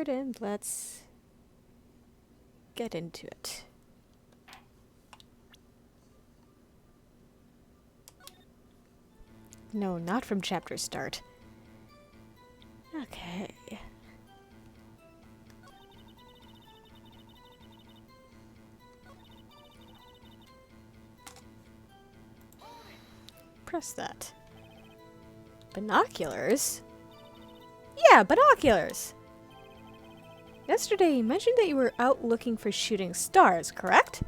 forward and let's get into it. No, not from chapter start. Okay. Press that. Binoculars? Yeah, binoculars! Yesterday you mentioned that you were out looking for shooting stars, correct?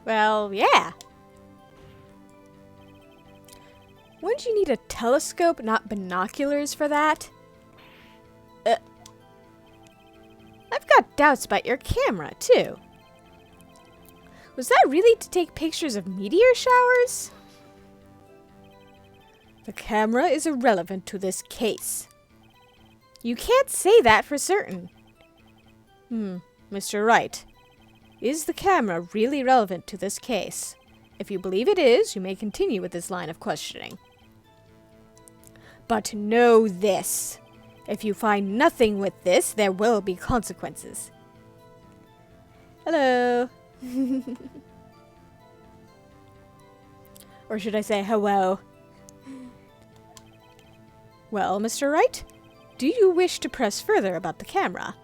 Well, yeah. Wouldn't you need a telescope, not binoculars, for that? I've got doubts about your camera, too. Was that really to take pictures of meteor showers? The camera is irrelevant to this case. You can't say that for certain. Mr. Wright, is the camera really relevant to this case? If you believe it is, you may continue with this line of questioning. But know this. If you find nothing with this, there will be consequences. Hello. Or should I say hello? Well, Mr. Wright, do you wish to press further about the camera?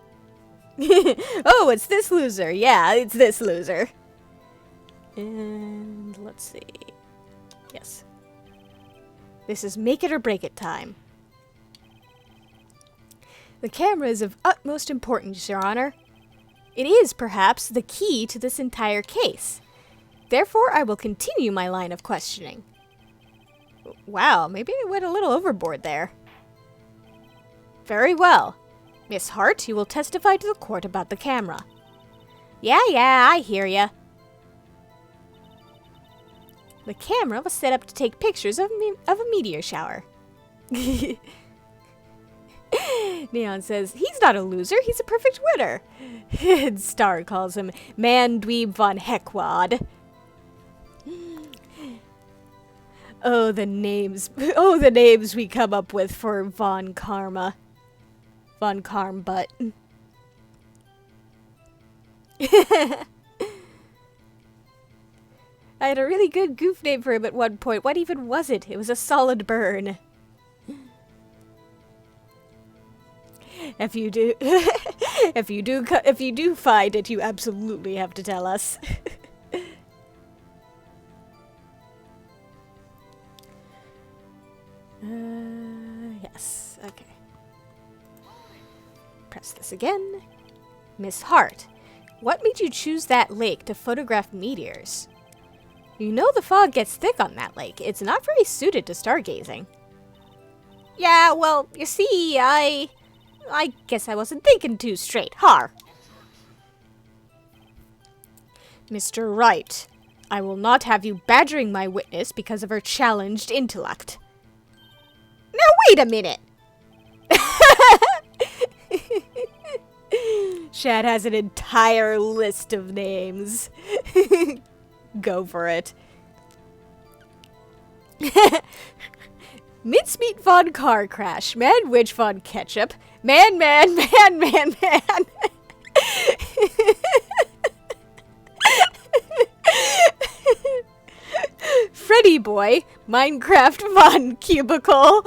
Oh, it's this loser. Yeah, it's this loser. And let's see. Yes. This is make it or break it time. The camera is of utmost importance, Your Honor. It is, perhaps, the key to this entire case. Therefore, I will continue my line of questioning. Wow, maybe I went a little overboard there. Very well. Miss Hart, you will testify to the court about the camera. Yeah, I hear ya. The camera was set up to take pictures of a meteor shower. Neon says, he's not a loser, he's a perfect winner. And Star calls him Man Dweeb von Heckwad. Oh, the names. Oh, the names we come up with for Von Karma. Von Karmbutt. I had a really good goof name for him at one point. What even was it? It was a solid burn. If you do, if you do find it, you absolutely have to tell us. Yes. Okay. Press this again. Miss Hart, what made you choose that lake to photograph meteors? You know the fog gets thick on that lake. It's not very suited to stargazing. Yeah, well, you see, I guess I wasn't thinking too straight, huh? Mr. Wright, I will not have you badgering my witness because of her challenged intellect. Now wait a minute! Shad has an entire list of names. Go for it. Mincemeat von Car Crash, Man Witch von Ketchup, Man. Freddy Boy, Minecraft von Cubicle,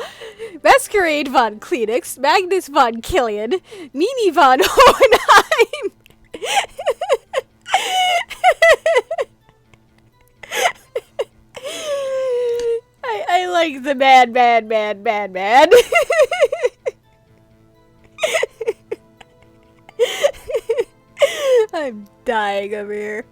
Masquerade von Kleenex, Magnus von Killian, Nini von Hohenheim. I like the man. I'm dying over here.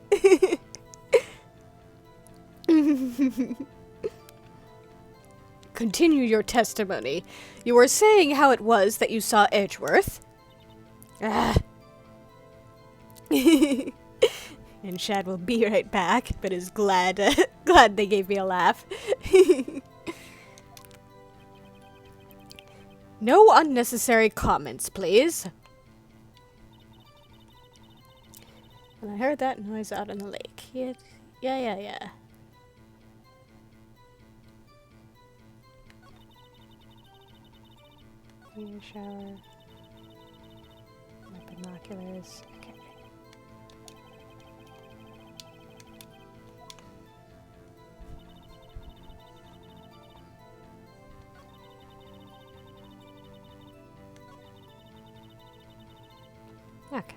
Continue your testimony. You were saying how it was that you saw Edgeworth. And Shad will be right back, but is glad they gave me a laugh. No unnecessary comments, please. And I heard that noise out in the lake. Yeah. Meteor shower. Binoculars. Okay. Okay.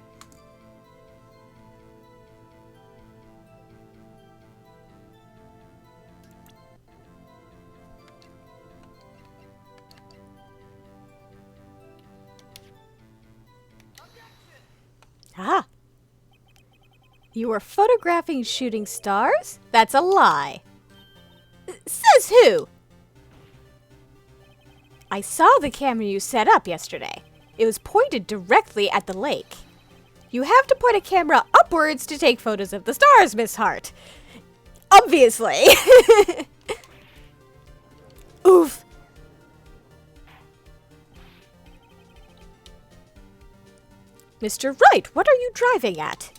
Ah! You were photographing shooting stars? That's a lie. Says who? I saw the camera you set up yesterday. It was pointed directly at the lake. You have to point a camera upwards to take photos of the stars, Miss Hart. Obviously. Oof. Mr. Wright, what are you driving at?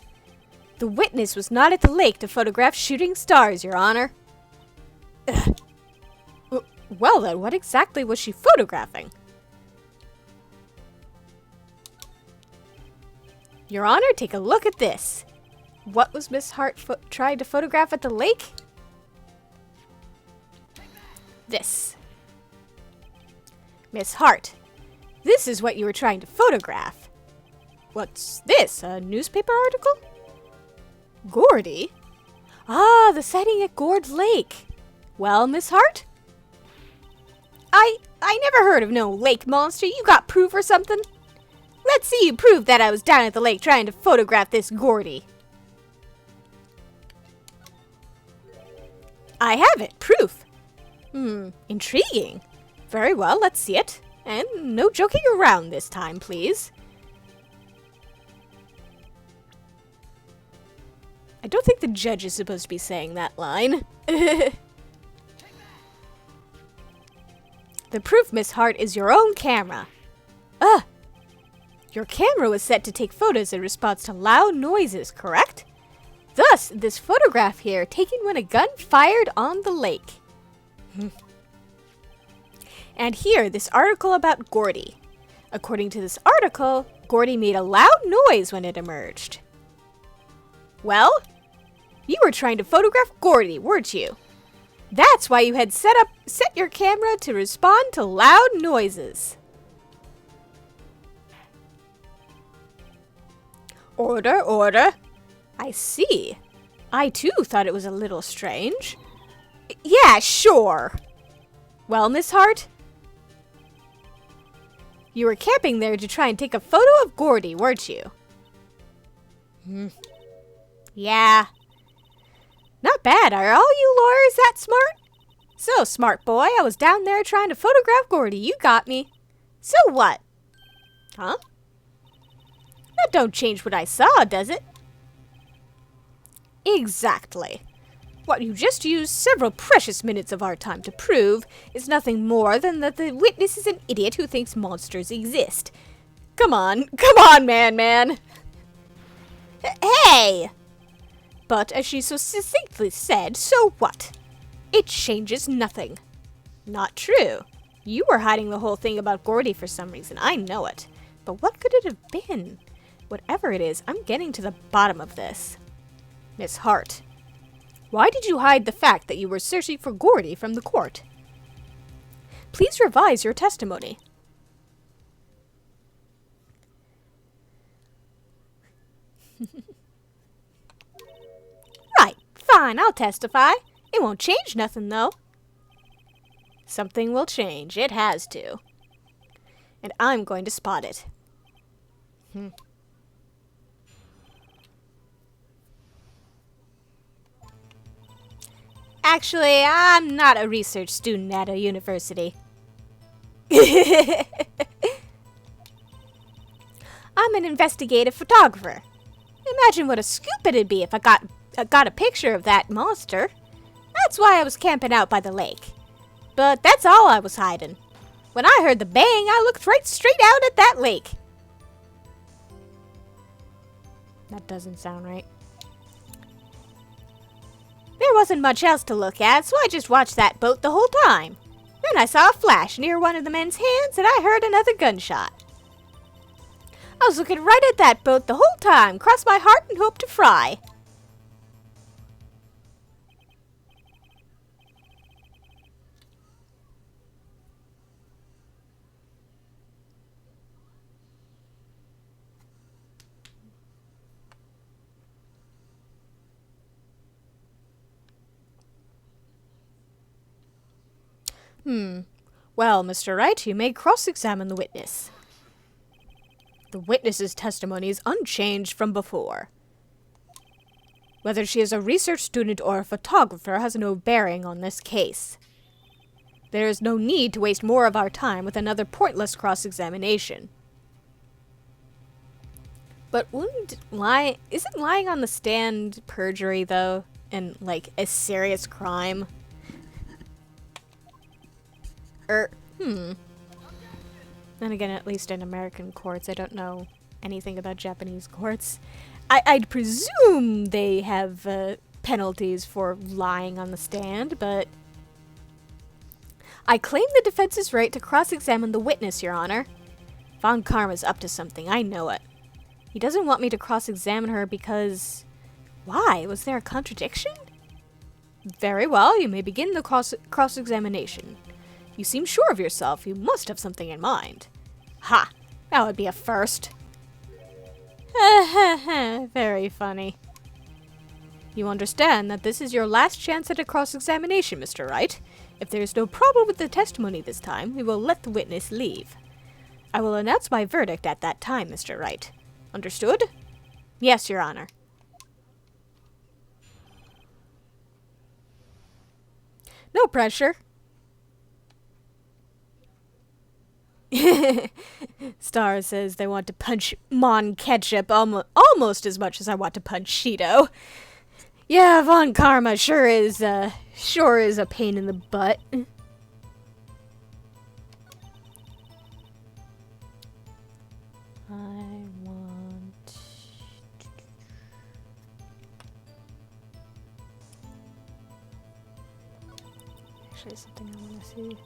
The witness was not at the lake to photograph shooting stars, Your Honor. Well then, what exactly was she photographing? Your Honor, take a look at this. What was Miss Hart trying to photograph at the lake? This. Miss Hart, this is what you were trying to photograph. What's this, a newspaper article? Gordy? Ah, the sighting at Gord Lake. Well, Miss Hart? I never heard of no lake monster. You got proof or something? Let's see you prove that I was down at the lake trying to photograph this Gordy. I have it. Proof. Intriguing. Very well, let's see it. And no joking around this time, please. I don't think the judge is supposed to be saying that line. The proof, Miss Hart, is your own camera. Your camera was set to take photos in response to loud noises, correct? Thus, this photograph here, taken when a gun fired on the lake. And here, this article about Gordy. According to this article, Gordy made a loud noise when it emerged. Well, you were trying to photograph Gordy, weren't you? That's why you had set your camera to respond to loud noises. Order, order. I see. I too thought it was a little strange. Yeah, sure. Well, Miss Hart? You were camping there to try and take a photo of Gordy, weren't you? Yeah. Not bad. Are all you lawyers that smart? So, smart boy, I was down there trying to photograph Gordy. You got me. So what? Huh? That don't change what I saw, does it? Exactly. What you just used several precious minutes of our time to prove is nothing more than that the witness is an idiot who thinks monsters exist. Come on, man. Hey! But as she so succinctly said, so what? It changes nothing. Not true. You were hiding the whole thing about Gordy for some reason, I know it. But what could it have been? Whatever it is, I'm getting to the bottom of this. Miss Hart, why did you hide the fact that you were searching for Gordy from the court? Please revise your testimony. Right, fine, I'll testify. It won't change nothing, though. Something will change. It has to. And I'm going to spot it. Actually, I'm not a research student at a university. I'm an investigative photographer. Imagine what a scoop it'd be if I got a picture of that monster. That's why I was camping out by the lake. But that's all I was hiding. When I heard the bang, I looked right straight out at that lake. That doesn't sound right. There wasn't much else to look at, so I just watched that boat the whole time. Then I saw a flash near one of the men's hands, and I heard another gunshot. I was looking right at that boat the whole time. Cross my heart and hope to fry. Well, Mr. Wright, you may cross-examine the witness. The witness's testimony is unchanged from before. Whether she is a research student or a photographer has no bearing on this case. There is no need to waste more of our time with another pointless cross-examination. But isn't lying on the stand perjury, though? And, like, a serious crime? Then again, at least in American courts, I don't know anything about Japanese courts. I'd presume they have penalties for lying on the stand, but I claim the defense's right to cross-examine the witness, Your Honor. Von Karma's up to something, I know it. He doesn't want me to cross-examine her because... Why? Was there a contradiction? Very well, you may begin the cross-examination. You seem sure of yourself. You must have something in mind. Ha! That would be a first. Very funny. You understand that this is your last chance at a cross-examination, Mr. Wright. If there is no problem with the testimony this time, we will let the witness leave. I will announce my verdict at that time, Mr. Wright. Understood? Yes, Your Honor. No pressure. Star says they want to punch Mon Ketchup almost as much as I want to punch Shido. Yeah, Von Karma sure is a pain in the butt. Actually, something I want to see.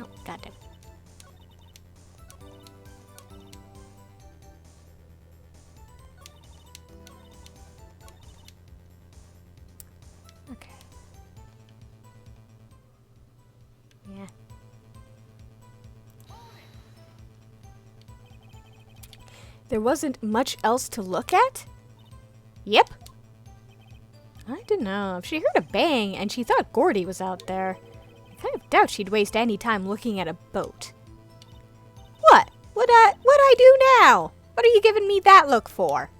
Oh, goddamn. Okay. Yeah. There wasn't much else to look at? Yep. I don't know. If she heard a bang and she thought Gordy was out there, I kind of doubt she'd waste any time looking at a boat. What? What'd I do now? What are you giving me that look for?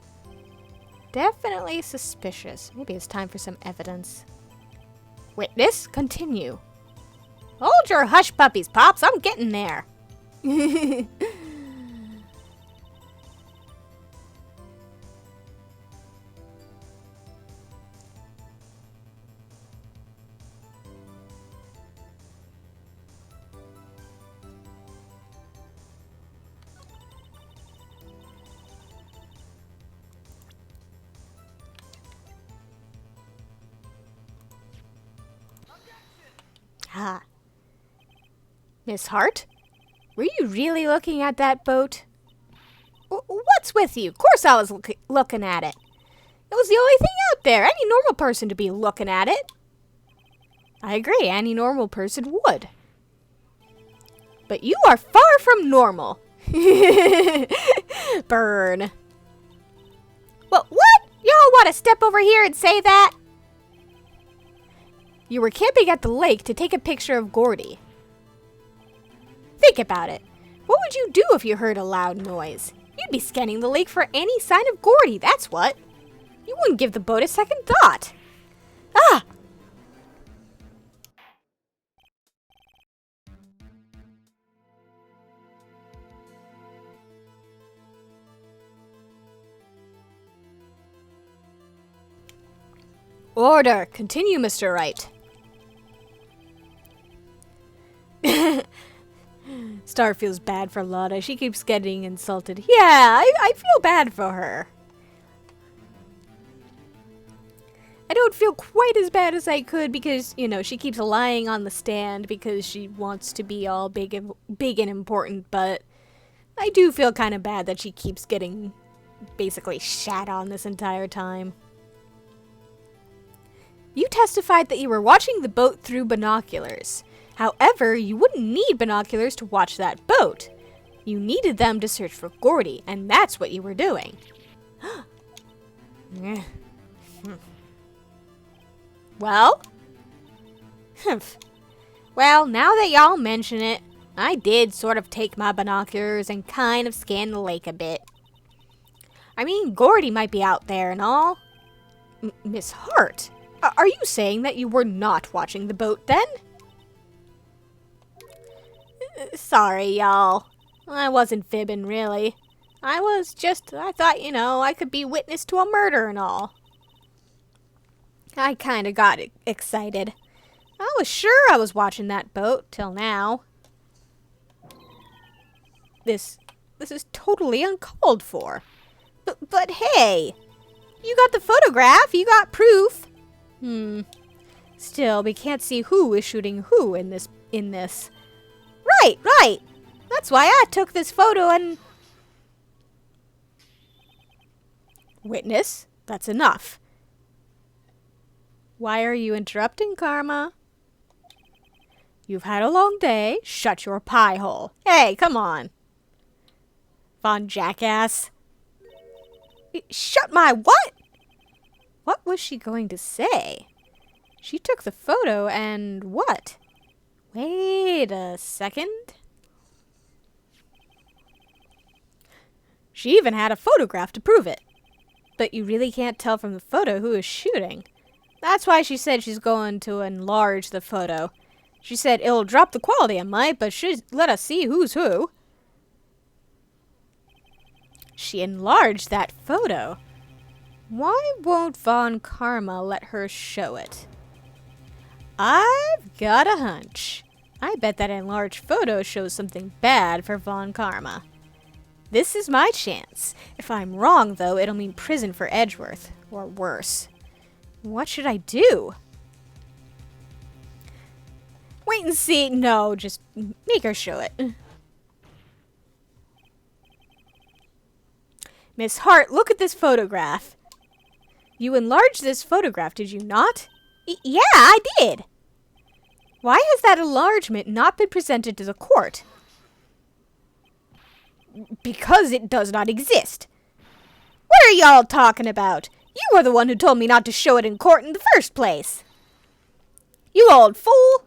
Definitely suspicious. Maybe it's time for some evidence. Witness, continue. Hold your hush puppies, Pops. I'm getting there. Ah. Miss Hart? Were you really looking at that boat? What's with you? Of course I was looking at it. It was the only thing out there. Any normal person to be looking at it. I agree, any normal person would. But you are far from normal. Burn. Well, what? Y'all want to step over here and say that? You were camping at the lake to take a picture of Gordy. Think about it. What would you do if you heard a loud noise? You'd be scanning the lake for any sign of Gordy, that's what. You wouldn't give the boat a second thought. Ah! Order! Continue, Mr. Wright. Star feels bad for Lotta. She keeps getting insulted. Yeah, I feel bad for her. I don't feel quite as bad as I could because, you know, she keeps lying on the stand because she wants to be all big and important, but I do feel kind of bad that she keeps getting basically shat on this entire time. You testified that you were watching the boat through binoculars. However, you wouldn't need binoculars to watch that boat. You needed them to search for Gordy, and that's what you were doing. Well? Well, now that y'all mention it, I did sort of take my binoculars and kind of scan the lake a bit. I mean, Gordy might be out there and all. Miss Hart, are you saying that you were not watching the boat then? Sorry, y'all. I wasn't fibbing, really. I thought, you know, I could be witness to a murder and all. I kinda got excited. I was sure I was watching that boat, till now. This is totally uncalled for. But hey! You got the photograph, you got proof. Still, we can't see who is shooting who in this. Right! That's why I took this photo and... Witness, that's enough. Why are you interrupting, Karma? You've had a long day. Shut your pie hole. Hey, come on. Von Jackass. Shut my what? What was she going to say? She took the photo and what? Wait a second. She even had a photograph to prove it. But you really can't tell from the photo who is shooting. That's why she said she's going to enlarge the photo. She said it'll drop the quality, it might, but she'd let us see who's who. She enlarged that photo. Why won't Von Karma let her show it? I've got a hunch. I bet that enlarged photo shows something bad for Von Karma. This is my chance. If I'm wrong, though, it'll mean prison for Edgeworth, or worse. What should I do? Wait and see. No, just make her show it. Miss Hart, look at this photograph. You enlarged this photograph, did you not? Yeah, I did. Why has that enlargement not been presented to the court? Because it does not exist. What are y'all talking about? You were the one who told me not to show it in court in the first place. You old fool.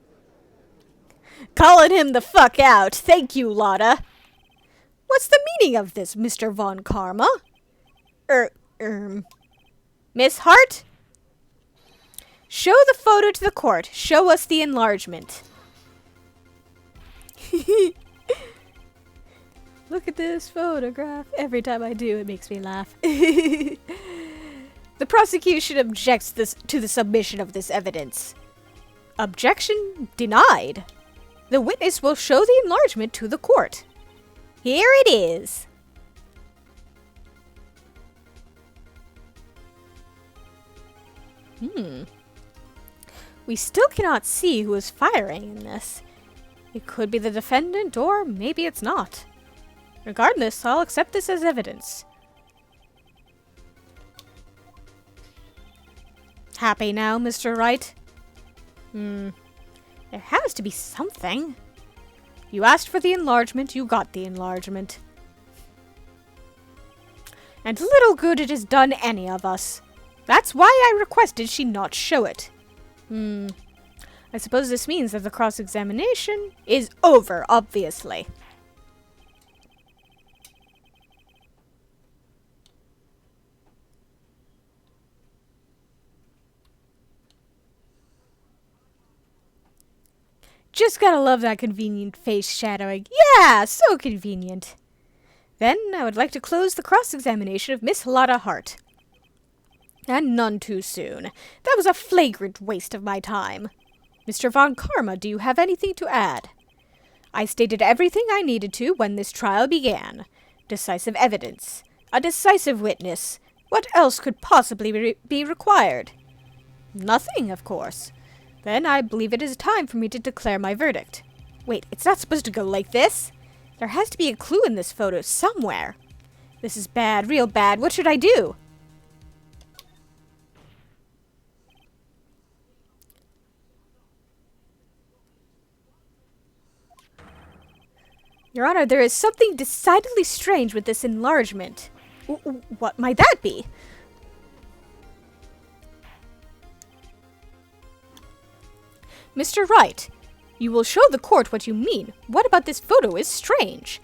Calling him the fuck out. Thank you, Lotta. What's the meaning of this, Mr. Von Karma? Miss Hart? Show the photo to the court. Show us the enlargement. Look at this photograph. Every time I do, it makes me laugh. The prosecution objects to the submission of this evidence. Objection denied. The witness will show the enlargement to the court. Here it is. We still cannot see who is firing in this. It could be the defendant, or maybe it's not. Regardless, I'll accept this as evidence. Happy now, Mr. Wright? There has to be something. You asked for the enlargement, you got the enlargement. And little good it has done any of us. That's why I requested she not show it. I suppose this means that the cross-examination is over, obviously. Just gotta love that convenient face shadowing. Yeah, so convenient. Then I would like to close the cross-examination of Miss Lotta Hart. And none too soon. That was a flagrant waste of my time. Mr. Von Karma, do you have anything to add? I stated everything I needed to when this trial began. Decisive evidence. A decisive witness. What else could possibly be required? Nothing, of course. Then I believe it is time for me to declare my verdict. Wait, it's not supposed to go like this. There has to be a clue in this photo somewhere. This is bad, real bad. What should I do? Your Honor, there is something decidedly strange with this enlargement. What might that be? Mr. Wright, you will show the court what you mean. What about this photo is strange?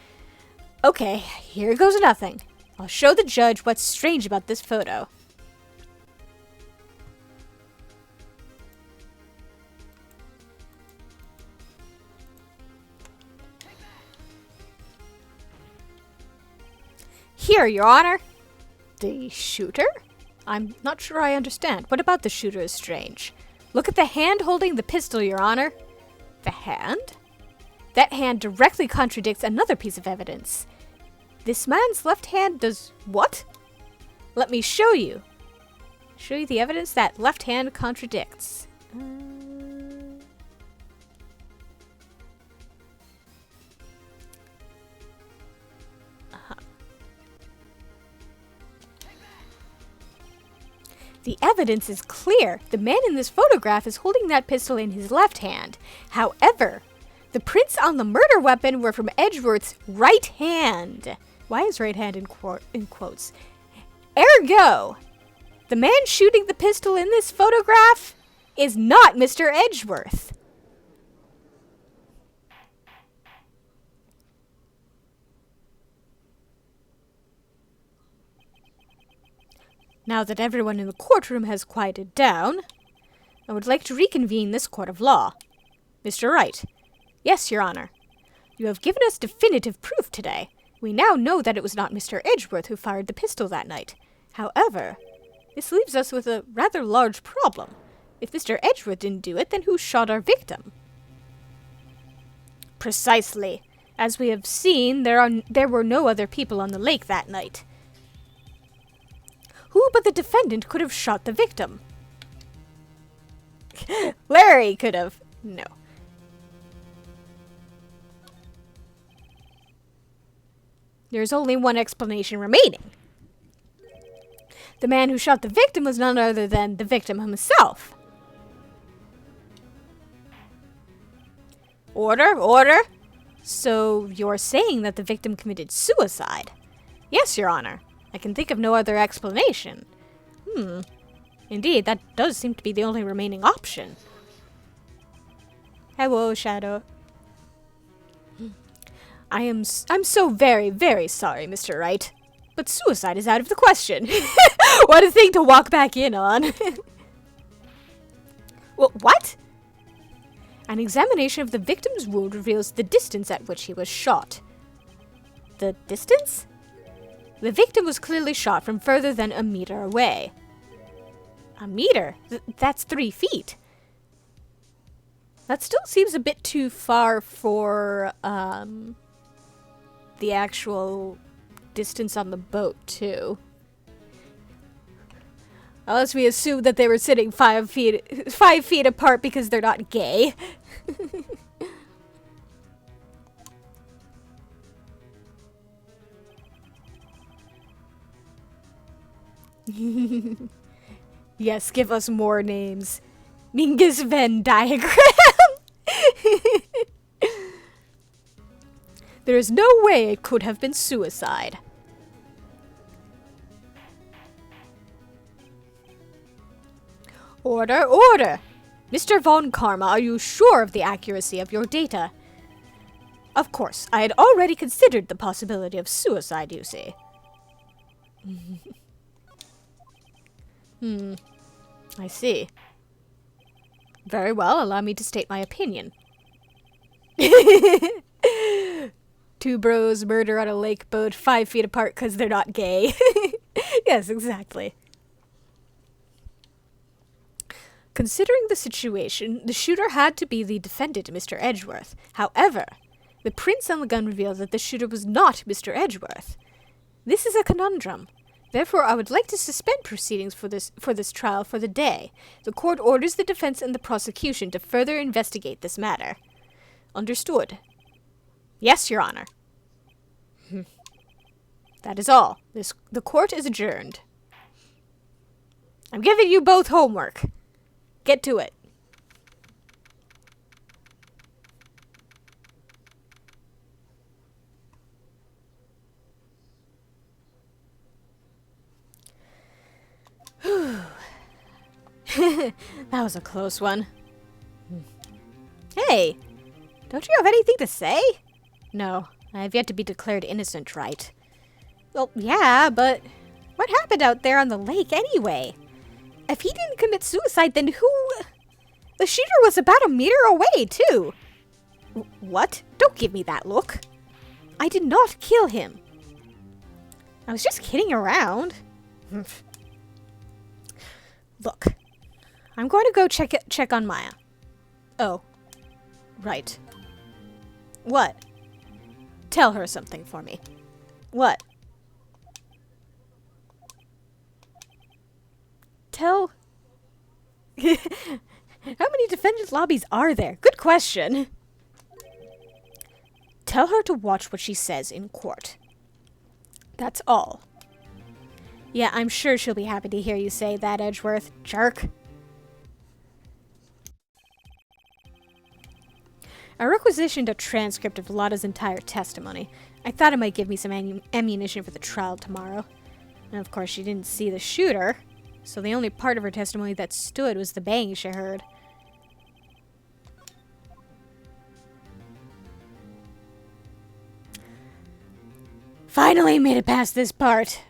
Okay, here goes nothing. I'll show the judge what's strange about this photo. Here, Your Honor. The shooter? I'm not sure I understand. What about the shooter is strange? Look at the hand holding the pistol, Your Honor. The hand? That hand directly contradicts another piece of evidence. This man's left hand does what? Let me show you. Show you the evidence that left hand contradicts. The evidence is clear. The man in this photograph is holding that pistol in his left hand. However, the prints on the murder weapon were from Edgeworth's right hand. Why is right hand in quotes? Ergo, the man shooting the pistol in this photograph is not Mr. Edgeworth. Now that everyone in the courtroom has quieted down, I would like to reconvene this court of law. Mr. Wright. Yes, Your Honor. You have given us definitive proof today. We now know that it was not Mr. Edgeworth who fired the pistol that night. However, this leaves us with a rather large problem. If Mr. Edgeworth didn't do it, then who shot our victim? Precisely. As we have seen, there were no other people on the lake that night. Who but the defendant could have shot the victim? Larry could have. No. There's only one explanation remaining. The man who shot the victim was none other than the victim himself. Order, order. So you're saying that the victim committed suicide? Yes, Your Honor. I can think of no other explanation. Indeed, that does seem to be the only remaining option. Hello, Shadow. I'm so very, very sorry, Mr. Wright. But suicide is out of the question. What a thing to walk back in on. Well, what? An examination of the victim's wound reveals the distance at which he was shot. The distance? The victim was clearly shot from further than a meter away. A meter? That's 3 feet. That still seems a bit too far for the actual distance on the boat, too. Unless we assume that they were sitting 5 feet apart because they're not gay. Yes, give us more names. Mingus Venn diagram. There is no way it could have been suicide. Order, order! Mr. Von Karma, are you sure of the accuracy of your data? Of course, I had already considered the possibility of suicide, you see. I see. Very well, allow me to state my opinion. 2 bros murder on a lake boat 5 feet apart because they're not gay. Yes, exactly. Considering the situation, the shooter had to be the defendant, Mr. Edgeworth. However, the prints on the gun reveal that the shooter was not Mr. Edgeworth. This is a conundrum. Therefore, I would like to suspend proceedings for this trial for the day. The court orders the defense and the prosecution to further investigate this matter. Understood. Yes, Your Honor. That is all. The court is adjourned. I'm giving you both homework. Get to it. That was a close one. Hey, don't you have anything to say? No, I have yet to be declared innocent, Wright. Well, yeah, but what happened out there on the lake anyway? If he didn't commit suicide, then who... The shooter was about a meter away, too. What? Don't give me that look. I did not kill him. I was just kidding around. Look, I'm going to go check on Maya. Oh, right. What? Tell her something for me. What? Tell... How many defendant lobbies are there? Good question. Tell her to watch what she says in court. That's all. Yeah, I'm sure she'll be happy to hear you say that, Edgeworth. Jerk. I requisitioned a transcript of Lotta's entire testimony. I thought it might give me some ammunition for the trial tomorrow. And of course, she didn't see the shooter, so the only part of her testimony that stood was the bang she heard. Finally made it past this part.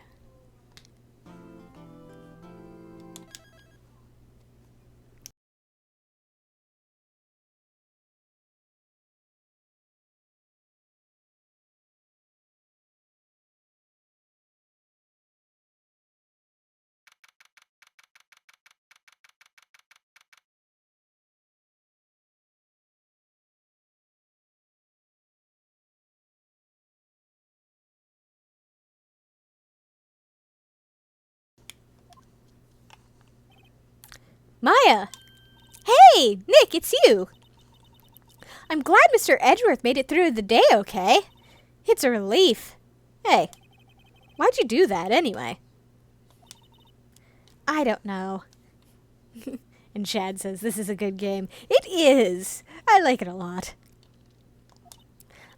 Maya! Hey! Nick, it's you! I'm glad Mr. Edgeworth made it through the day okay. It's a relief. Hey, why'd you do that anyway? I don't know. And Chad says this is a good game. It is! I like it a lot.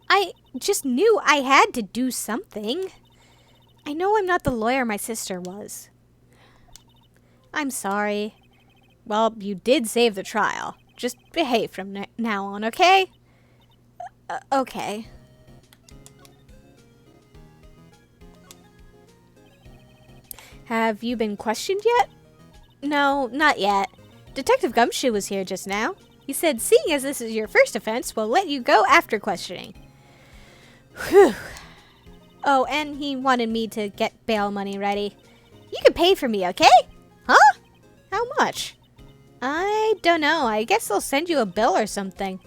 I just knew I had to do something. I know I'm not the lawyer my sister was. I'm sorry. Well, you did save the trial. Just behave from now on, okay? Okay. Have you been questioned yet? No, not yet. Detective Gumshoe was here just now. He said, seeing as this is your first offense, we'll let you go after questioning. Whew. Oh, and he wanted me to get bail money ready. You can pay for me, okay? Huh? How much? I don't know. I guess they'll send you a bill or something.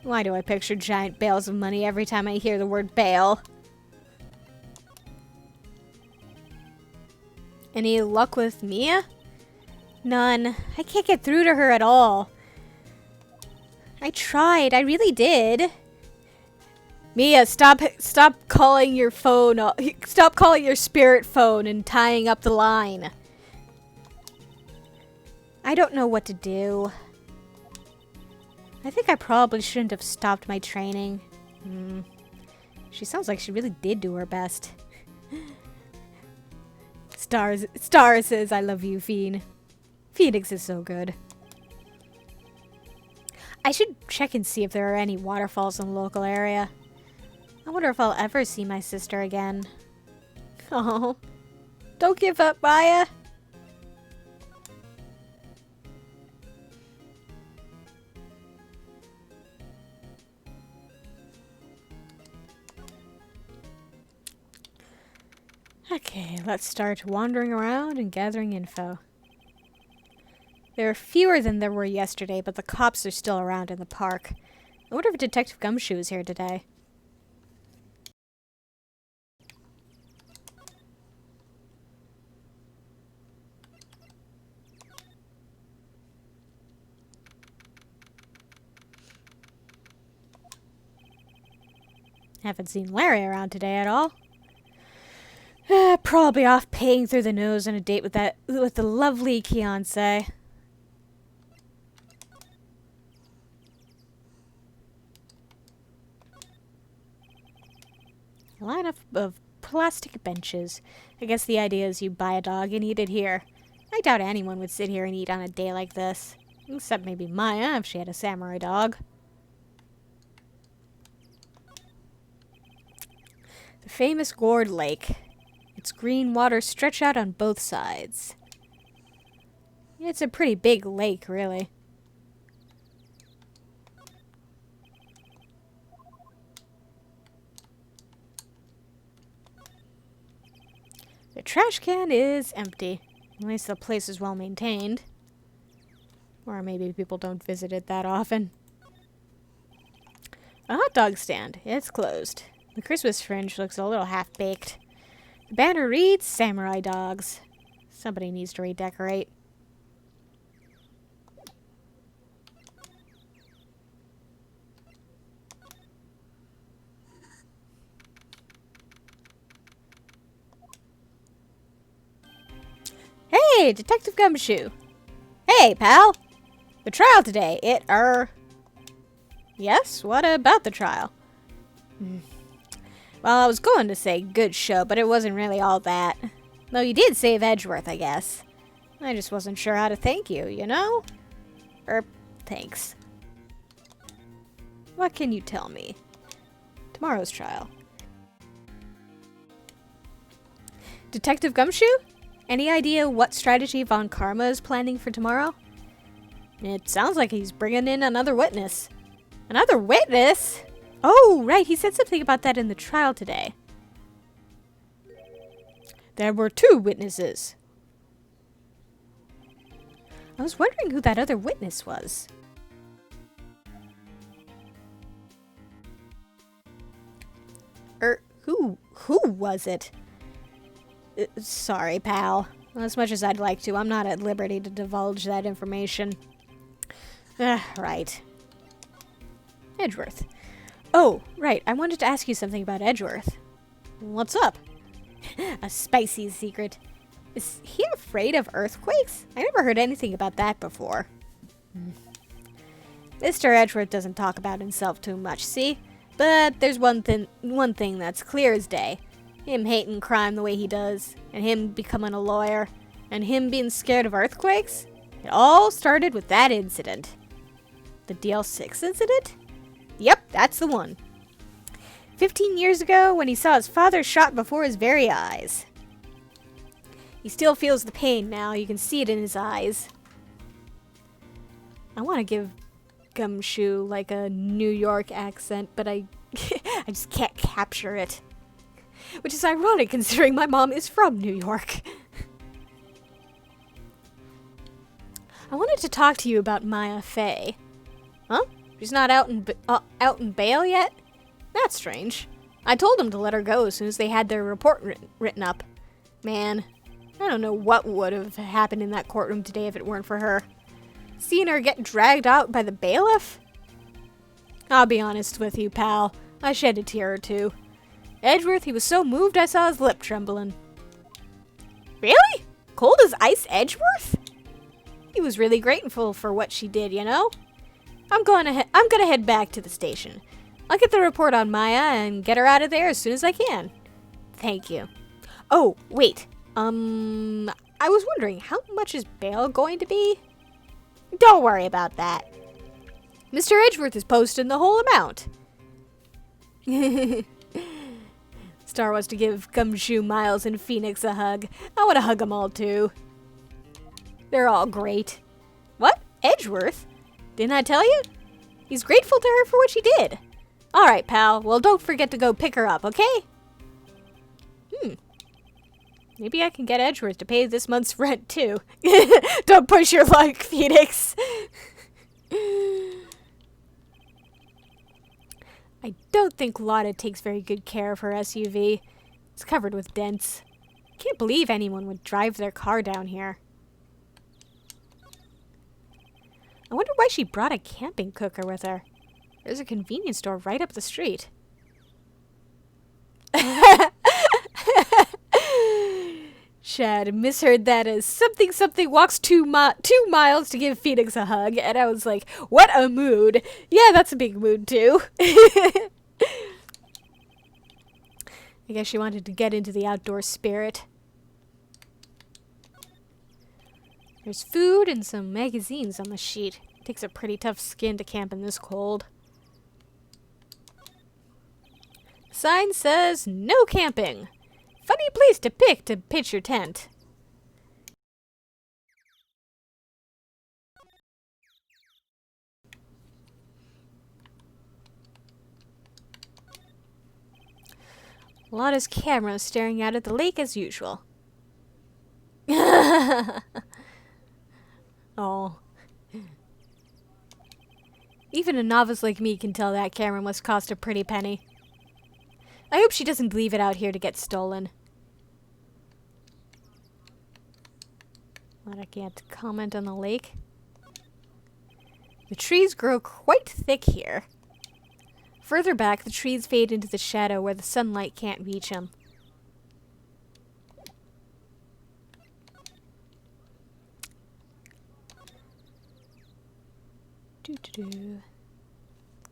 Why do I picture giant bales of money every time I hear the word bail? Any luck with Mia? None. I can't get through to her at all. I tried. I really did. Mia, stop calling your phone. Stop calling your spirit phone and tying up the line. I don't know what to do. I think I probably shouldn't have stopped my training. She sounds like she really did do her best. Star says, I love you, Fiend. Phoenix is so good. I should check and see if there are any waterfalls in the local area. I wonder if I'll ever see my sister again. Oh, don't give up, Maya. Okay, let's start wandering around and gathering info. There are fewer than there were yesterday, but the cops are still around in the park. I wonder if Detective Gumshoe is here today. Haven't seen Larry around today at all. Probably off paying through the nose on a date with the lovely Keonce. A line of plastic benches. I guess the idea is you buy a dog and eat it here. I doubt anyone would sit here and eat on a day like this. Except maybe Maya if she had a samurai dog. The famous gourd lake. Its green waters stretch out on both sides. It's a pretty big lake, really. The trash can is empty. At least the place is well maintained. Or maybe people don't visit it that often. A hot dog stand. It's closed. The Christmas fringe looks a little half-baked. The banner reads, Samurai Dogs. Somebody needs to redecorate. Hey, Detective Gumshoe. Hey, pal. The trial today, Yes, what about the trial? Well, I was going to say good show, but it wasn't really all that. Though you did save Edgeworth, I guess. I just wasn't sure how to thank you, you know? Thanks. What can you tell me? Tomorrow's trial. Detective Gumshoe? Any idea what strategy Von Karma is planning for tomorrow? It sounds like he's bringing in another witness. Another witness? Oh, right, he said something about that in the trial today. There were 2 witnesses. I was wondering who that other witness was. Who was it? Sorry, pal. As much as I'd like to, I'm not at liberty to divulge that information. Right. Edgeworth. Oh, right. I wanted to ask you something about Edgeworth. What's up? A spicy secret. Is he afraid of earthquakes? I never heard anything about that before. Mr. Edgeworth doesn't talk about himself too much, see? But there's one thing that's clear as day. Him hating crime the way he does, and him becoming a lawyer, and him being scared of earthquakes. It all started with that incident. The DL6 incident? Yep, that's the one. 15 years ago, when he saw his father shot before his very eyes. He still feels the pain now. You can see it in his eyes. I want to give Gumshoe like a New York accent, but I just can't capture it. Which is ironic considering my mom is from New York. I wanted to talk to you about Maya Fey. Huh? She's not out in bail yet? That's strange. I told them to let her go as soon as they had their report written up. Man, I don't know what would have happened in that courtroom today if it weren't for her. Seeing her get dragged out by the bailiff? I'll be honest with you, pal. I shed a tear or two. Edgeworth, he was so moved I saw his lip trembling. Really? Cold as ice Edgeworth? He was really grateful for what she did, you know? I'm gonna head back to the station. I'll get the report on Maya and get her out of there as soon as I can. Thank you. Oh, wait. I was wondering, how much is bail going to be? Don't worry about that. Mr. Edgeworth is posting the whole amount. Star wants to give Gumshoe, Miles, and Phoenix a hug. I want to hug them all, too. They're all great. What? Edgeworth? Didn't I tell you? He's grateful to her for what she did. All right, pal. Well, don't forget to go pick her up, okay? Maybe I can get Edgeworth to pay this month's rent, too. Don't push your luck, Phoenix. I don't think Lotta takes very good care of her SUV. It's covered with dents. Can't believe anyone would drive their car down here. I wonder why she brought a camping cooker with her. There's a convenience store right up the street. Shad misheard that as something walks 2 miles to give Phoenix a hug, and I was like, what a mood. Yeah, that's a big mood too. I guess she wanted to get into the outdoor spirit. There's food and some magazines on the sheet. Takes a pretty tough skin to camp in this cold. The sign says, no camping. Funny place to pick to pitch your tent. Lotta's camera staring out at the lake as usual. Oh. Even a novice like me can tell that camera must cost a pretty penny. I hope she doesn't leave it out here to get stolen. Lotta can't comment on the lake. The trees grow quite thick here. Further back, the trees fade into the shadow where the sunlight can't reach them.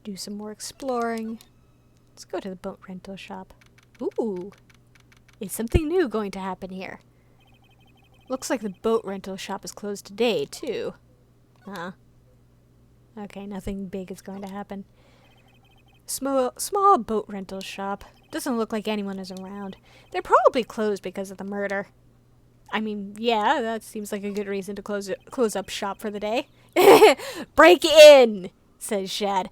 Do some more exploring. Let's go to the boat rental shop. Ooh, is something new going to happen here? Looks like the boat rental shop is closed today, too. Huh. Okay, nothing big is going to happen. Small boat rental shop. Doesn't look like anyone is around. They're probably closed because of the murder. I mean, yeah, that seems like a good reason to close up shop for the day. Break in, says Shad.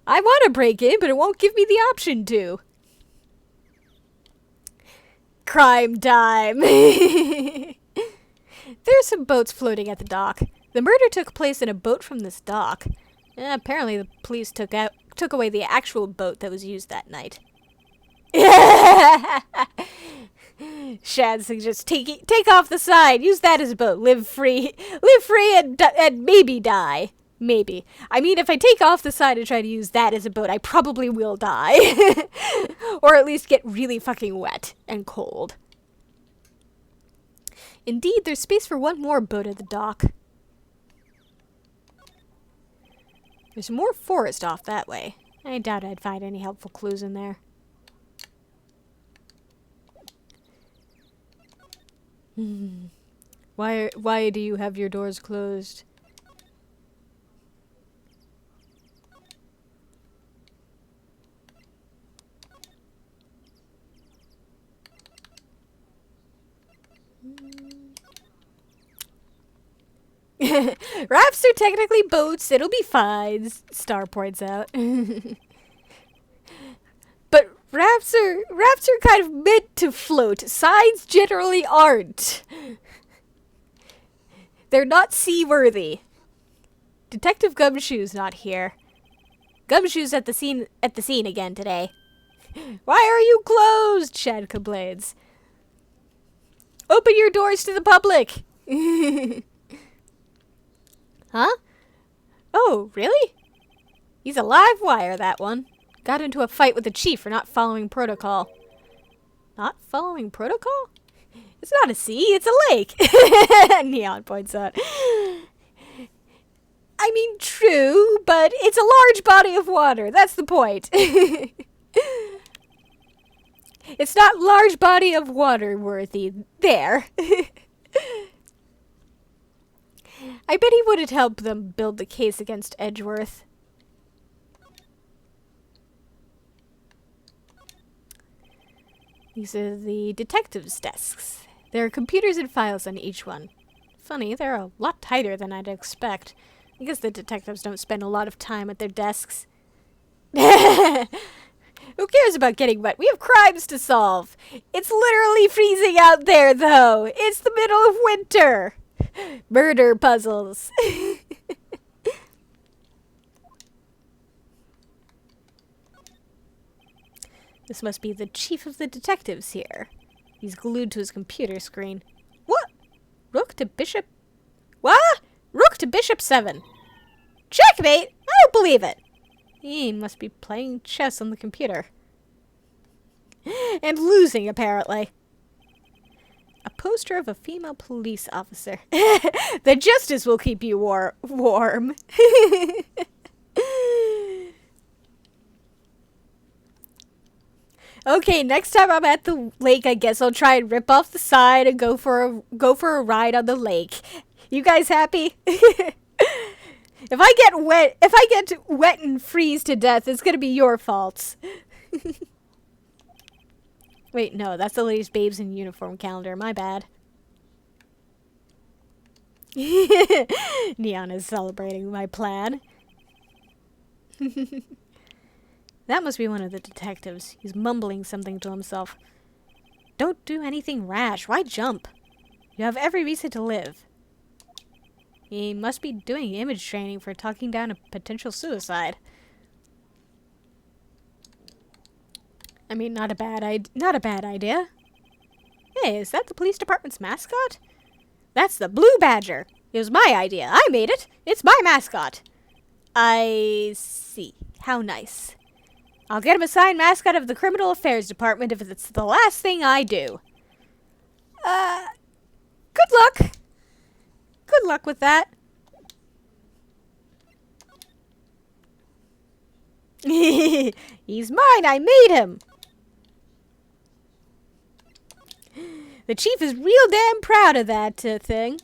I want to break in, but it won't give me the option to. Crime time. There's some boats floating at the dock. The murder took place in a boat from this dock. Apparently the police took away the actual boat that was used that night. Shad suggests take off the side. Use that as a boat. Live free and maybe die. Maybe. I mean, if I take off the side and try to use that as a boat, I probably will die. Or at least get really fucking wet and cold. Indeed, there's space for one more boat at the dock. There's more forest off that way. I doubt I'd find any helpful clues in there. Why do you have your doors closed? Rafts are technically boats. It'll be fine, Star points out. But rafts are kind of meant to float. Signs generally aren't. They're not seaworthy. Detective Gumshoe's not here. Gumshoe's at the scene again today. Why are you closed? Shad complains. Open your doors to the public. Huh? Oh, really? He's a live wire, that one. Got into a fight with the chief for not following protocol. Not following protocol? It's not a sea, it's a lake. Neon points out. I mean, true, but it's a large body of water. That's the point. It's not large body of water worthy. There. I bet he wouldn't help them build the case against Edgeworth. These are the detectives' desks. There are computers and files on each one. Funny, they're a lot tighter than I'd expect. I guess the detectives don't spend a lot of time at their desks. Who cares about getting wet? We have crimes to solve. It's literally freezing out there, though. It's the middle of winter. Murder puzzles. This must be the chief of the detectives here. He's glued to his computer screen. What? Rook to bishop... What? Rook to bishop 7. Checkmate? I don't believe it. He must be playing chess on the computer. And losing, apparently. A poster of a female police officer. The justice will keep you warm. Okay, next time I'm at the lake, I guess I'll try and rip off the side and go for a ride on the lake. You guys happy? If I get wet and freeze to death, it's gonna be your fault. Wait, no, that's the latest Babes in Uniform calendar. My bad. Neon is celebrating my plan. That must be one of the detectives. He's mumbling something to himself. Don't do anything rash. Why jump? You have every reason to live. He must be doing image training for talking down a potential suicide. I mean, not a bad idea. Hey, is that the police department's mascot? That's the Blue Badger. It was my idea. I made it. It's my mascot. I see. How nice. I'll get him assigned mascot of the Criminal Affairs Department if it's the last thing I do. Good luck. Good luck with that. He's mine. I made him. The chief is real damn proud of that thing.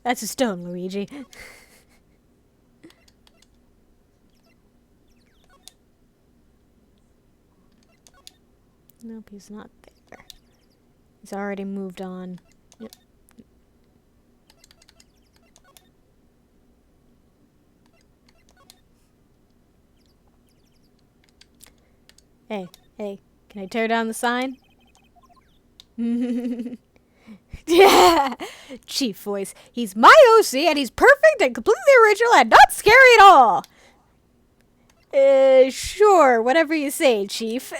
That's a stone, Luigi. Nope, he's not there. He's already moved on. Yep. Hey, can I tear down the sign? Yeah! Chief voice. He's my OC and he's perfect and completely original and not scary at all! Sure, whatever you say, Chief.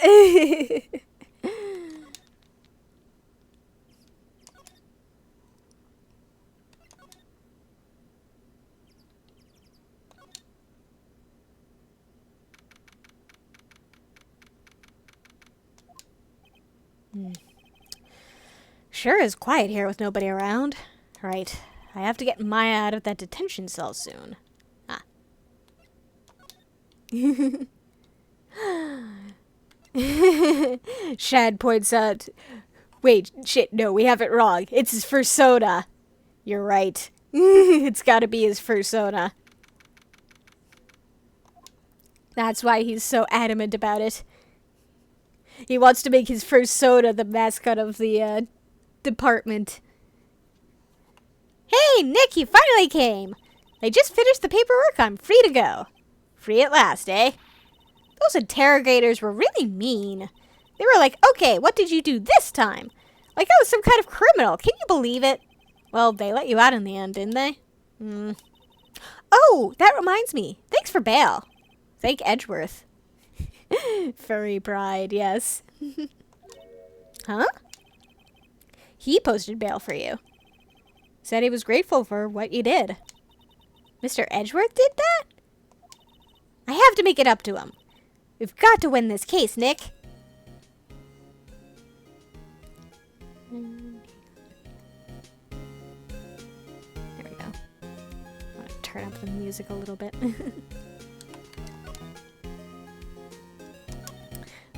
Sure is quiet here with nobody around. Right. I have to get Maya out of that detention cell soon. Ah. Shad points out... Wait, shit, no, we have it wrong. It's his first soda. You're right. It's gotta be his first soda. That's why he's so adamant about it. He wants to make his first soda the mascot of the, department. Hey, Nick, you finally came! I just finished the paperwork. I'm free to go. Free at last, eh? Those interrogators were really mean. They were like, okay, what did you do this time? Like I was some kind of criminal. Can you believe it? Well, they let you out in the end, didn't they? Oh, that reminds me. Thanks for bail. Thank Edgeworth. Furry pride, yes. Huh? He posted bail for you. Said he was grateful for what you did. Mr. Edgeworth did that? I have to make it up to him. We've got to win this case, Nick. There we go. I want to turn up the music a little bit.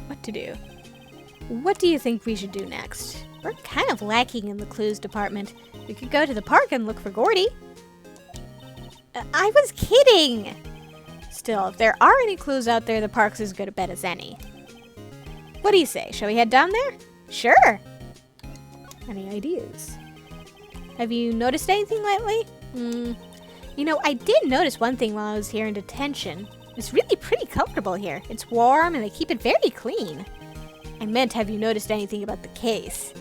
What to do? What do you think we should do next? We're kind of lacking in the clues department. We could go to the park and look for Gordy. I was kidding! Still, if there are any clues out there, the park's as good a bet as any. What do you say? Shall we head down there? Sure! Any ideas? Have you noticed anything lately? You know, I did notice one thing while I was here in detention. It's really pretty comfortable here. It's warm and they keep it very clean. I meant, have you noticed anything about the case?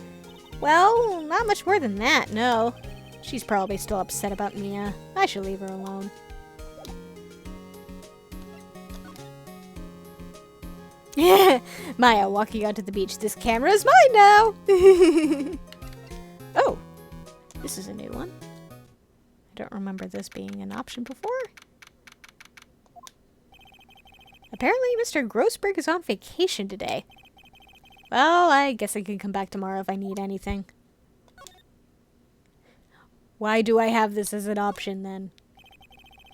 Well, not much more than that, no. She's probably still upset about Mia. I should leave her alone. Maya walking onto the beach. This camera is mine now! Oh, this is a new one. I don't remember this being an option before. Apparently, Mr. Grossberg is on vacation today. Well, I guess I can come back tomorrow if I need anything. Why do I have this as an option, then?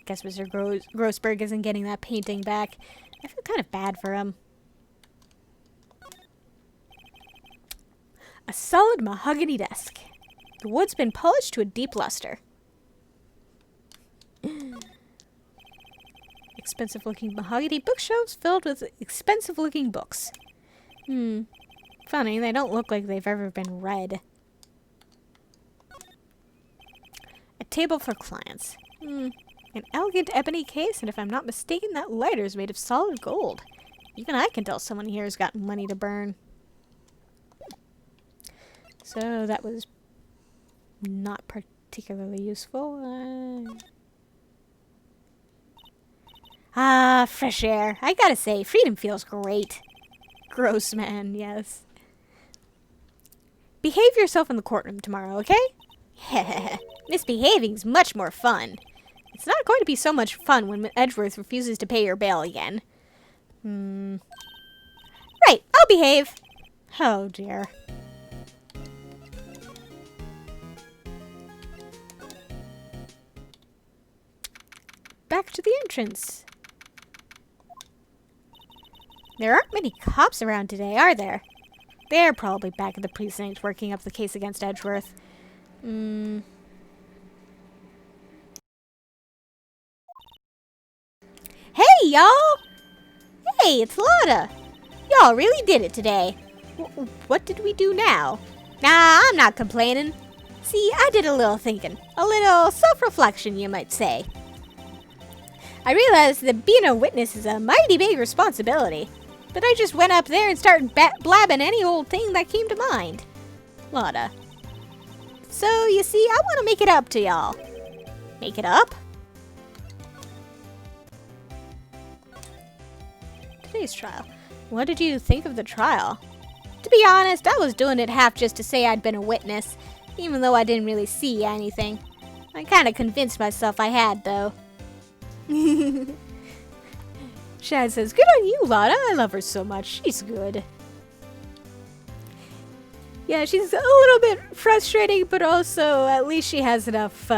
Guess Mr. Grossberg isn't getting that painting back. I feel kind of bad for him. A solid mahogany desk. The wood's been polished to a deep luster. Expensive-looking mahogany bookshelves filled with expensive-looking books. Funny, they don't look like they've ever been read. A table for clients. An elegant ebony case, and if I'm not mistaken, that lighter is made of solid gold. Even I can tell someone here has got money to burn. So that was not particularly useful. Fresh air. I gotta say, freedom feels great. Gross man, yes. Behave yourself in the courtroom tomorrow, okay? Misbehaving's much more fun. It's not going to be so much fun when Edgeworth refuses to pay your bail again. Right, I'll behave. Oh dear. Back to the entrance. There aren't many cops around today, are there? They're probably back at the precinct working up the case against Edgeworth. Hey, y'all! Hey, it's Lotta! Y'all really did it today. What did we do now? Nah, I'm not complaining. See, I did a little thinking. A little self-reflection, you might say. I realized that being a witness is a mighty big responsibility. But I just went up there and started blabbing any old thing that came to mind. Lotta. So, you see, I want to make it up to y'all. Make it up? Today's trial. What did you think of the trial? To be honest, I was doing it half just to say I'd been a witness, even though I didn't really see anything. I kind of convinced myself I had, though. Shad says, good on you, Lotta. I love her so much. She's good. Yeah, she's a little bit frustrating, but also at least she has enough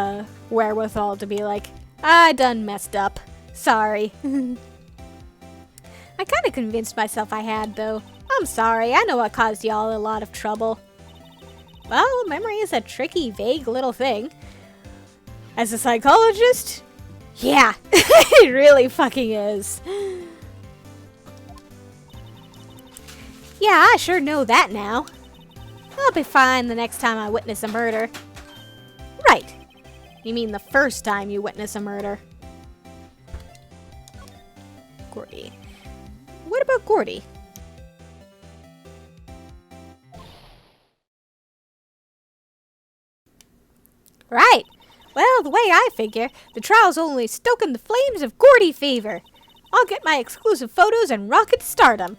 wherewithal to be like, I done messed up. Sorry. I kind of convinced myself I had, though. I'm sorry. I know I caused y'all a lot of trouble. Well, memory is a tricky, vague little thing. As a psychologist, yeah, it really fucking is. Yeah, I sure know that now. I'll be fine the next time I witness a murder. Right. You mean the first time you witness a murder. Gordy. What about Gordy? Right. Well, the way I figure, the trial's only stoking the flames of Gordy fever. I'll get my exclusive photos and rocket to stardom.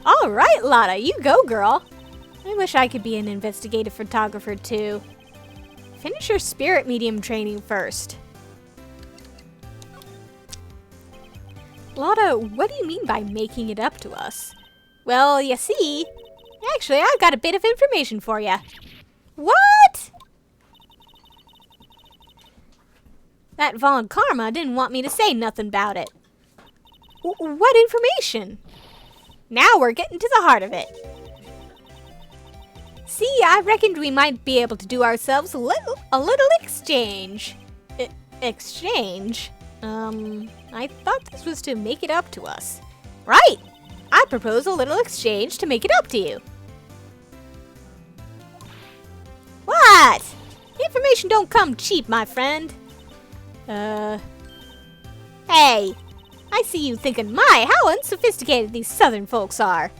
All right, Lotta, you go, girl. I wish I could be an investigative photographer, too. Finish your spirit medium training first. Lotta, what do you mean by making it up to us? Well, you see, actually, I've got a bit of information for you. What? That Von Karma didn't want me to say nothing about it. What information? Now we're getting to the heart of it. See, I reckoned we might be able to do ourselves a little exchange. Exchange? I thought this was to make it up to us. Right! I propose a little exchange to make it up to you. What? Information don't come cheap, my friend. Hey! I see you thinking, my, how unsophisticated these southern folks are.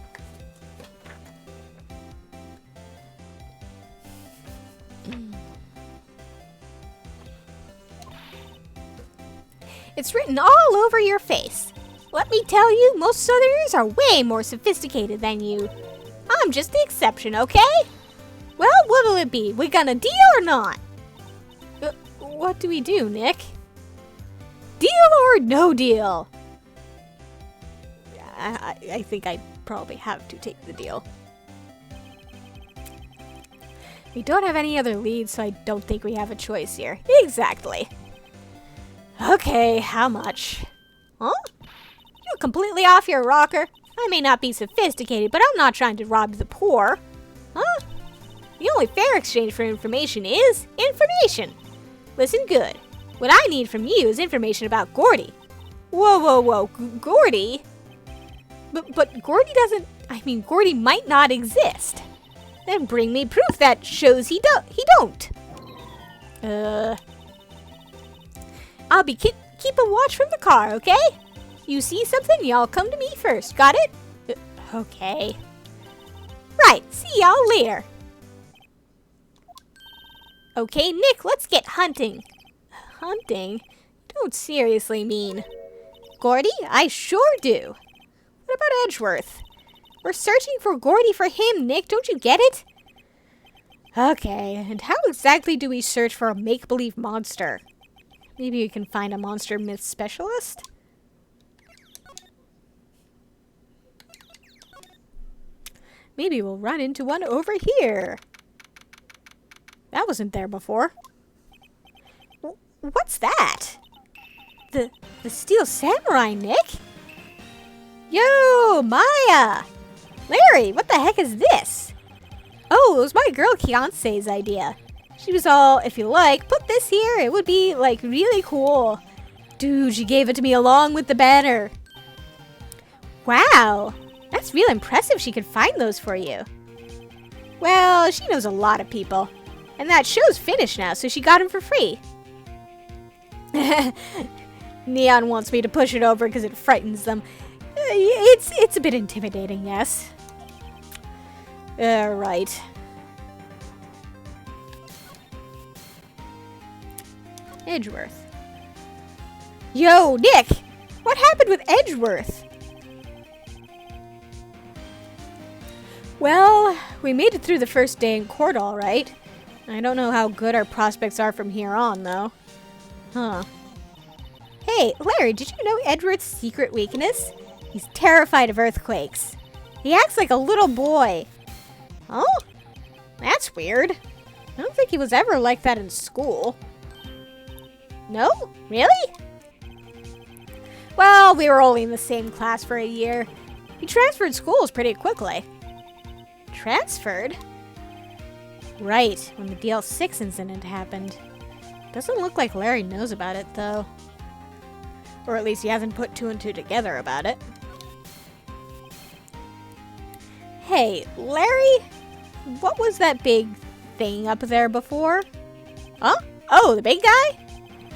It's written all over your face. Let me tell you, most southerners are way more sophisticated than you. I'm just the exception, okay? Well, what'll it be? We gonna deal or not? What do we do, Nick? Deal or no deal? I think I probably have to take the deal. We don't have any other leads, so I don't think we have a choice here. Exactly. Okay, how much? Huh? You're completely off your rocker. I may not be sophisticated, but I'm not trying to rob the poor. Huh? The only fair exchange for information is information. Listen good. What I need from you is information about Gordy. Whoa, Gordy? But Gordy doesn't, Gordy might not exist. Then bring me proof that shows he don't. I'll be keeping watch from the car, okay? You see something, y'all come to me first, got it? Okay. Right, see y'all later. Okay, Nick, let's get hunting. Hunting? Don't seriously mean. Gordy, I sure do. What about Edgeworth? We're searching for Gordy for him, Nick, don't you get it? Okay, and how exactly do we search for a make-believe monster? Maybe we can find a monster myth specialist? Maybe we'll run into one over here. That wasn't there before. What's that? The Steel Samurai, Nick? Yo, Maya! Larry, what the heck is this? Oh, it was my girl Kiance's idea. She was all, if you like, put this here, it would be, like, really cool. Dude, she gave it to me along with the banner. Wow, that's real impressive she could find those for you. Well, she knows a lot of people. And that show's finished now, so she got them for free. Neon wants me to push it over because it frightens them. It's a bit intimidating, yes. Right. Edgeworth. Yo, Nick! What happened with Edgeworth? Well, we made it through the first day in court all right. I don't know how good our prospects are from here on, though. Huh. Hey, Larry, did you know Edgeworth's secret weakness? He's terrified of earthquakes. He acts like a little boy. Oh? That's weird. I don't think he was ever like that in school. No? Really? Well, we were only in the same class for a year. He transferred schools pretty quickly. Transferred? Right, when the DL6 incident happened. Doesn't look like Larry knows about it, though. Or at least he hasn't put two and two together about it. Hey, Larry? What was that big thing up there before? Huh? Oh, the big guy?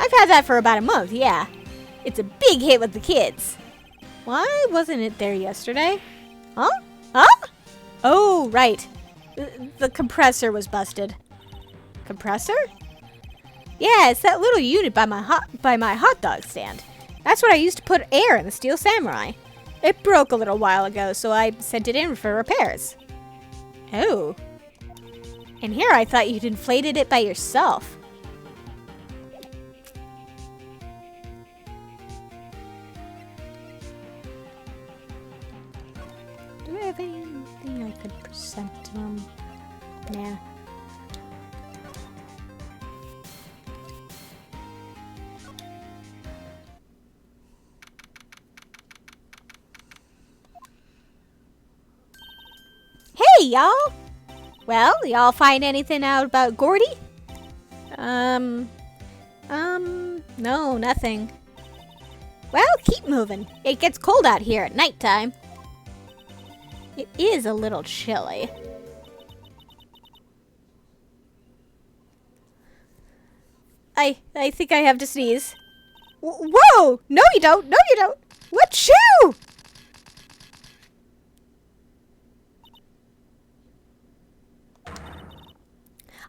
I've had that for about a month, yeah. It's a big hit with the kids. Why wasn't it there yesterday? Huh? Huh? Oh, right. The compressor was busted. Compressor? Yeah, it's that little unit by my hot dog stand. That's what I used to put air in the Steel Samurai. It broke a little while ago, so I sent it in for repairs. Oh. And here I thought you'd inflated it by yourself. Do I have anything I could present to him? Nah. Hey, y'all! Well, y'all find anything out about Gordy? No, nothing. Well, keep moving. It gets cold out here at nighttime. It is a little chilly. I think I have to sneeze. Whoa! No, you don't! No, you don't! What shoe?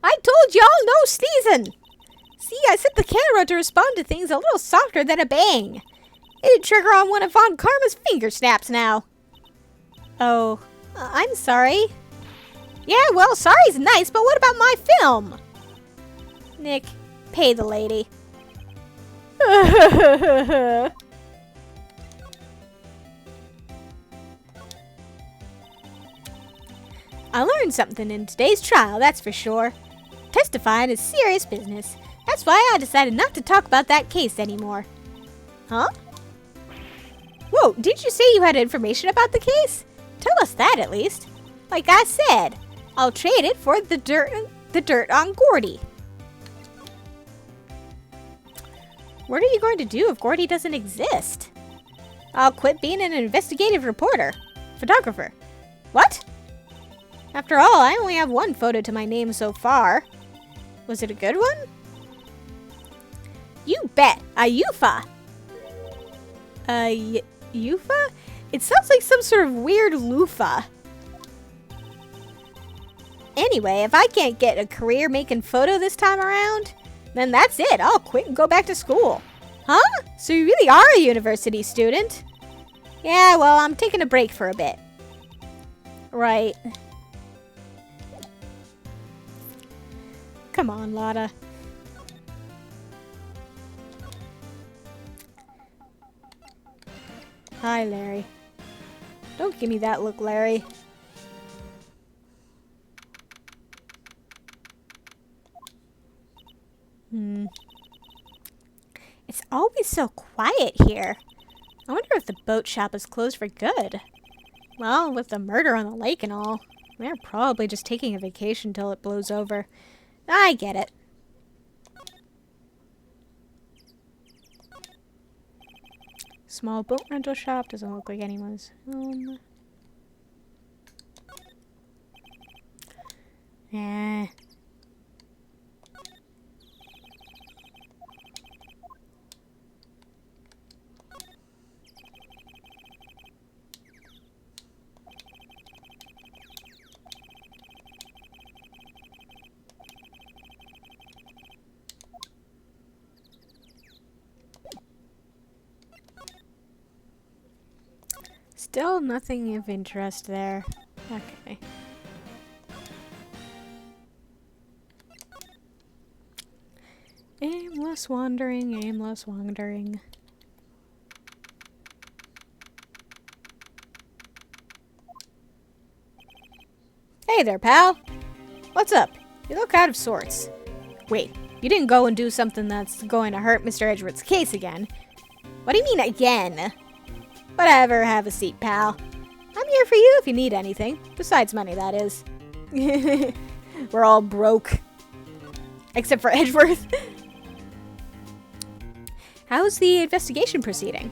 I told y'all no sneezing! See, I set the camera to respond to things a little softer than a bang. It'd trigger on one of Von Karma's finger snaps now. Oh, I'm sorry. Yeah, well, sorry's nice, but what about my film? Nick, pay the lady. I learned something in today's trial, that's for sure. Testifying is serious business. That's why I decided not to talk about that case anymore. Huh? Whoa, did you say you had information about the case? Tell us that at least. Like I said, I'll trade it for the dirt on Gordy. What are you going to do if Gordy doesn't exist? I'll quit being an investigative reporter. Photographer. What? After all, I only have one photo to my name so far. Was it a good one? You bet. A UFA. UFA? It sounds like some sort of weird loofah. Anyway, if I can't get a career making photo this time around, then that's it. I'll quit and go back to school. Huh? So you really are a university student? Yeah, well, I'm taking a break for a bit. Right. Come on, Lotta. Hi, Larry. Don't give me that look, Larry. It's always so quiet here. I wonder if the boat shop is closed for good. Well, with the murder on the lake and all, they're probably just taking a vacation till it blows over. I get it. Small boat rental shop. Doesn't look like anyone's home. Eh. Still nothing of interest there. Okay. Aimless wandering, aimless wandering. Hey there, pal. What's up? You look out of sorts. Wait, you didn't go and do something that's going to hurt Mr. Edgeworth's case again. What do you mean again? Whatever, have a seat, pal. I'm here for you if you need anything. Besides money, that is. We're all broke. Except for Edgeworth. How's the investigation proceeding?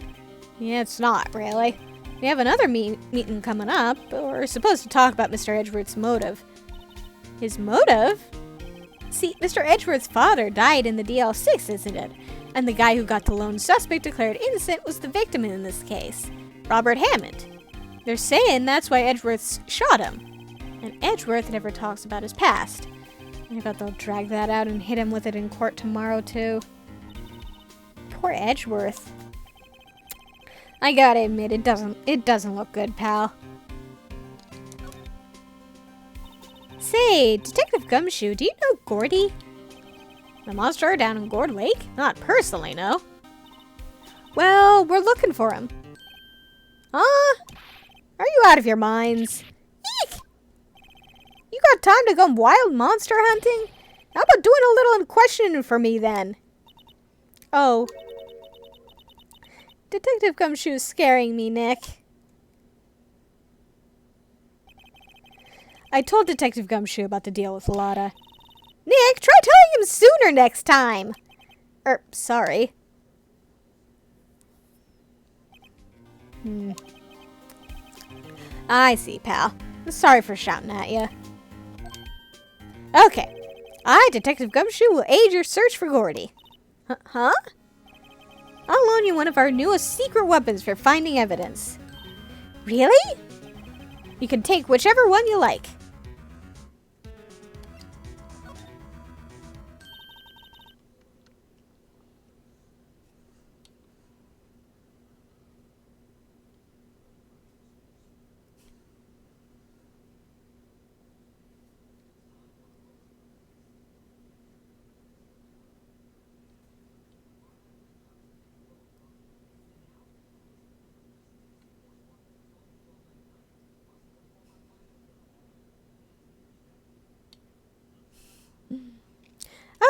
Yeah, it's not, really. We have another meeting coming up, but we're supposed to talk about Mr. Edgeworth's motive. His motive? See, Mr. Edgeworth's father died in the DL6 incident, and the guy who got the lone suspect declared innocent was the victim in this case, Robert Hammond. They're saying that's why Edgeworth shot him, and Edgeworth never talks about his past. I bet they'll drag that out and hit him with it in court tomorrow, too. Poor Edgeworth. I gotta admit, it doesn't look good, pal. Say, Detective Gumshoe, do you know Gordy? The monster down in Gourd Lake? Not personally, no. Well, we're looking for him. Huh? Are you out of your minds? Eek! You got time to go wild monster hunting? How about doing a little questioning for me, then? Oh. Detective Gumshoe's scaring me, Nick. I told Detective Gumshoe about the deal with Lotta. Nick, try telling him sooner next time. Sorry. I see, pal. Sorry for shouting at you. Okay. I, Detective Gumshoe, will aid your search for Gordy. Huh? I'll loan you one of our newest secret weapons for finding evidence. Really? You can take whichever one you like.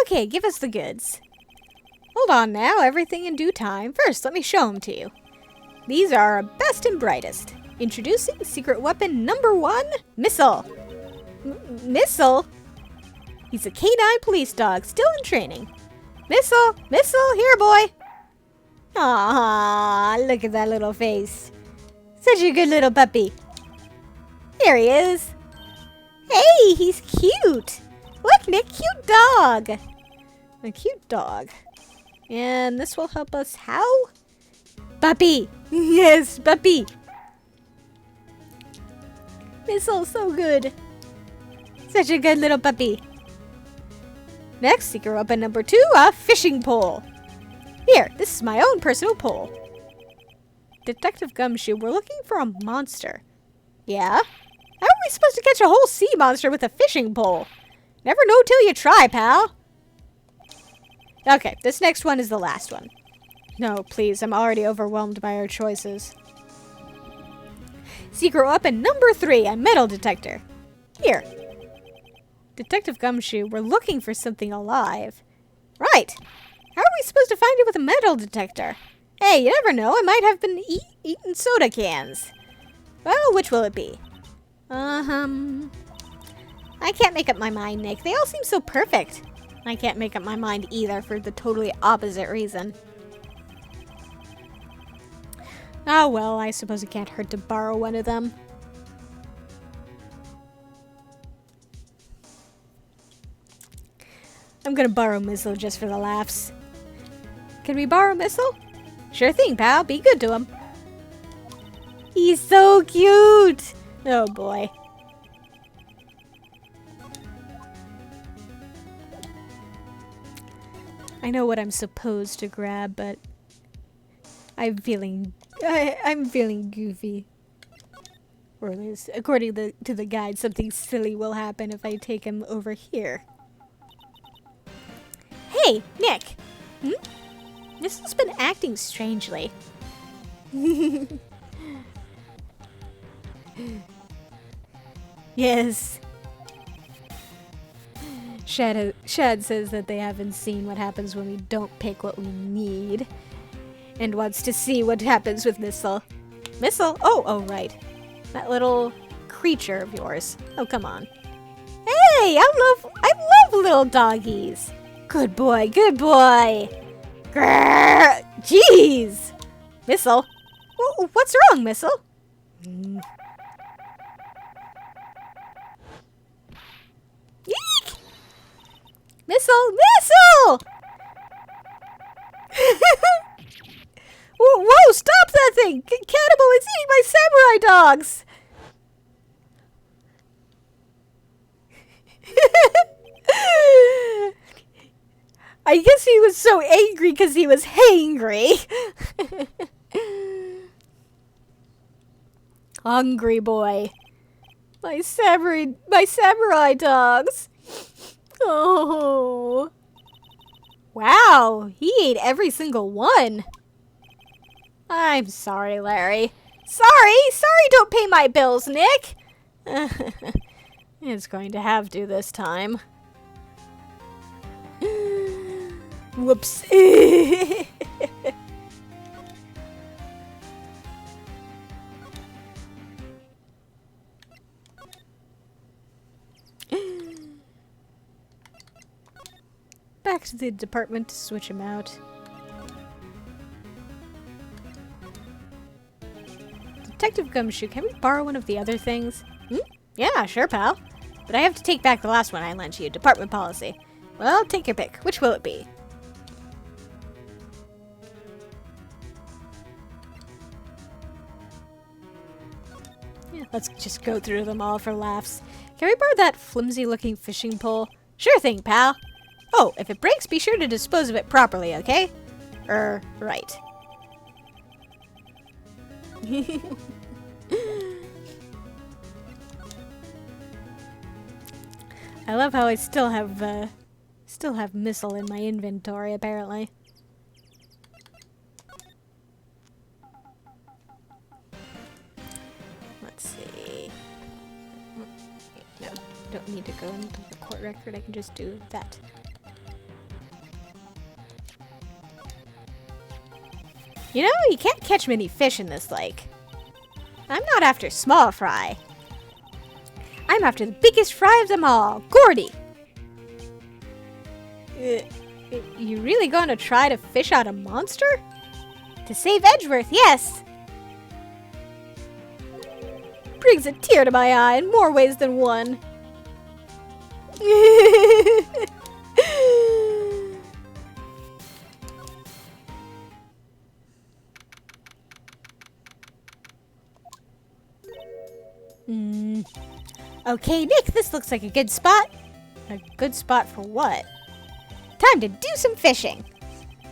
Okay, give us the goods. Hold on now, everything in due time. First, let me show them to you. These are our best and brightest. Introducing secret weapon number 1, Missile. Missile? He's a canine police dog, still in training. Missile, Missile, here boy. Aww, look at that little face. Such a good little puppy. There he is. Hey, he's cute. Look, Nick, cute dog. A cute dog. And this will help us how? Puppy. Yes, puppy. Missile, so good. Such a good little puppy. Next, secret weapon number 2, a fishing pole. Here, this is my own personal pole. Detective Gumshoe, we're looking for a monster. Yeah? How are we supposed to catch a whole sea monster with a fishing pole? Never know till you try, pal. Okay, this next one is the last one. No, please, I'm already overwhelmed by our choices. Secret weapon number 3, a metal detector. Here. Detective Gumshoe, we're looking for something alive. Right. How are we supposed to find it with a metal detector? Hey, you never know, I might have been eating soda cans. Well, which will it be? I can't make up my mind, Nick. They all seem so perfect. I can't make up my mind either for the totally opposite reason. Oh well, I suppose it can't hurt to borrow one of them. I'm gonna borrow Missile just for the laughs. Can we borrow Missile? Sure thing, pal. Be good to him. He's so cute! Oh boy. I know what I'm supposed to grab, but I'm feeling goofy. Or at least, according to the guide, something silly will happen if I take him over here. Hey, Nick! This has been acting strangely. Yes. Shad says that they haven't seen what happens when we don't pick what we need. And wants to see what happens with Missile. Missile? Oh, right. That little creature of yours. Oh, come on. Hey, I love little doggies. Good boy, good boy. Grrr, jeez. Missile? What's wrong, Missile? Eek! Missile! Missile! Whoa, stop that thing! Cannibal is eating my samurai dogs! I guess he was so angry because he was hangry. Hungry boy. My samurai dogs. Oh. Wow, he ate every single one. I'm sorry, Larry. Sorry, don't pay my bills, Nick. It's going to have to this time. Whoops. Back to the department to switch him out. Detective Gumshoe, can we borrow one of the other things? Yeah, sure, pal. But I have to take back the last one I lent you. Department policy. Well, take your pick. Which will it be? Let's just go through them all for laughs. Can we borrow that flimsy-looking fishing pole? Sure thing, pal. Oh, if it breaks, be sure to dispose of it properly, okay? Right. I love how I still have missile in my inventory, apparently. Let's see. No, don't need to go into the court record. I can just do that. You know, you can't catch many fish in this lake. I'm not after small fry. I'm after the biggest fry of them all, Gordy. You really going to try to fish out a monster? To save Edgeworth, yes. Brings a tear to my eye in more ways than one. Okay, Nick, this looks like a good spot. A good spot for what? Time to do some fishing.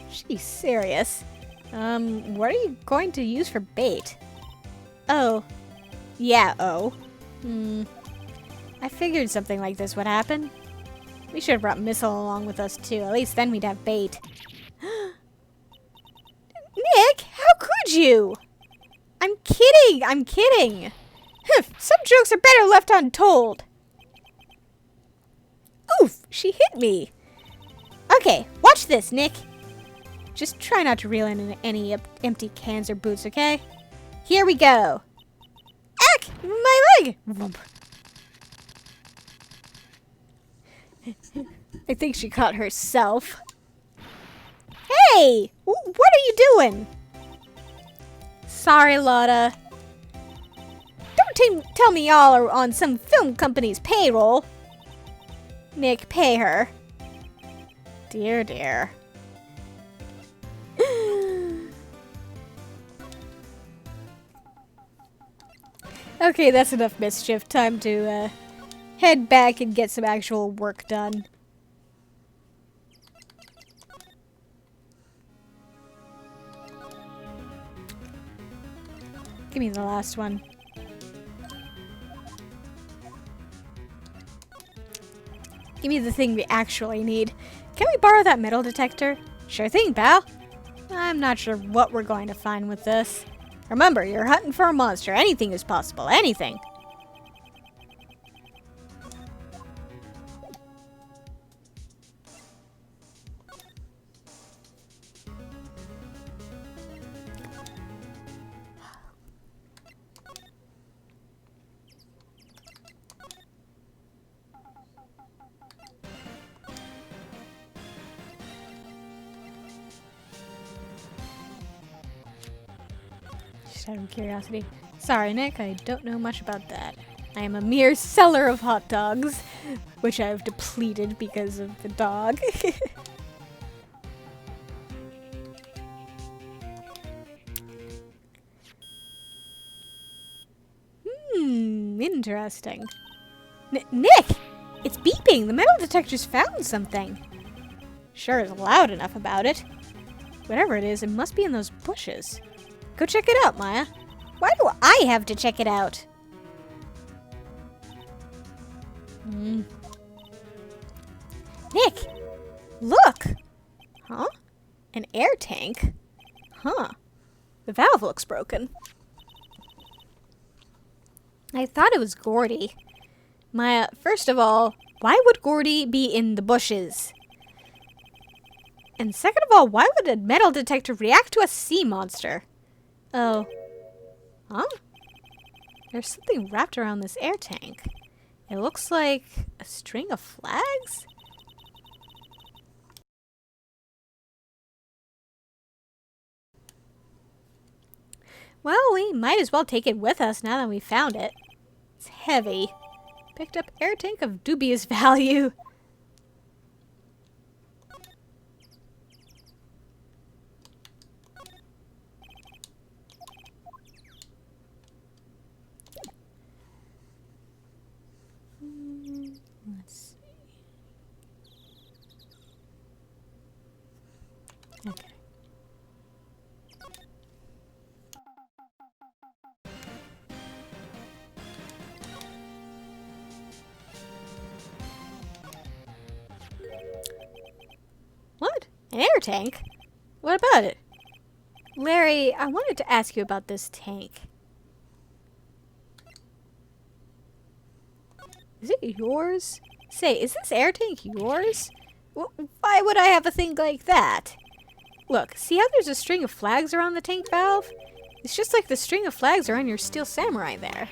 She's serious. What are you going to use for bait? Oh. Yeah, oh. I figured something like this would happen. We should have brought Missile along with us too. At least then we'd have bait. Nick, how could you? I'm kidding. I'm kidding. Some jokes are better left untold. Oof, she hit me. Okay, watch this, Nick. Just try not to reel in any empty cans or boots, okay? Here we go. Ack! My leg! I think she caught herself. Hey! What are you doing? Sorry, Lotta. Don't tell me y'all are on some film company's payroll. Nick, pay her. Dear, dear. Okay, that's enough mischief. Time to head back and get some actual work done. Give me the last one. Give me the thing we actually need. Can we borrow that metal detector? Sure thing, pal. I'm not sure what we're going to find with this. Remember, you're hunting for a monster. Anything is possible. Anything. Out of curiosity. Sorry, Nick, I don't know much about that. I am a mere seller of hot dogs, which I've depleted because of the dog. Interesting. Nick! It's beeping! The metal detector's found something! Sure is loud enough about it. Whatever it is, it must be in those bushes. Go check it out, Maya. Why do I have to check it out? Nick! Look! Huh? An air tank? Huh. The valve looks broken. I thought it was Gordy. Maya, first of all, why would Gordy be in the bushes? And second of all, why would a metal detector react to a sea monster? Oh. Huh? There's something wrapped around this air tank. It looks like a string of flags? Well, we might as well take it with us now that we found it. It's heavy. Picked up air tank of dubious value. Okay. What? An air tank? What about it? Larry, I wanted to ask you about this tank. Is it yours? Say, is this air tank yours? Why would I have a thing like that? Look, see how there's a string of flags around the tank valve? It's just like the string of flags around your steel samurai there.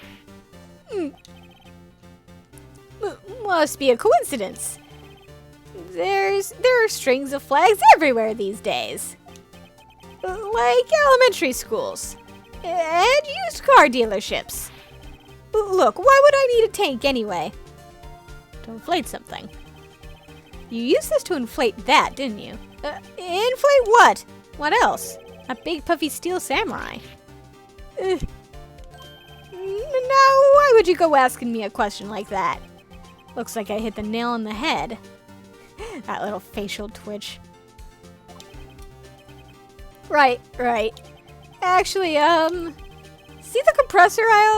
Must be a coincidence. There are strings of flags everywhere these days. Like elementary schools. And used car dealerships. Look, why would I need a tank anyway? To inflate something. You used this to inflate that, didn't you? Inflate what? What else? A big puffy steel samurai. Now, why would you go asking me a question like that? Looks like I hit the nail on the head. That little facial twitch. Right. Actually, see the compressor I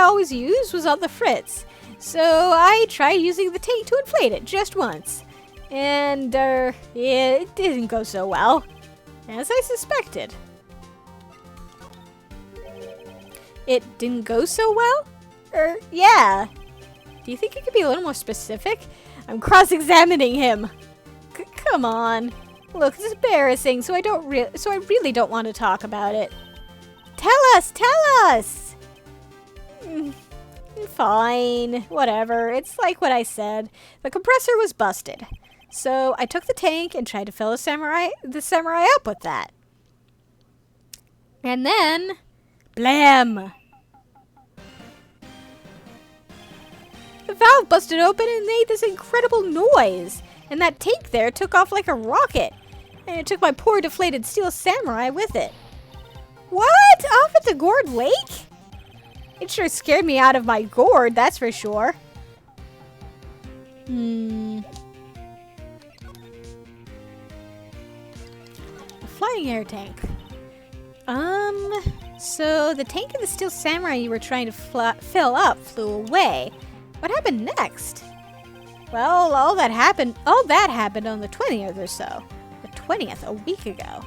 always use was on the fritz. So I tried using the tank to inflate it just once. And, yeah, it didn't go so well. As I suspected. It didn't go so well? Yeah. Do you think you could be a little more specific? I'm cross-examining him. Come on. Look, it's embarrassing, so I really don't want to talk about it. Tell us! Fine, whatever. It's like what I said. The compressor was busted. So I took the tank and tried to fill the samurai up with that. And then, blam! The valve busted open and made this incredible noise. And that tank there took off like a rocket. And it took my poor deflated steel samurai with it. What? Off at the Gourd Lake? It sure scared me out of my gourd, that's for sure. A flying air tank. So the tank of the steel samurai you were trying to fill up flew away. What happened next? Well, all that happened on the 20th or so. The 20th, a week ago.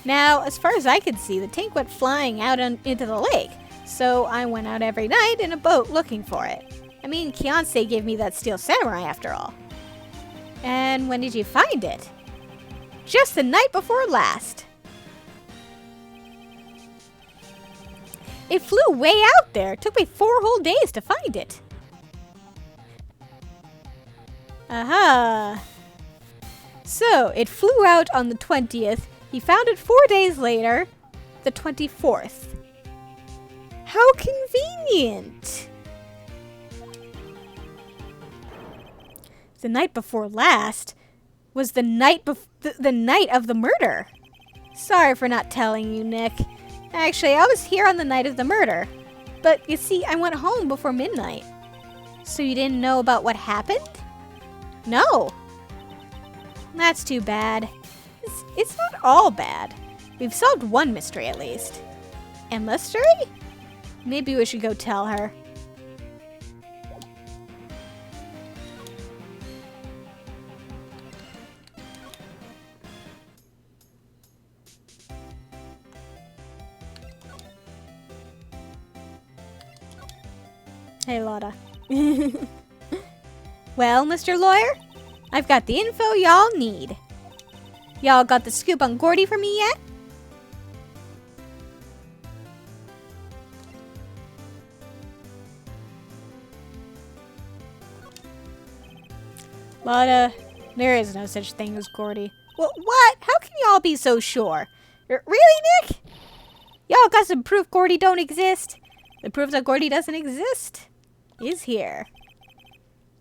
Now, as far as I could see, the tank went flying out into the lake. So I went out every night in a boat looking for it. I mean, Kionsei gave me that steel samurai after all. And when did you find it? Just the night before last. It flew way out there. It took me 4 whole days to find it. Aha. So, it flew out on the 20th. He found it 4 days later, the 24th. How convenient! The night before last was the night of the murder. Sorry for not telling you, Nick. Actually, I was here on the night of the murder. But you see, I went home before midnight. So you didn't know about what happened? No. That's too bad. It's not all bad. We've solved one mystery at least. A mystery? Maybe we should go tell her. Hey, Lotta. Well, Mr. Lawyer, I've got the info y'all need. Y'all got the scoop on Gordy for me yet? Lotta, there is no such thing as Gordy. Well, what? How can y'all be so sure? Really, Nick? Y'all got some proof Gordy don't exist? The proof that Gordy doesn't exist is here.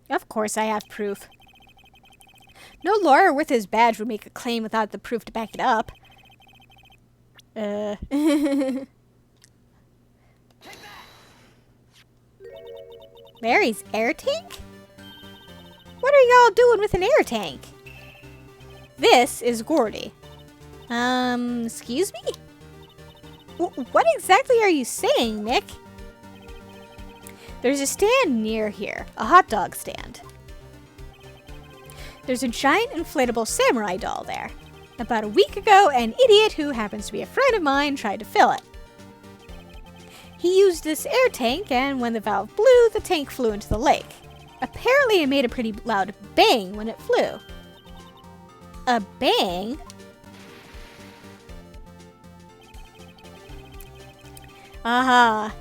Of course I have proof. No lawyer worth his badge would make a claim without the proof to back it up. Larry's air tank? What are y'all doing with an air tank? This is Gordy. Excuse me? What exactly are you saying, Nick? There's a stand near here, a hot dog stand. There's a giant inflatable samurai doll there. About a week ago, an idiot who happens to be a friend of mine tried to fill it. He used this air tank, and when the valve blew, the tank flew into the lake. Apparently, it made a pretty loud bang when it flew. A bang? Aha!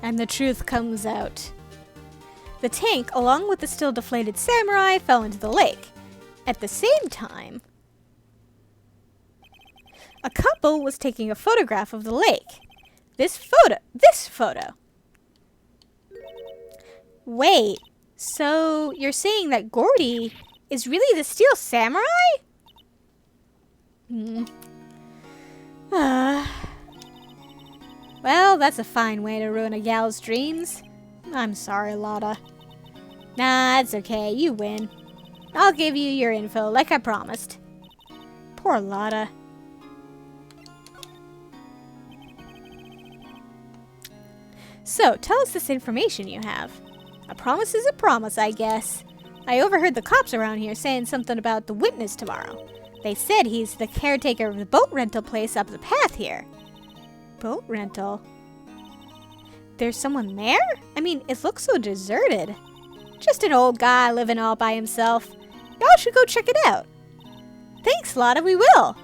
And the truth comes out. The tank, along with the still deflated samurai, fell into the lake. At the same time, a couple was taking a photograph of the lake. This photo. Wait, so you're saying that Gordy is really the steel samurai? Well, that's a fine way to ruin a gal's dreams. I'm sorry, Lotta. Nah, it's okay. You win. I'll give you your info like I promised. Poor Lotta. So, tell us this information you have. A promise is a promise, I guess. I overheard the cops around here saying something about the witness tomorrow. They said he's the caretaker of the boat rental place up the path here. Boat rental? There's someone there? I mean, it looks so deserted. Just an old guy living all by himself. Y'all should go check it out. Thanks, Lotta, we will.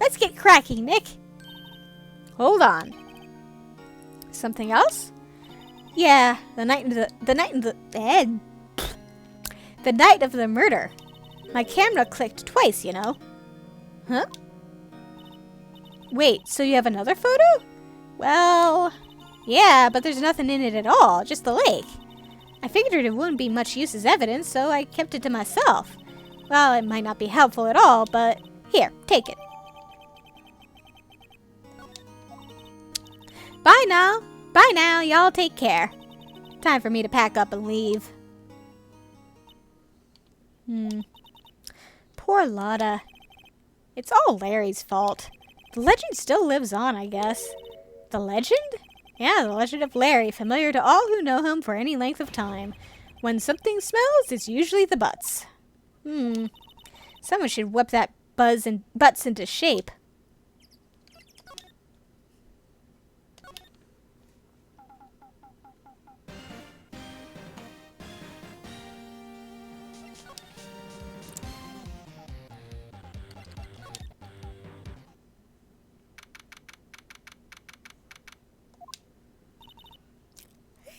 Let's get cracking, Nick. Hold on. Something else? Yeah, the night of the murder. My camera clicked twice, you know. Huh? Wait, so you have another photo? Well, yeah, but there's nothing in it at all, just the lake. I figured it wouldn't be much use as evidence, so I kept it to myself. Well, it might not be helpful at all, but here, take it. Bye now. Bye now, y'all take care. Time for me to pack up and leave. Poor Lotta. It's all Larry's fault. The legend still lives on, I guess. The legend? Yeah, the legend of Larry, familiar to all who know him for any length of time. When something smells, it's usually the butts. Someone should whip that butts into shape.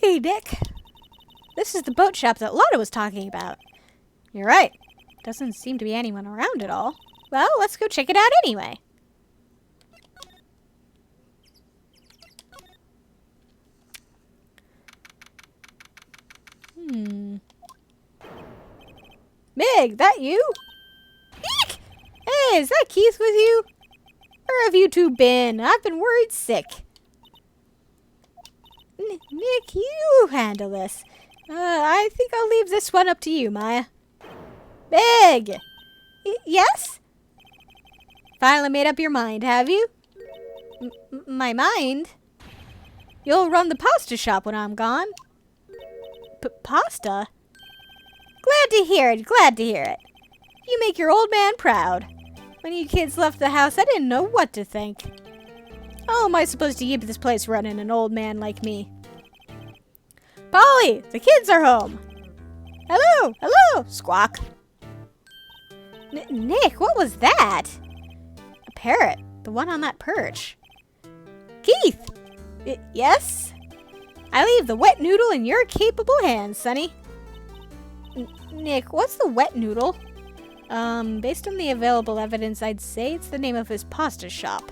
Hey, Nick. This is the boat shop that Lotta was talking about. You're right. Doesn't seem to be anyone around at all. Well, let's go check it out anyway. Mig, that you? Eek! Hey, is that Keith with you? Where have you two been? I've been worried sick. Nick, you handle this. I think I'll leave this one up to you, Maya. Big! Yes? Finally made up your mind, have you? My mind? You'll run the pasta shop when I'm gone. Pasta? Glad to hear it, glad to hear it. You make your old man proud. When you kids left the house, I didn't know what to think. How am I supposed to keep this place running, an old man like me? Polly, the kids are home. Hello, hello, squawk. Nick, what was that? A parrot, the one on that perch. Keith! Yes? I leave the wet noodle in your capable hands, Sonny. Nick, what's the wet noodle? Based on the available evidence, I'd say it's the name of his pasta shop.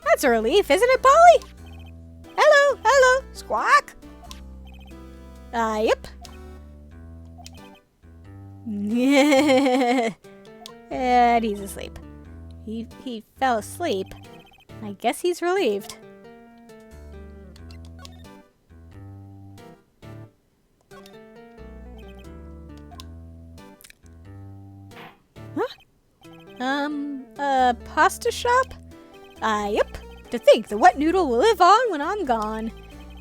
That's a relief, isn't it, Polly? Hello, hello, squawk. Yep. And he's asleep. He fell asleep. I guess he's relieved. A pasta shop? Yep. To think the wet noodle will live on when I'm gone.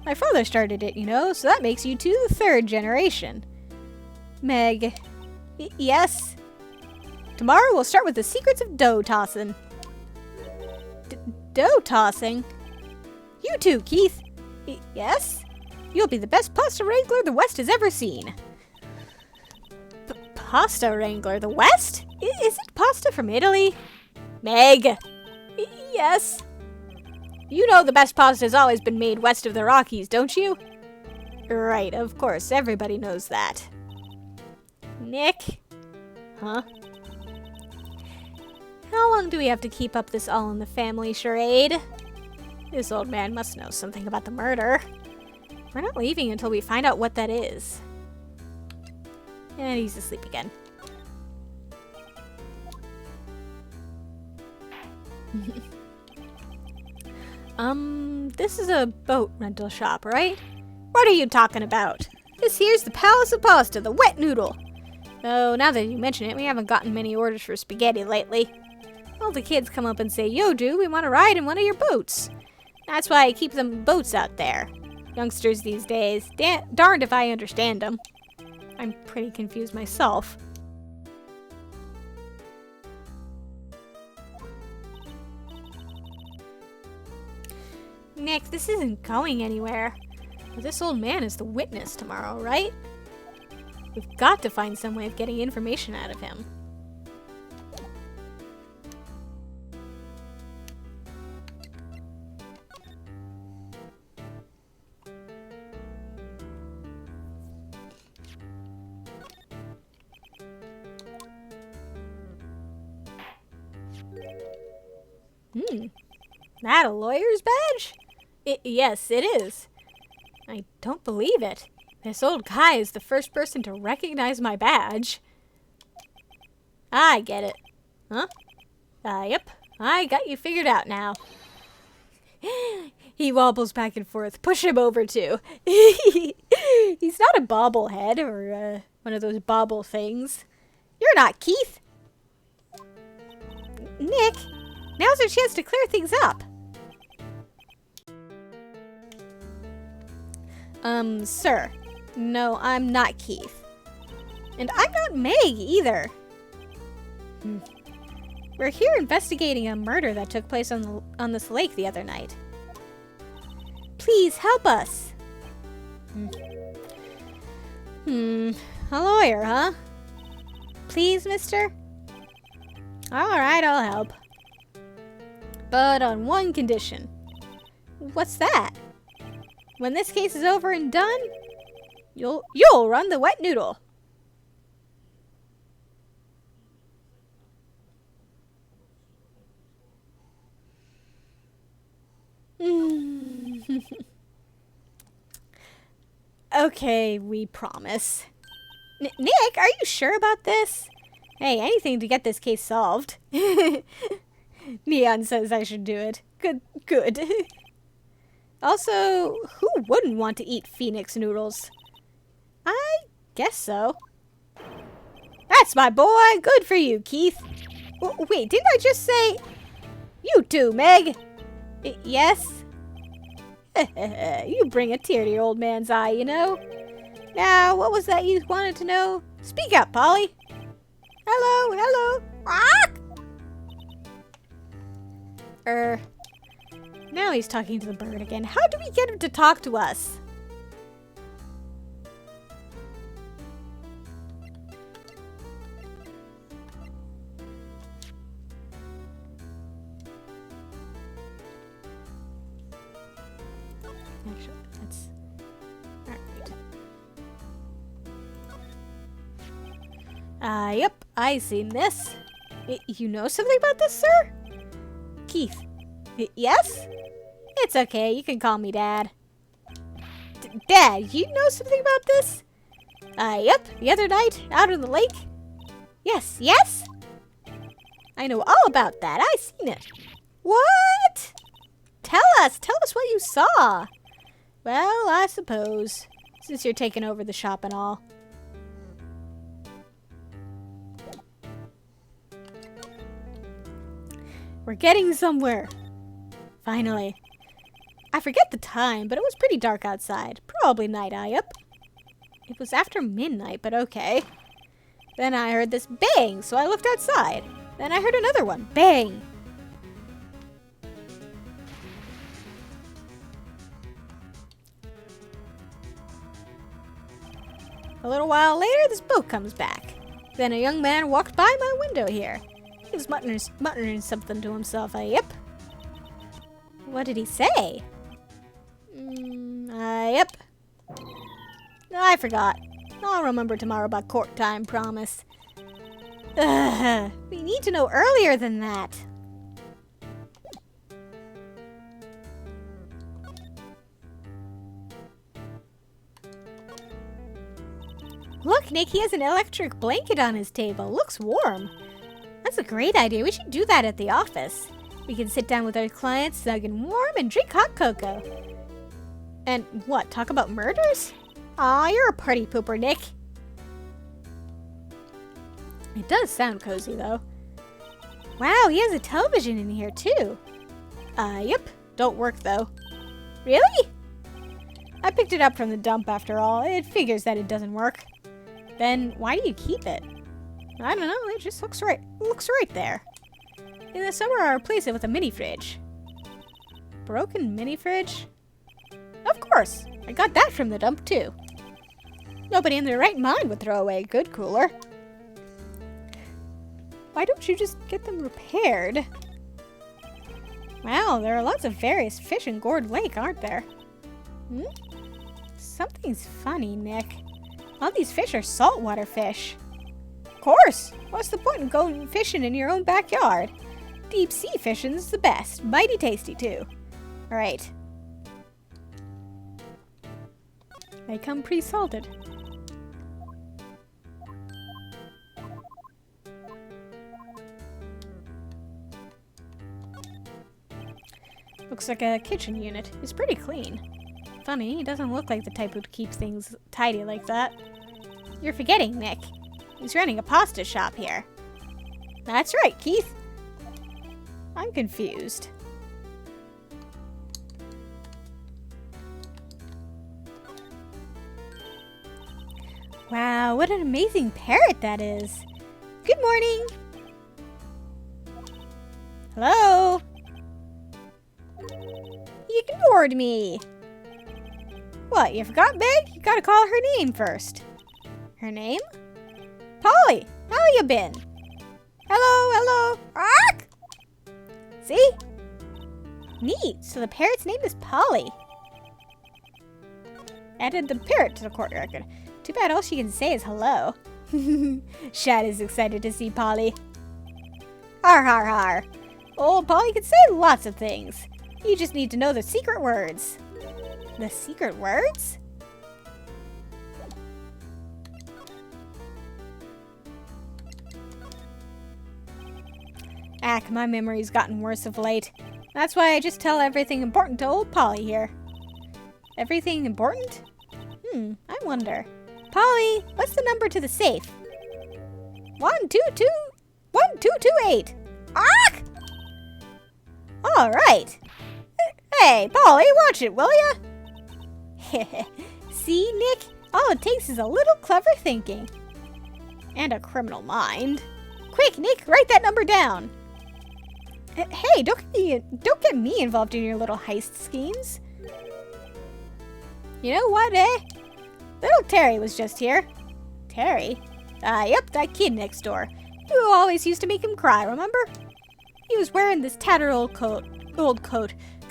My father started it, you know, so that makes you two the third generation. Meg. Yes? Tomorrow we'll start with the secrets of dough tossing. Dough tossing? You too, Keith. Yes? You'll be the best pasta wrangler the West has ever seen. Pasta wrangler? The West? Is it pasta from Italy? Meg! Yes? You know the best pasta has always been made west of the Rockies, don't you? Right, of course. Everybody knows that. Nick? Huh? How long do we have to keep up this all-in-the-family charade? This old man must know something about the murder. We're not leaving until we find out what that is. And he's asleep again. This is a boat rental shop, right? What are you talking about? This here's the Palace of Pasta, the wet noodle. Oh, now that you mention it, we haven't gotten many orders for spaghetti lately. All the kids come up and say, "Yo, dude, we want to ride in one of your boats." That's why I keep them boats out there. Youngsters these days, darned if I understand them. I'm pretty confused myself. Nick, this isn't going anywhere. This old man is the witness tomorrow, right? We've got to find some way of getting information out of him. That a lawyer's badge? Yes, it is. I don't believe it. This old guy is the first person to recognize my badge. I get it. Huh? Yep. I got you figured out now. He wobbles back and forth. Push him over, too. He's not a bobblehead or one of those bobble things. You're not, Keith. Nick, now's our chance to clear things up. Sir. No, I'm not Keith. And I'm not Meg, either. We're here investigating a murder that took place on this lake the other night. Please help us. A lawyer, huh? Please, mister? Alright, I'll help. But on one condition. What's that? When this case is over and done, you'll run the wet noodle. Okay, we promise. Nick, are you sure about this? Hey, anything to get this case solved. Neon says I should do it. Good. Also, who wouldn't want to eat Phoenix noodles? I guess so. That's my boy. Good for you, Keith. Wait, didn't I just say... You too, Meg. Yes? You bring a tear to your old man's eye, you know. Now, what was that you wanted to know? Speak up, Polly. Hello. Now he's talking to the bird again. How do we get him to talk to us? Actually, that's... Alright. Yep, I seen this. You know something about this, sir? Keith. Yes? It's okay, you can call me Dad. Dad, you know something about this? Yep, the other night, out on the lake. Yes? I know all about that, I seen it. What? Tell us what you saw. Well, I suppose, since you're taking over the shop and all. We're getting somewhere. Finally. I forget the time, but it was pretty dark outside. Probably night, yep. It was after midnight, but okay. Then I heard this bang, so I looked outside. Then I heard another one. Bang! A little while later, this boat comes back. Then a young man walked by my window here. He was muttering something to himself. Yep. What did he say? Yep. I forgot. I'll remember tomorrow by court time, promise. Ugh, we need to know earlier than that. Look, Nick, he has an electric blanket on his table. Looks warm. That's a great idea. We should do that at the office. We can sit down with our clients, snug and warm, and drink hot cocoa. And what, talk about murders? Aw, you're a party pooper, Nick. It does sound cozy, though. Wow, he has a television in here, too. Yep. Don't work, though. Really? I picked it up from the dump, after all. It figures that it doesn't work. Then why do you keep it? I don't know, it just looks right there. In the summer, I replace it with a mini fridge. Broken mini fridge? Of course, I got that from the dump too. Nobody in their right mind would throw away a good cooler. Why don't you just get them repaired? Wow, there are lots of various fish in Gourd Lake, aren't there? Something's funny, Nick. All these fish are saltwater fish. Of course! What's the point in going fishing in your own backyard? Deep sea fishing's the best. Mighty tasty, too. Alright. They come pre-salted. Looks like a kitchen unit. It's pretty clean. Funny, he doesn't look like the type who'd keep things tidy like that. You're forgetting, Nick. He's running a pasta shop here. That's right, Keith. I'm confused. Wow, what an amazing parrot that is. Good morning. Hello? You ignored me. What, you forgot, Meg? You gotta call her name first. Her name? Polly, how you been? Hello. Ark! See? Neat, so the parrot's name is Polly. Added the parrot to the court record. Too bad all she can say is hello. Shad is excited to see Polly. Har har har. Old Polly can say lots of things. You just need to know the secret words. The secret words? Ack, my memory's gotten worse of late. That's why I just tell everything important to old Polly here. Everything important? I wonder. Polly, what's the number to the safe? 1228. Ack! All right. Hey, Polly, watch it, will ya? See, Nick? All it takes is a little clever thinking. And a criminal mind. Quick, Nick, write that number down. Hey, don't get me involved in your little heist schemes. You know what, eh? Little Terry was just here. Terry? Yep, that kid next door. You always used to make him cry, remember? He was wearing this tattered old coat.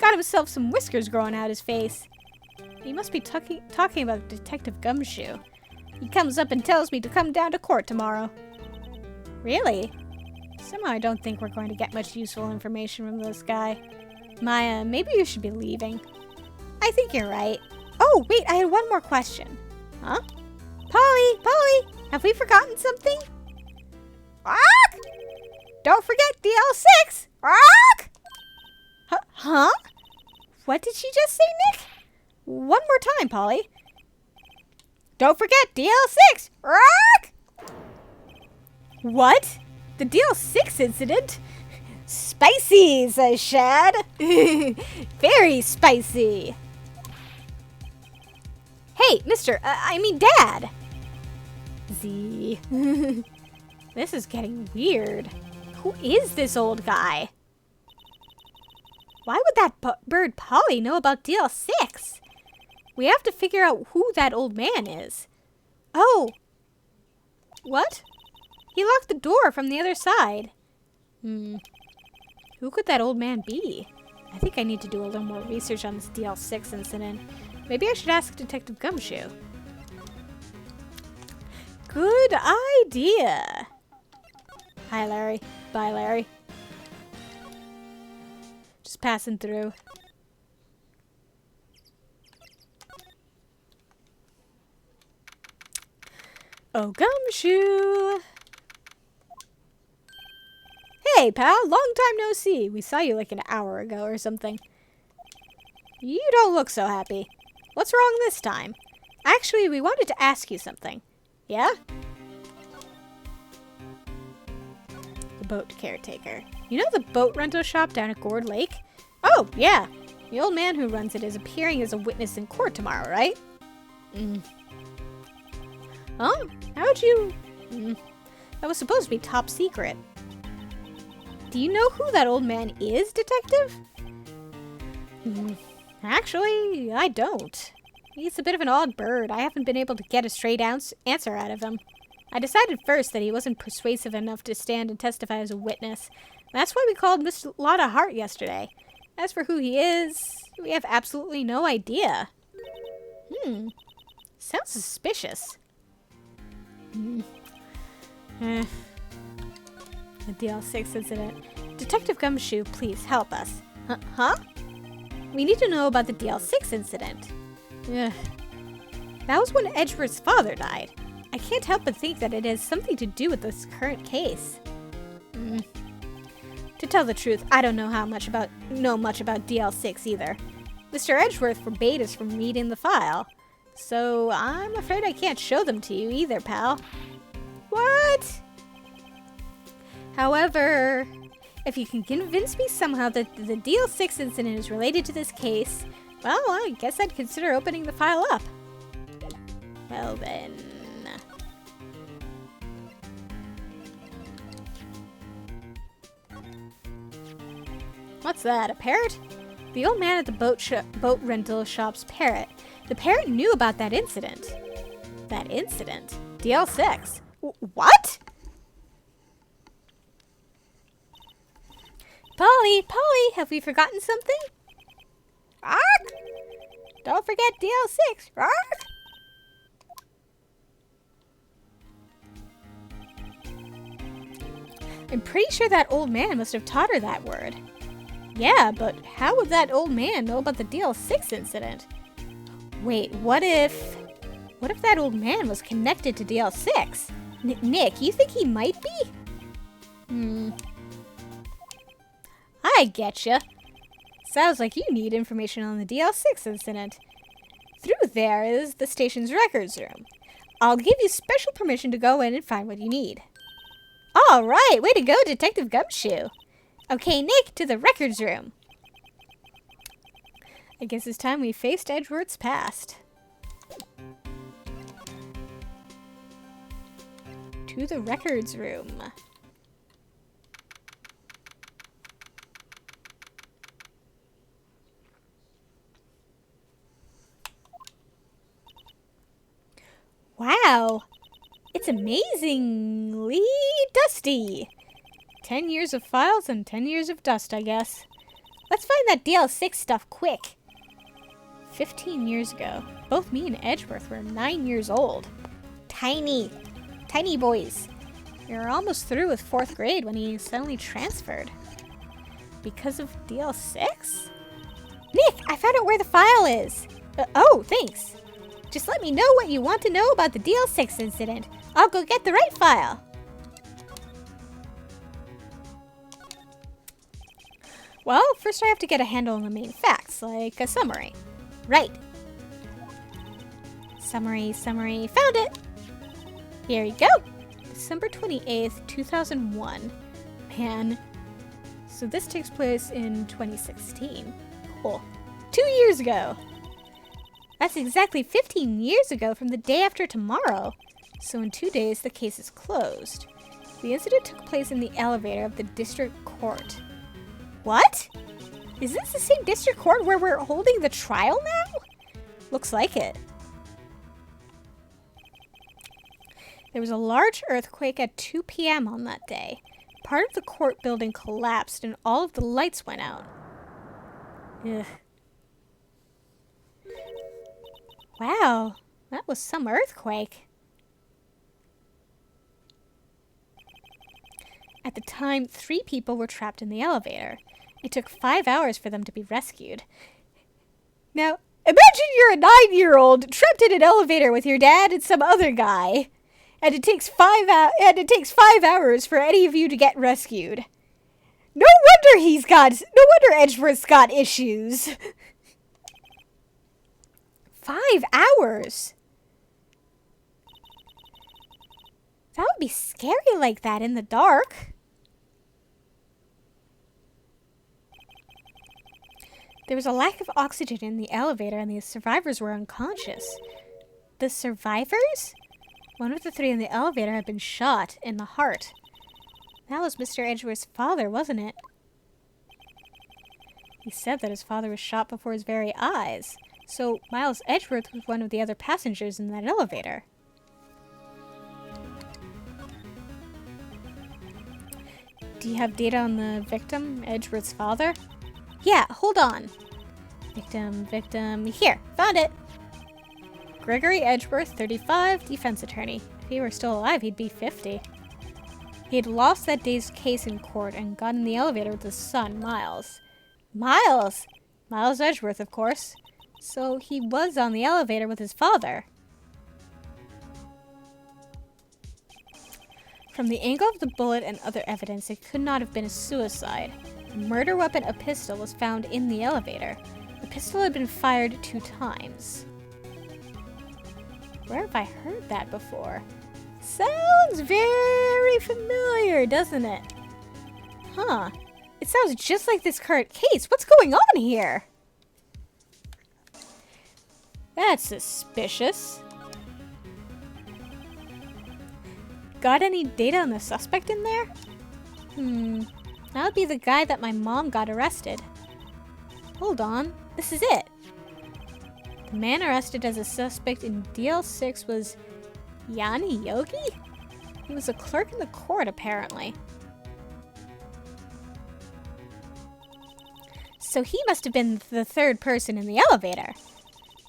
Got himself some whiskers growing out his face. He must be talking about Detective Gumshoe. He comes up and tells me to come down to court tomorrow. Really? Somehow I don't think we're going to get much useful information from this guy. Maya, maybe you should be leaving. I think you're right. Oh, wait, I had one more question. Huh? Polly, have we forgotten something? Rock! Don't forget DL6! Rock! Huh? What did she just say, Nick? One more time, Polly. Don't forget DL6! Rock! What? The DL6 incident? Spicy, says Shad. Very spicy. Hey, Dad. Z. This is getting weird. Who is this old guy? Why would that bird Polly know about DL6? We have to figure out who that old man is. Oh. What? He locked the door from the other side. Who could that old man be? I think I need to do a little more research on this DL6 incident. Maybe I should ask Detective Gumshoe. Good idea. Hi, Larry. Bye, Larry. Just passing through. Oh, Gumshoe. Hey, pal. Long time no see. We saw you like an hour ago or something. You don't look so happy. What's wrong this time? Actually, we wanted to ask you something. Yeah? The boat caretaker. You know the boat rental shop down at Gourd Lake? Oh, yeah. The old man who runs it is appearing as a witness in court tomorrow, right? Huh? How'd you... That was supposed to be top secret. Do you know who that old man is, Detective? Actually, I don't. He's a bit of an odd bird. I haven't been able to get a straight answer out of him. I decided first that he wasn't persuasive enough to stand and testify as a witness. That's why we called Miss Lotta Hart yesterday. As for who he is, we have absolutely no idea. Sounds suspicious. The DL6 incident. Detective Gumshoe, please help us. Huh? We need to know about the DL6 incident. That was when Edgeworth's father died. I can't help but think that it has something to do with this current case. To tell the truth, I don't know much about DL6 either. Mr. Edgeworth forbade us from reading the file, so I'm afraid I can't show them to you either, pal. What? However, if you can convince me somehow that the DL6 incident is related to this case, well, I guess I'd consider opening the file up. Well then... What's that, a parrot? The old man at the boat rental shop's parrot. The parrot knew about that incident. That incident? DL6. What? Polly, have we forgotten something? Ark! Don't forget DL6. Ark! I'm pretty sure that old man must have taught her that word. Yeah, but how would that old man know about the DL6 incident? Wait, what if that old man was connected to DL6? Nick, you think he might be? I getcha. Sounds like you need information on the DL6 incident. Through there is the station's records room. I'll give you special permission to go in and find what you need. All right, way to go, Detective Gumshoe. Okay, Nick, to the records room. I guess it's time we faced Edgeworth's past. To the records room. Wow, it's amazingly dusty. 10 years of files and 10 years of dust, I guess. Let's find that DL6 stuff quick. 15 years ago, both me and Edgeworth were 9 years old. Tiny boys. We were almost through with 4th grade when he suddenly transferred. Because of DL6? Nick, I found out where the file is. Oh, thanks. Just let me know what you want to know about the DL6 incident. I'll go get the right file. Well, first I have to get a handle on the main facts, like a summary. Right. Summary. Found it! Here you go. December 28th, 2001. Man, So this takes place in 2016. Cool. 2 years ago. That's exactly 15 years ago from the day after tomorrow. So in 2 days, the case is closed. The incident took place in the elevator of the district court. What? Is this the same district court where we're holding the trial now? Looks like it. There was a large earthquake at 2 p.m. on that day. Part of the court building collapsed and all of the lights went out. Ugh. Wow, that was some earthquake. At the time, 3 people were trapped in the elevator. It took 5 hours for them to be rescued. Now, imagine you're a 9-year-old trapped in an elevator with your dad and some other guy. And it takes 5 hours for any of you to get rescued. No wonder Edgeworth's got issues. 5 hours? That would be scary like that in the dark. There was a lack of oxygen in the elevator and the survivors were unconscious. The survivors? One of the 3 in the elevator had been shot in the heart. That was Mr. Edgeworth's father, wasn't it? He said that his father was shot before his very eyes. So Miles Edgeworth was one of the other passengers in that elevator. Do you have data on the victim, Edgeworth's father? Yeah, hold on. Victim. Here, found it. Gregory Edgeworth, 35, defense attorney. If he were still alive, he'd be 50. He had lost that day's case in court and got in the elevator with his son, Miles. Miles? Miles Edgeworth, of course. So he was on the elevator with his father. From the angle of the bullet and other evidence, it could not have been a suicide. A murder weapon, a pistol, was found in the elevator. The pistol had been fired 2 times. Where have I heard that before? Sounds very familiar, doesn't it? Huh. It sounds just like this current case. What's going on here? That's suspicious. Got any data on the suspect in there? That would be the guy that my mom got arrested. Hold on. This is it. The man arrested as a suspect in DL6 was Yanni Yogi? He was a clerk in the court, apparently. So he must have been the 3rd person in the elevator.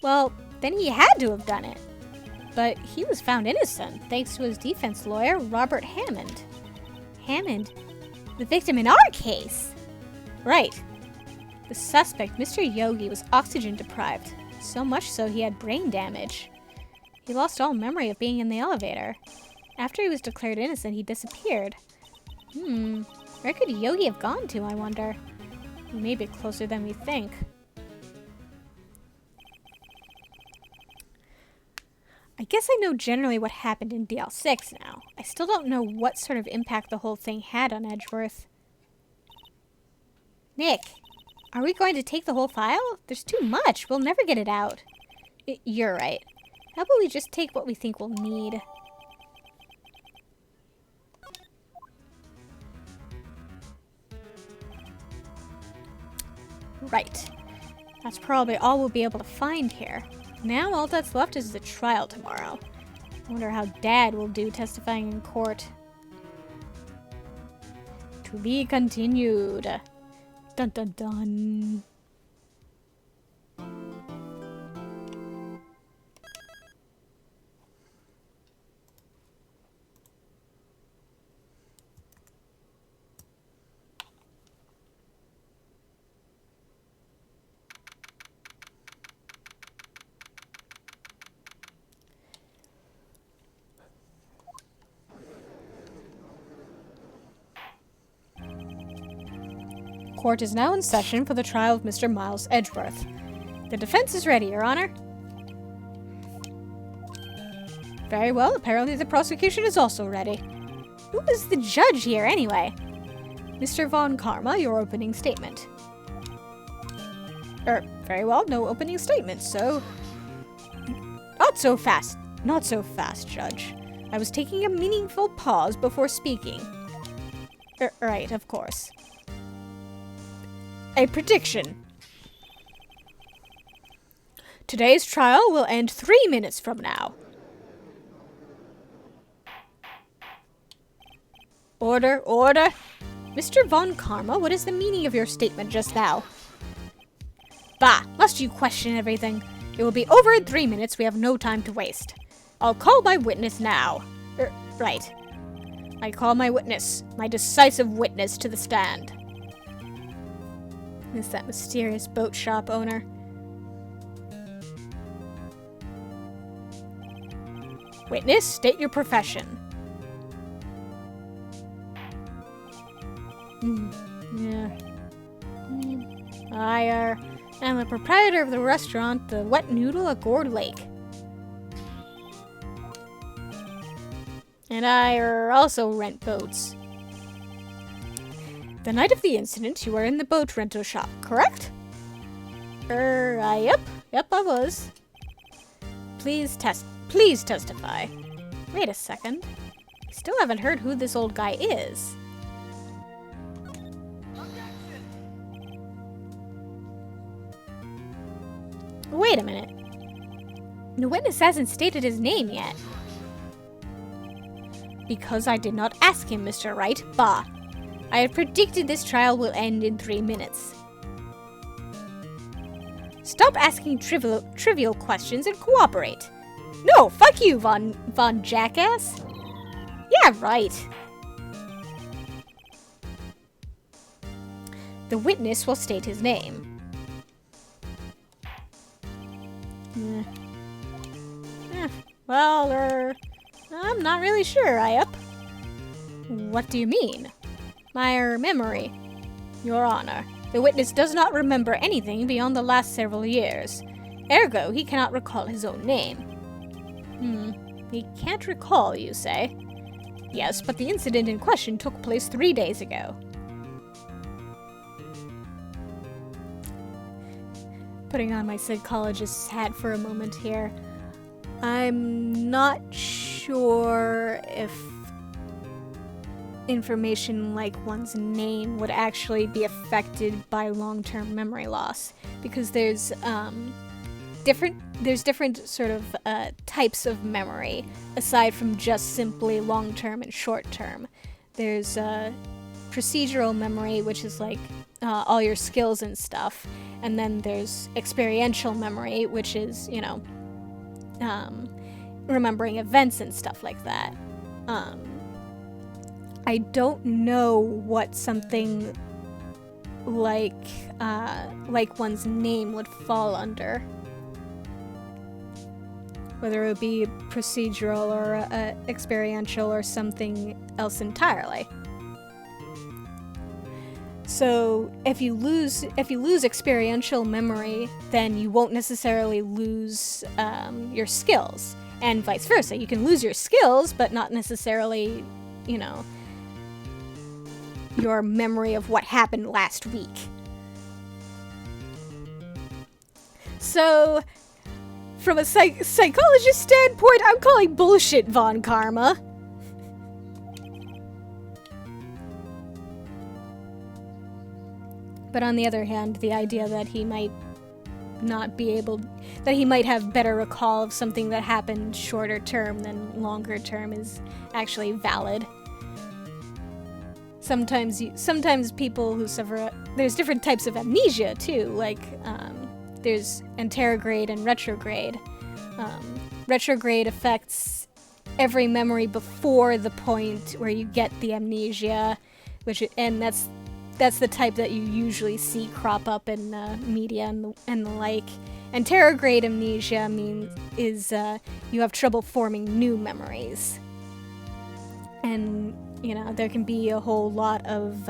Well, then he had to have done it. But he was found innocent, thanks to his defense lawyer, Robert Hammond. Hammond? The victim in our case? Right. The suspect, Mr. Yogi, was oxygen deprived. So much so he had brain damage. He lost all memory of being in the elevator. After he was declared innocent, he disappeared. Where could Yogi have gone to, I wonder? He may be closer than we think. I guess I know generally what happened in DL6 now. I still don't know what sort of impact the whole thing had on Edgeworth. Nick, are we going to take the whole file? There's too much. We'll never get it out. You're right. How about we just take what we think we'll need? Right. That's probably all we'll be able to find here. Now all that's left is the trial tomorrow. I wonder how Dad will do testifying in court. To be continued. Dun dun dun. Court is now in session for the trial of Mr. Miles Edgeworth. The defense is ready, Your Honor. Very well, apparently the prosecution is also ready. Who is the judge here, anyway? Mr. Von Karma, your opening statement. Very well, no opening statement, so... Not so fast. Not so fast, Judge. I was taking a meaningful pause before speaking. Right, of course. A prediction. Today's trial will end 3 minutes from now. Order, order. Mr. Von Karma, what is the meaning of your statement just now? Bah, must you question everything? It will be over in 3 minutes, we have no time to waste. I'll call my witness now. Right. I call my witness, my decisive witness to the stand. Is that mysterious boat shop owner? Witness, state your profession. Yeah. I am the proprietor of the restaurant, the Wet Noodle at Gourd Lake. And I also rent boats. The night of the incident, you were in the boat rental shop, correct? Yep, I was. Please testify. Wait a second. I still haven't heard who this old guy is. Wait a minute. The witness hasn't stated his name yet. Because I did not ask him, Mr. Wright. Bah. I had predicted this trial will end in 3 minutes. Stop asking trivial questions and cooperate. No, fuck you, Von Jackass. Yeah, right. The witness will state his name. Well, I'm not really sure, Ayup. What do you mean? My memory. Your Honor, the witness does not remember anything beyond the last several years. Ergo, he cannot recall his own name. He can't recall, you say? Yes, but the incident in question took place 3 days ago. Putting on my psychologist's hat for a moment here. I'm not sure if information like one's name would actually be affected by long-term memory loss, because there's different sort of types of memory aside from just simply long-term and short-term. There's procedural memory, which is like all your skills and stuff, and then there's experiential memory, which is, you know, remembering events and stuff like that. I don't know what something like one's name would fall under. Whether it would be procedural or experiential or something else entirely. So if you lose experiential memory, then you won't necessarily lose your skills, and vice versa. You can lose your skills, but not necessarily, you know, your memory of what happened last week. So, from a psychologist standpoint, I'm calling bullshit, Von Karma. But on the other hand, the idea that he might not be able, that he might have better recall of something that happened shorter term than longer term is actually valid. Sometimes people who suffer, there's different types of amnesia too, like there's anterograde and retrograde. Retrograde affects every memory before the point where you get the amnesia, and that's the type that you usually see crop up in media and the like. Anterograde amnesia is you have trouble forming new memories. And, you know, there can be a whole lot of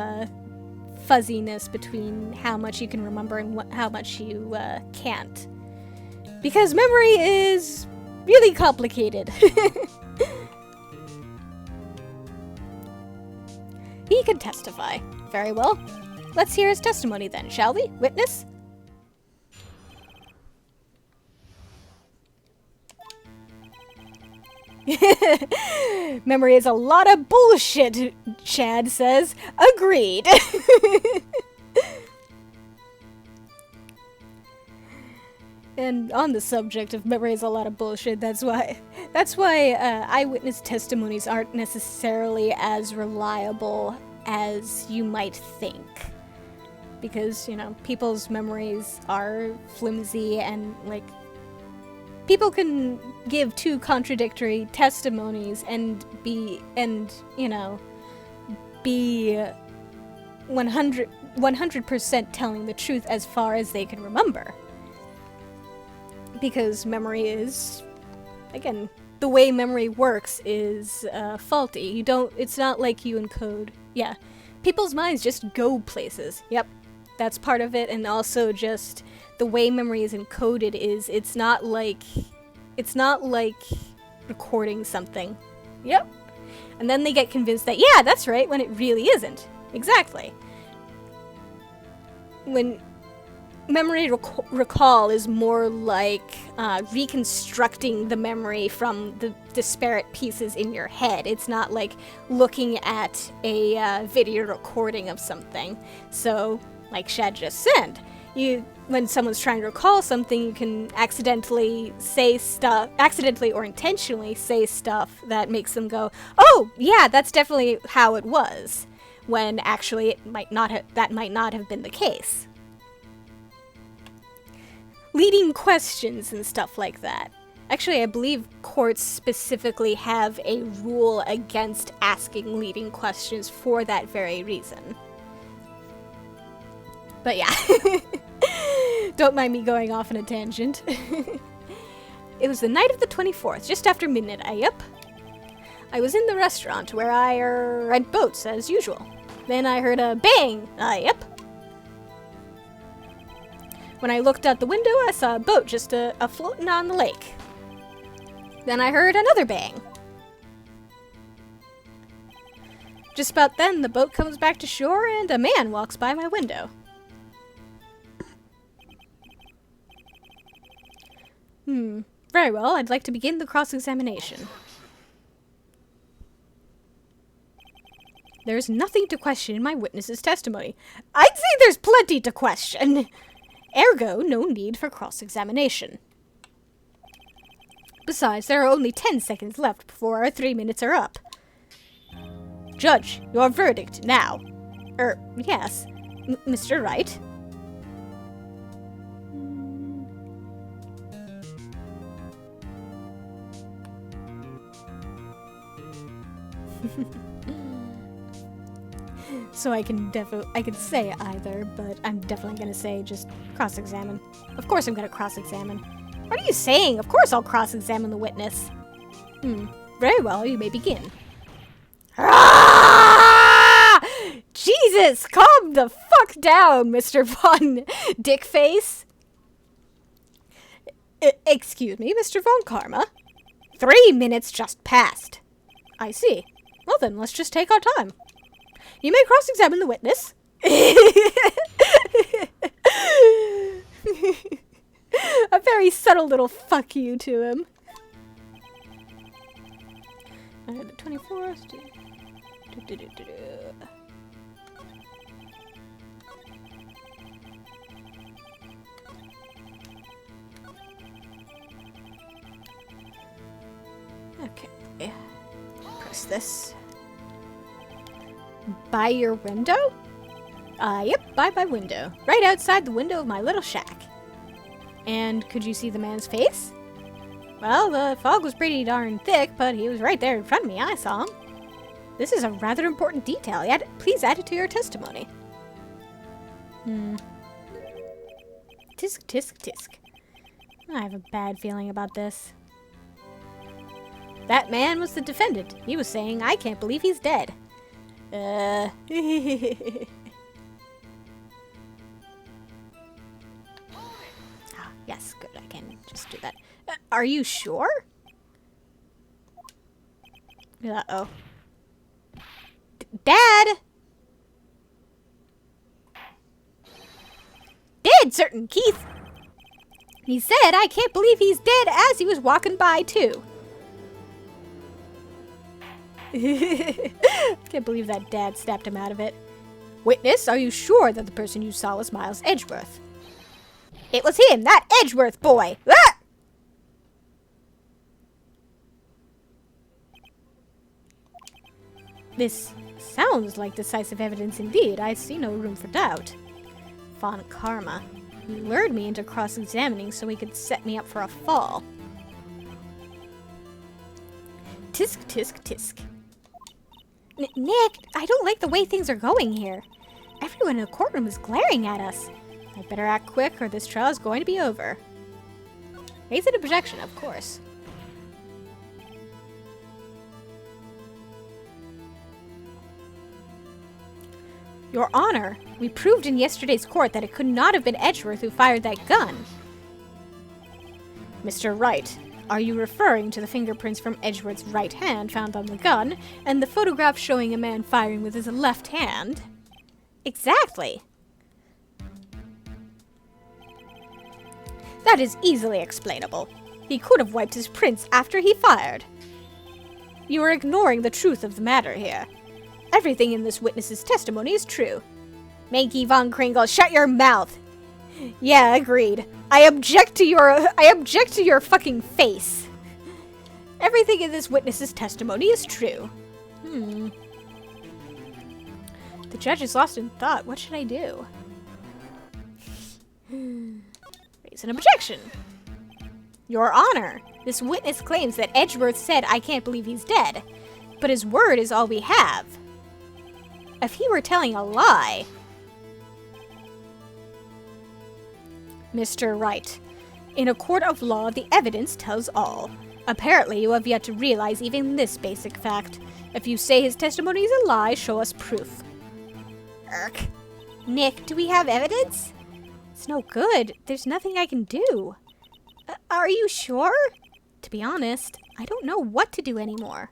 fuzziness between how much you can remember and how much you can't. Because memory is really complicated. He can testify. Very well. Let's hear his testimony then, shall we? Witness? Memory is a lot of bullshit, Chad says. Agreed. And on the subject of memory is a lot of bullshit, that's why eyewitness testimonies aren't necessarily as reliable as you might think. Because, you know, people's memories are flimsy and, like, people can give two contradictory testimonies and be 100% telling the truth as far as they can remember. Because memory is, again, the way memory works is faulty. It's not like you encode. Yeah, people's minds just go places. Yep, that's part of it. And also just the way memory is encoded is, it's not like recording something. Yep. And then they get convinced that, yeah, that's right, when it really isn't. Exactly. When memory recall is more like reconstructing the memory from the disparate pieces in your head. It's not like looking at a video recording of something. So, like Shad just said, when someone's trying to recall something, you can accidentally or intentionally say stuff that makes them go, "Oh, yeah, that's definitely how it was," when actually that might not have been the case. Leading questions and stuff like that. Actually, I believe courts specifically have a rule against asking leading questions for that very reason. But yeah. Don't mind me going off on a tangent. It was the night of the 24th, just after midnight, yep. I was in the restaurant where I read boats as usual. Then I heard a bang, yep. When I looked out the window, I saw a boat just floating on the lake. Then I heard another bang. Just about then, the boat comes back to shore and a man walks by my window. Very well, I'd like to begin the cross-examination. There's nothing to question in my witness's testimony. I'd say there's plenty to question. Ergo, no need for cross-examination. Besides, there are only 10 seconds left before our 3 minutes are up. Judge, your verdict now. Yes, Mr. Wright. So I can say either, but I'm definitely gonna say just cross-examine. Of course I'm gonna cross-examine. What are you saying? Of course I'll cross-examine the witness. Very well, you may begin. Ah! Jesus, calm the fuck down, Mr. Von Dickface. Excuse me, Mr. Von Karma. 3 minutes just passed. I see. Well then, let's just take our time. You may cross-examine the witness. A very subtle little fuck you to him. The 24th. Okay. Press this. By your window? Yep, by my window. Right outside the window of my little shack. And could you see the man's face? Well, the fog was pretty darn thick, but he was right there in front of me. I saw him. This is a rather important detail. Please add it to your testimony. Tisk, tisk, tisk. I have a bad feeling about this. That man was the defendant. He was saying, I can't believe he's dead. Yes, good. I can just do that. Are you sure? Uh-oh. Dad! dead certain, Keith. He said, I can't believe he's dead as he was walking by, too. Can't believe that dad snapped him out of it. Witness, are you sure that the person you saw was Miles Edgeworth? It was him, that Edgeworth boy! Ah! This sounds like decisive evidence indeed. I see no room for doubt. Von Karma. He lured me into cross-examining so he could set me up for a fall. Tisk, tisk, tisk. Nick, I don't like the way things are going here. Everyone in the courtroom is glaring at us. I'd better act quick or this trial is going to be over. Raise an objection, of course. Your Honor, we proved in yesterday's court that it could not have been Edgeworth who fired that gun. Mr. Wright, are you referring to the fingerprints from Edgeworth's right hand found on the gun, and the photograph showing a man firing with his left hand? Exactly. That is easily explainable. He could have wiped his prints after he fired. You are ignoring the truth of the matter here. Everything in this witness's testimony is true. Maggie von Kringle, shut your mouth! Yeah, agreed. I object to your fucking face. Everything in this witness's testimony is true. The judge is lost in thought. What should I do? Raise an objection. Your Honor, this witness claims that Edgeworth said, I can't believe he's dead. But his word is all we have. If he were telling a lie... Mr. Wright, in a court of law, the evidence tells all. Apparently, you have yet to realize even this basic fact. If you say his testimony is a lie, show us proof. Irk. Nick, do we have evidence? It's no good. There's nothing I can do. Are you sure? To be honest, I don't know what to do anymore.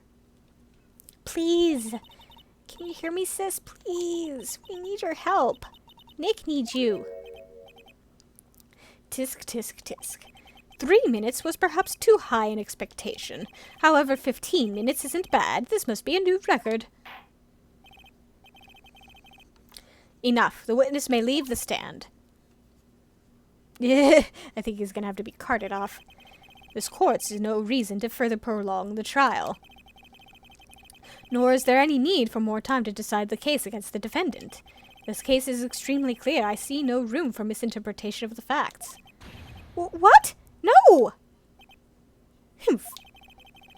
Please. Can you hear me, sis? Please. We need your help. Nick needs you. Tisk, tisk, tisk. 3 minutes was perhaps too high an expectation. However, 15 minutes isn't bad. This must be a new record. Enough. The witness may leave the stand. I think he's gonna have to be carted off. This court sees no reason to further prolong the trial. Nor is there any need for more time to decide the case against the defendant. This case is extremely clear. I see no room for misinterpretation of the facts. What? No! Humph.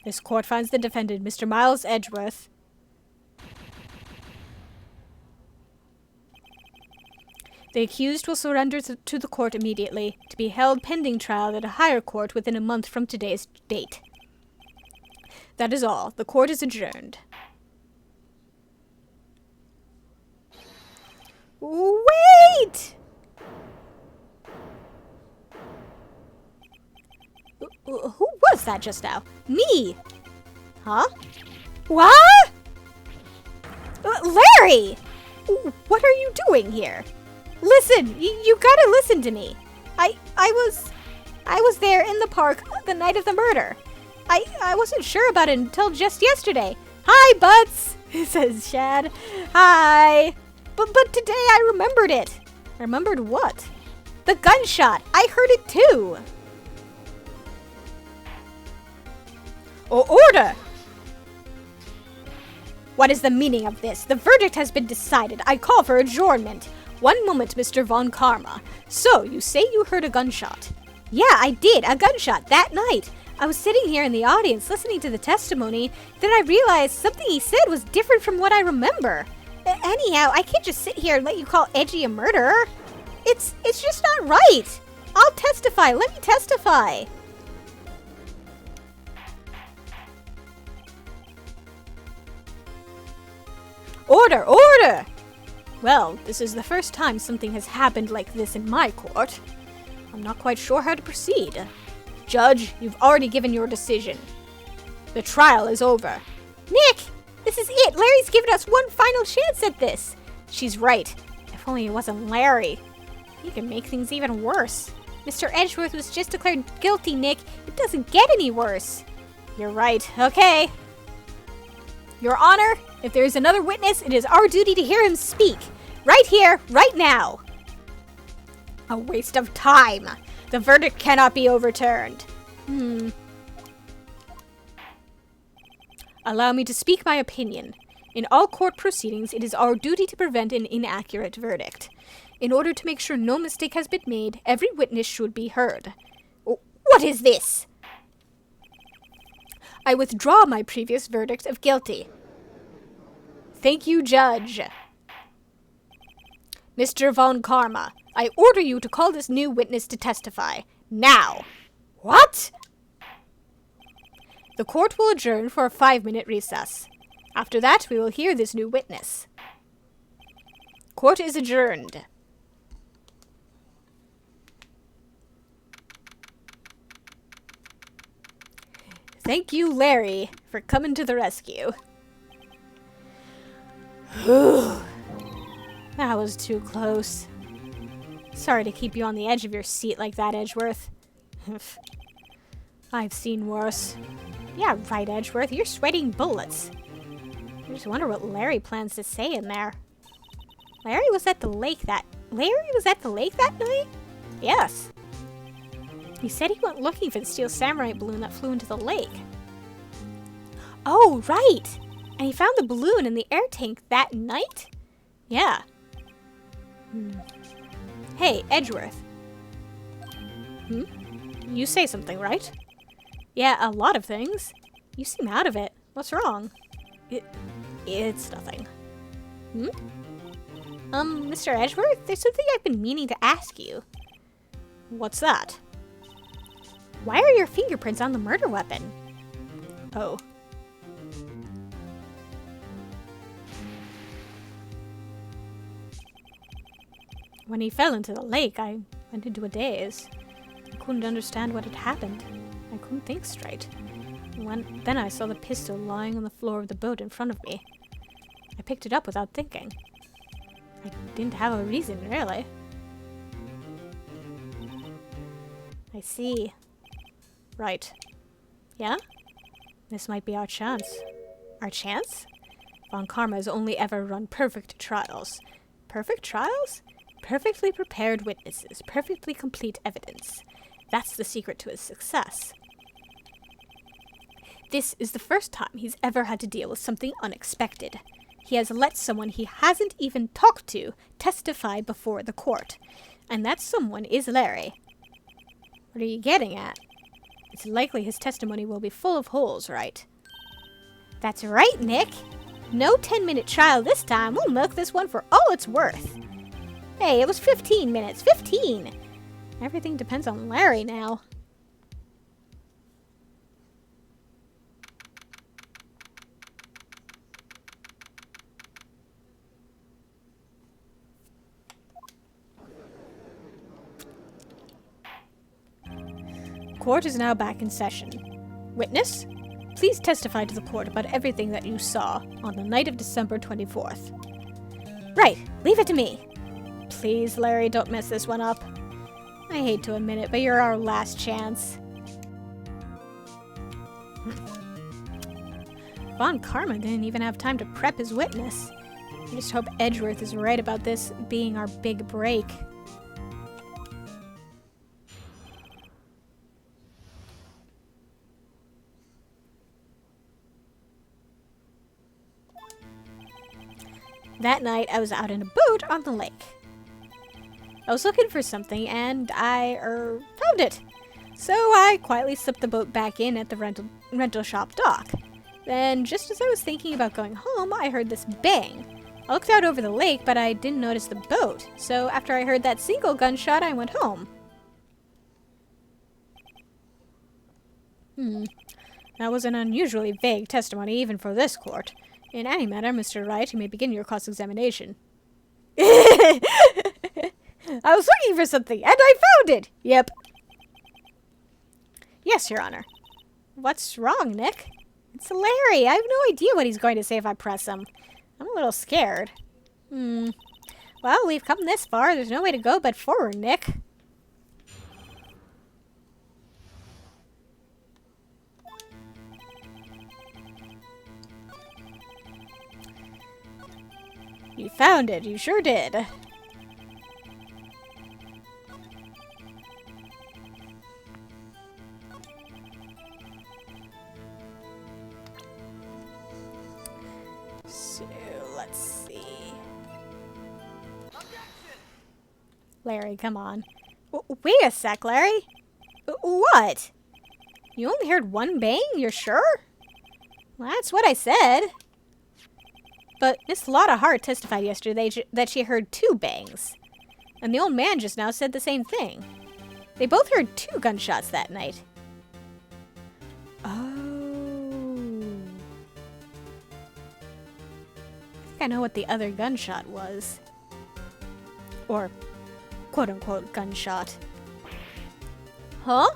This court finds the defendant, Mr. Miles Edgeworth. The accused will surrender to the court immediately, to be held pending trial at a higher court within a month from today's date. That is all. The court is adjourned. Wait! Who was that just now? Me! Huh? What? Larry! What are you doing here? Listen! You gotta listen to me. I was there in the park the night of the murder. I wasn't sure about it until just yesterday. Hi, Butts! Says Shad. Hi! But today I remembered it. Remembered what? The gunshot! I heard it too! Order! What is the meaning of this? The verdict has been decided. I call for adjournment. One moment, Mr. Von Karma. So, you say you heard a gunshot? Yeah, I did. A gunshot that night. I was sitting here in the audience listening to the testimony. Then I realized something he said was different from what I remember. Anyhow, I can't just sit here and let you call Edgy a murderer. It's just not right. I'll testify. Let me testify. Order! Order! Well, this is the first time something has happened like this in my court. I'm not quite sure how to proceed. Judge, you've already given your decision. The trial is over. Nick! This is it! Larry's given us one final chance at this! She's right. If only it wasn't Larry. You can make things even worse. Mr. Edgeworth was just declared guilty, Nick. It doesn't get any worse. You're right. Okay. Your Honor, if there is another witness, it is our duty to hear him speak. Right here, right now. A waste of time. The verdict cannot be overturned. Allow me to speak my opinion. In all court proceedings, it is our duty to prevent an inaccurate verdict. In order to make sure no mistake has been made, every witness should be heard. What is this? I withdraw my previous verdict of guilty. Thank you, Judge. Mr. Von Karma, I order you to call this new witness to testify. Now. What? The court will adjourn for a 5-minute recess. After that, we will hear this new witness. Court is adjourned. Thank you, Larry, for coming to the rescue. That was too close. Sorry to keep you on the edge of your seat like that, Edgeworth. I've seen worse. Yeah, right, Edgeworth. You're sweating bullets. I just wonder what Larry plans to say in there. Larry was at the lake that night? Yes. He said he went looking for the steel samurai balloon that flew into the lake. Oh, right! And he found the balloon in the air tank that night? Yeah. Hey, Edgeworth. You say something, right? Yeah, a lot of things. You seem out of it. What's wrong? It's nothing. Mr. Edgeworth, there's something I've been meaning to ask you. What's that? Why are your fingerprints on the murder weapon? Oh. When he fell into the lake, I went into a daze. I couldn't understand what had happened. I couldn't think straight. Then I saw the pistol lying on the floor of the boat in front of me. I picked it up without thinking. I didn't have a reason, really. I see. Right. Yeah? This might be our chance. Our chance? Von Karma has only ever run perfect trials. Perfect trials? Perfectly prepared witnesses, perfectly complete evidence. That's the secret to his success. This is the first time he's ever had to deal with something unexpected. He has let someone he hasn't even talked to testify before the court. And that someone is Larry. What are you getting at? It's likely his testimony will be full of holes, right? That's right, Nick. No 10-minute trial this time. We'll milk this one for all it's worth. Hey, it was 15 minutes. 15! Everything depends on Larry now. Court is now back in session. Witness, please testify to the court about everything that you saw on the night of December 24th. Right, leave it to me. Please, Larry, don't mess this one up. I hate to admit it, but you're our last chance. Von Karma didn't even have time to prep his witness. I just hope Edgeworth is right about this being our big break. That night, I was out in a boat on the lake. I was looking for something, and I found it. So I quietly slipped the boat back in at the rental shop dock. Then, just as I was thinking about going home, I heard this bang. I looked out over the lake, but I didn't notice the boat. So after I heard that single gunshot, I went home. That was an unusually vague testimony, even for this court. In any matter, Mr. Wright, you may begin your cross-examination. I was looking for something, and I found it! Yep. Yes, Your Honor. What's wrong, Nick? It's Larry. I have no idea what he's going to say if I press him. I'm a little scared. Well, we've come this far. There's no way to go but forward, Nick. You found it. You sure did. So, let's see. Larry, come on. Wait a sec, Larry. What? You only heard one bang? You're sure? Well, that's what I said. But Miss Lotta Hart testified yesterday that she heard 2 bangs. And the old man just now said the same thing. They both heard 2 gunshots that night. Oh. I think I know what the other gunshot was. Or, quote-unquote, gunshot. Huh?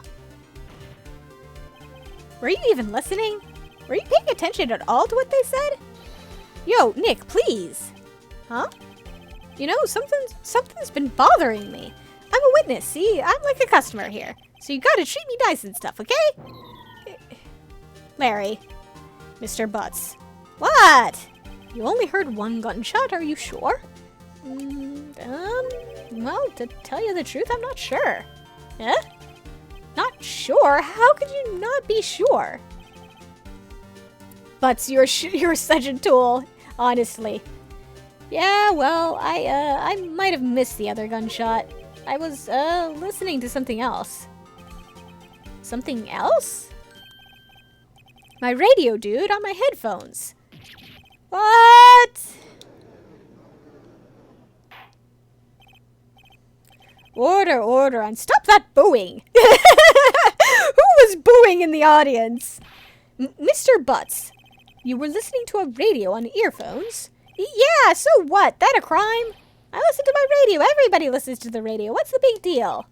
Were you even listening? Were you paying attention at all to what they said? Yo, Nick, please. Huh? You know, something's been bothering me. I'm a witness, see? I'm like a customer here. So you gotta treat me nice and stuff, okay? Larry. Mr. Butts. What? You only heard 1 gunshot, are you sure? Well, to tell you the truth, I'm not sure. Eh? Not sure? How could you not be sure? Butts, you're such a tool, honestly. Yeah, well, I might have missed the other gunshot. I was, listening to something else. Something else? My radio, dude, on my headphones. What? Order, and stop that booing! Who was booing in the audience? Mr. Butts, you were listening to a radio on earphones? Yeah, so what? That a crime? I listen to my radio. Everybody listens to the radio. What's the big deal?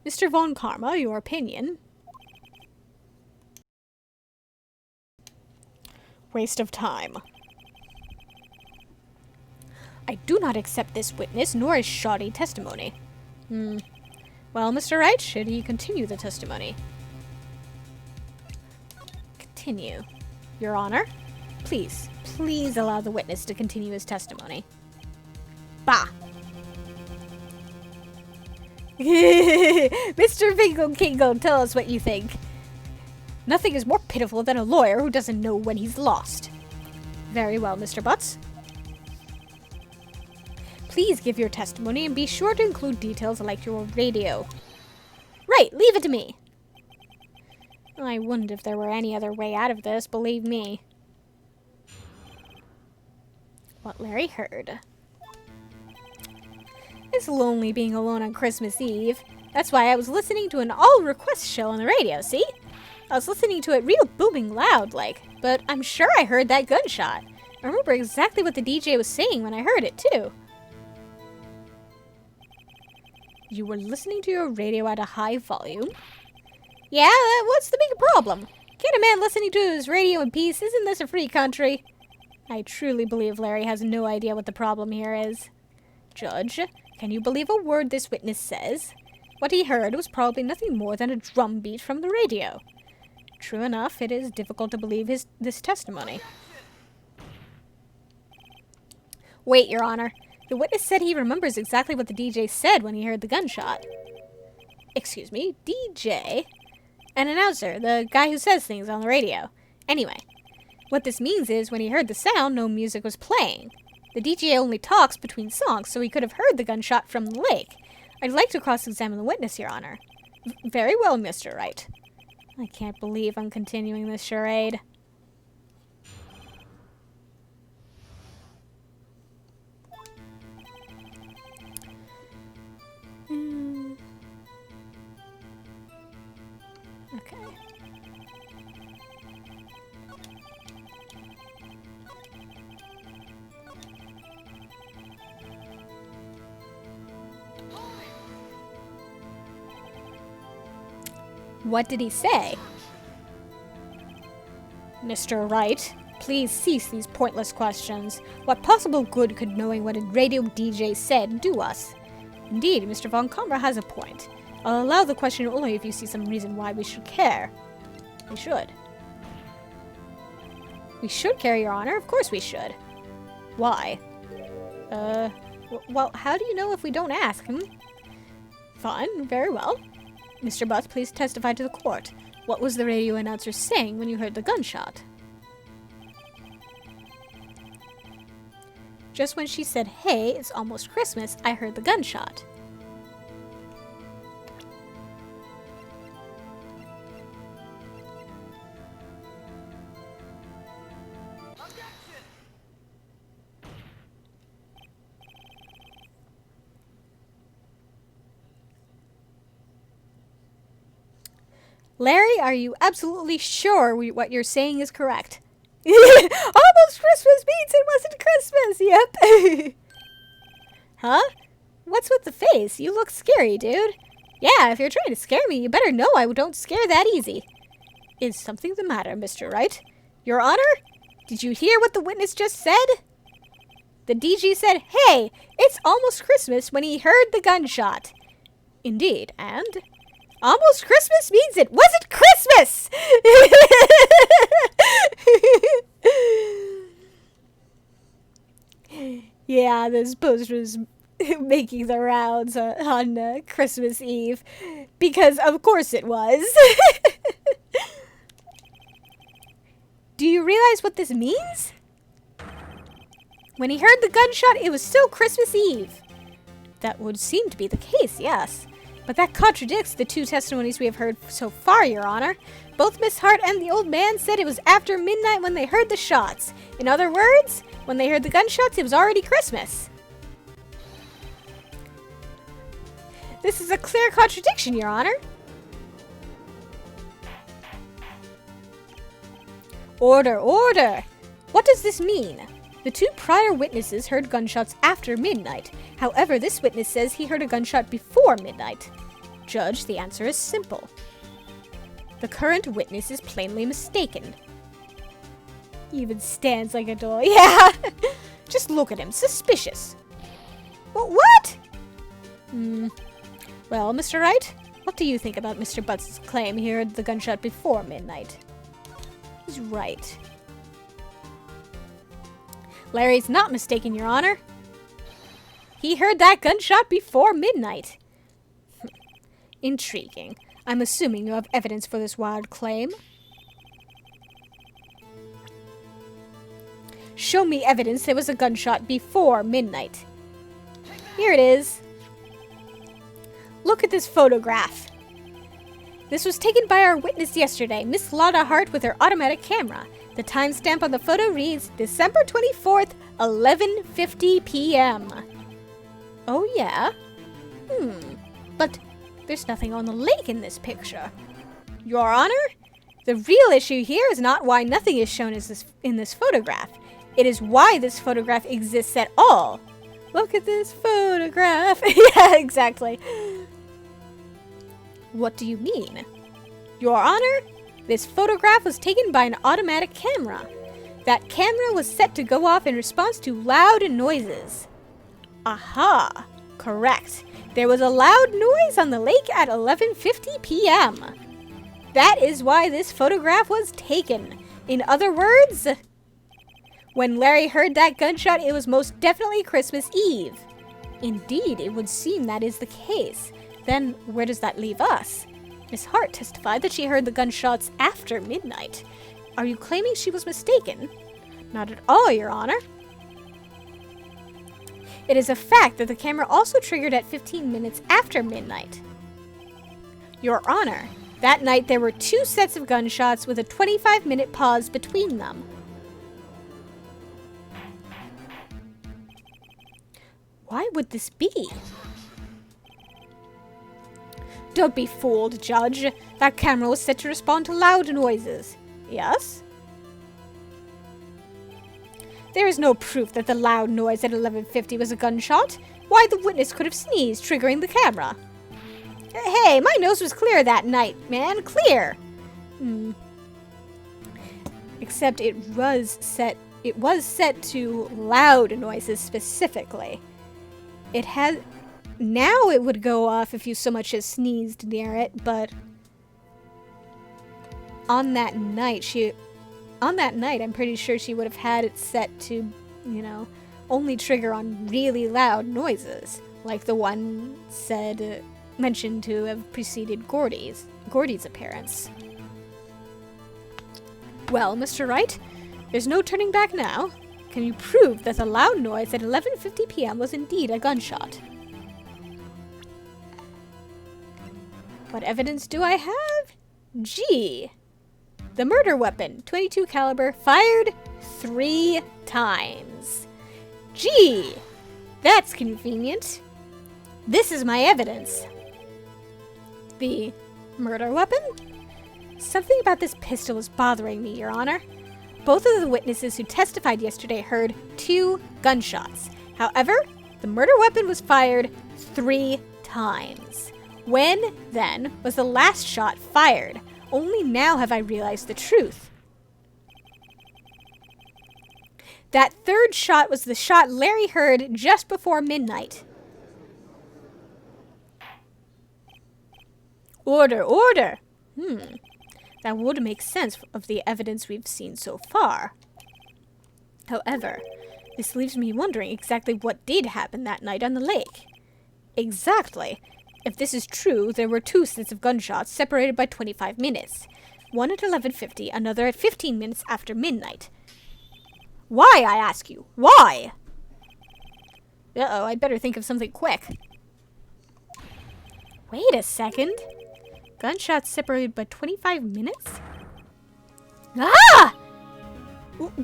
Mr. Von Karma, your opinion? Waste of time. I do not accept this witness, nor his shoddy testimony. Well, Mr. Wright, should he continue the testimony? Continue. Your Honor, please allow the witness to continue his testimony. Bah! Mr. Fingle Kingle, tell us what you think. Nothing is more pitiful than a lawyer who doesn't know when he's lost. Very well, Mr. Butts. Please give your testimony and be sure to include details like your radio. Right, leave it to me. I wouldn't if there were any other way out of this, believe me. What Larry heard. It's lonely being alone on Christmas Eve. That's why I was listening to an all-request show on the radio, see? I was listening to it real booming loud, like, but I'm sure I heard that gunshot. I remember exactly what the DJ was saying when I heard it, too. You were listening to your radio at a high volume? Yeah, what's the big problem? Can't a man listening to his radio in peace? Isn't this a free country? I truly believe Larry has no idea what the problem here is. Judge, can you believe a word this witness says? What he heard was probably nothing more than a drum beat from the radio. True enough, it is difficult to believe this testimony. Wait, Your Honor. The witness said he remembers exactly what the DJ said when he heard the gunshot. Excuse me, DJ? An announcer, the guy who says things on the radio. Anyway, what this means is when he heard the sound, no music was playing. The DJ only talks between songs, so he could have heard the gunshot from the lake. I'd like to cross-examine the witness, Your Honor. Very well, Mr. Wright. I can't believe I'm continuing this charade. Okay. What did he say? Mr. Wright, please cease these pointless questions? What possible good could knowing what a radio DJ said do us? Indeed, Mr. Von Combra has a point. I'll allow the question only if you see some reason why we should care. We should. We should care, Your Honor. Of course we should. Why? Well, how do you know if we don't ask, Fine, very well. Mr. Butts, please testify to the court. What was the radio announcer saying when you heard the gunshot? Just when she said, "Hey, it's almost Christmas," I heard the gunshot. Larry, are you absolutely sure what you're saying is correct? Almost Christmas means it wasn't Christmas, yep. Huh? What's with the face? You look scary, dude. Yeah, if you're trying to scare me, you better know I don't scare that easy. Is something the matter, Mr. Wright? Your Honor? Did you hear what the witness just said? The DG said, "Hey, it's almost Christmas," when he heard the gunshot. Indeed, and... almost Christmas means it wasn't Christmas! Yeah, this poster is making the rounds on Christmas Eve. Because of course it was. Do you realize what this means? When he heard the gunshot, it was still Christmas Eve. That would seem to be the case, yes. But that contradicts the two testimonies we have heard so far, Your Honor. Both Miss Hart and the old man said it was after midnight when they heard the shots. In other words, when they heard the gunshots, it was already Christmas. This is a clear contradiction, Your Honor. Order, order! What does this mean? The two prior witnesses heard gunshots after midnight. However, this witness says he heard a gunshot before midnight. Judge, the answer is simple. The current witness is plainly mistaken. He even stands like a doll. Yeah! Just look at him. Suspicious. What? Well, Mr. Wright, what do you think about Mr. Butts' claim he heard the gunshot before midnight? He's right. Larry's not mistaken, Your Honor. He heard that gunshot before midnight. Intriguing. I'm assuming you have evidence for this wild claim. Show me evidence there was a gunshot before midnight. Here it is. Look at this photograph. This was taken by our witness yesterday, Miss Lotta Hart, with her automatic camera. The timestamp on the photo reads December 24th, 11:50 p.m. Oh, yeah? But there's nothing on the lake in this picture. Your Honor, the real issue here is not why nothing is shown in this photograph. It is why this photograph exists at all. Look at this photograph. Yeah, exactly. What do you mean? Your Honor, this photograph was taken by an automatic camera. That camera was set to go off in response to loud noises. Aha! Correct. There was a loud noise on the lake at 11:50 p.m. That is why this photograph was taken. In other words, when Larry heard that gunshot, it was most definitely Christmas Eve. Indeed, it would seem that is the case. Then, where does that leave us? Miss Hart testified that she heard the gunshots after midnight. Are you claiming she was mistaken? Not at all, Your Honor. It is a fact that the camera also triggered at 15 minutes after midnight. Your Honor, that night there were two sets of gunshots with a 25-minute pause between them. Why would this be? Don't be fooled, Judge. That camera was set to respond to loud noises. Yes? There is no proof that the loud noise at 11:50 was a gunshot. Why, the witness could have sneezed, triggering the camera. Hey, my nose was clear that night, man. Clear. Except it was set to loud noises specifically. Now it would go off if you so much as sneezed near it, but on that night, I'm pretty sure she would have had it set to, only trigger on really loud noises, like the one mentioned to have preceded Gordy's appearance. Well, Mr. Wright, there's no turning back now. Can you prove that the loud noise at 11:50 p.m. was indeed a gunshot? What evidence do I have? Gee. The murder weapon, .22 caliber, fired 3 times. Gee, that's convenient. This is my evidence. The murder weapon? Something about this pistol is bothering me, Your Honor. Both of the witnesses who testified yesterday heard 2 gunshots. However, the murder weapon was fired 3 times. When, then, was the last shot fired? Only now have I realized the truth. That third shot was the shot Larry heard just before midnight. Order, order! That would make sense of the evidence we've seen so far. However, this leaves me wondering exactly what did happen that night on the lake. Exactly. If this is true, there were 2 sets of gunshots separated by 25 minutes. One at 11:50, another at 15 minutes after midnight. Why, I ask you? Why? Uh-oh, I'd better think of something quick. Wait a second. Gunshots separated by 25 minutes? Ah!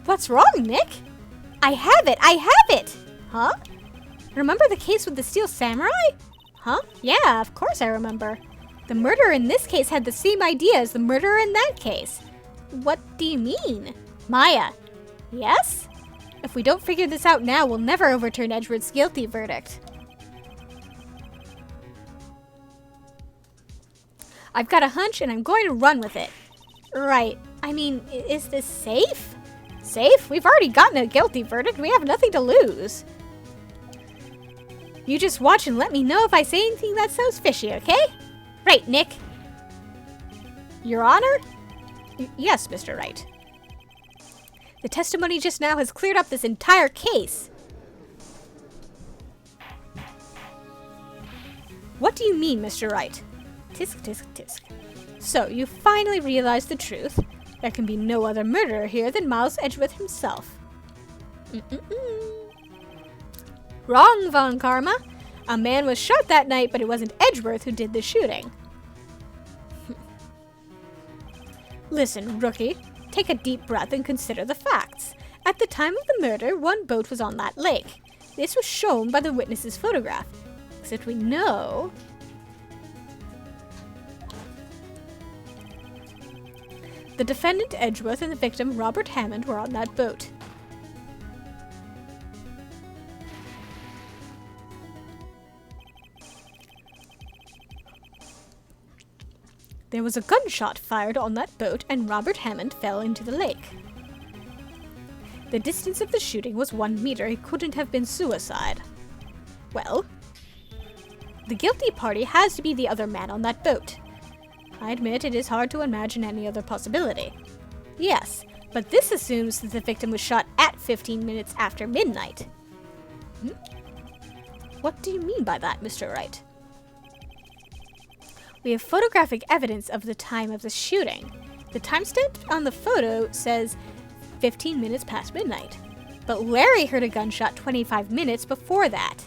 What's wrong, Nick? I have it! Huh? Remember the case with the Steel Samurai? Huh? Yeah, of course I remember. The murderer in this case had the same idea as the murderer in that case. What do you mean? Maya. Yes? If we don't figure this out now, we'll never overturn Edgeworth's guilty verdict. I've got a hunch and I'm going to run with it. Right. I mean, is this safe? Safe? We've already gotten a guilty verdict. We have nothing to lose. You just watch and let me know if I say anything that sounds fishy, okay? Right, Nick. Your Honor? Yes, Mr. Wright. The testimony just now has cleared up this entire case. What do you mean, Mr. Wright? Tisk, tisk, tisk. So, you finally realized the truth. There can be no other murderer here than Miles Edgeworth himself. Wrong, Von Karma. A man was shot that night, but it wasn't Edgeworth who did the shooting. Listen, rookie. Take a deep breath and consider the facts. At the time of the murder, 1 boat was on that lake. This was shown by the witness's photograph. Except we know... the defendant Edgeworth and the victim Robert Hammond were on that boat. There was a gunshot fired on that boat and Robert Hammond fell into the lake. The distance of the shooting was 1 meter. It couldn't have been suicide. Well, the guilty party has to be the other man on that boat. I admit it is hard to imagine any other possibility. Yes, but this assumes that the victim was shot at 15 minutes after midnight. What do you mean by that, Mr. Wright? We have photographic evidence of the time of the shooting. The timestamp on the photo says 15 minutes past midnight. But Larry heard a gunshot 25 minutes before that.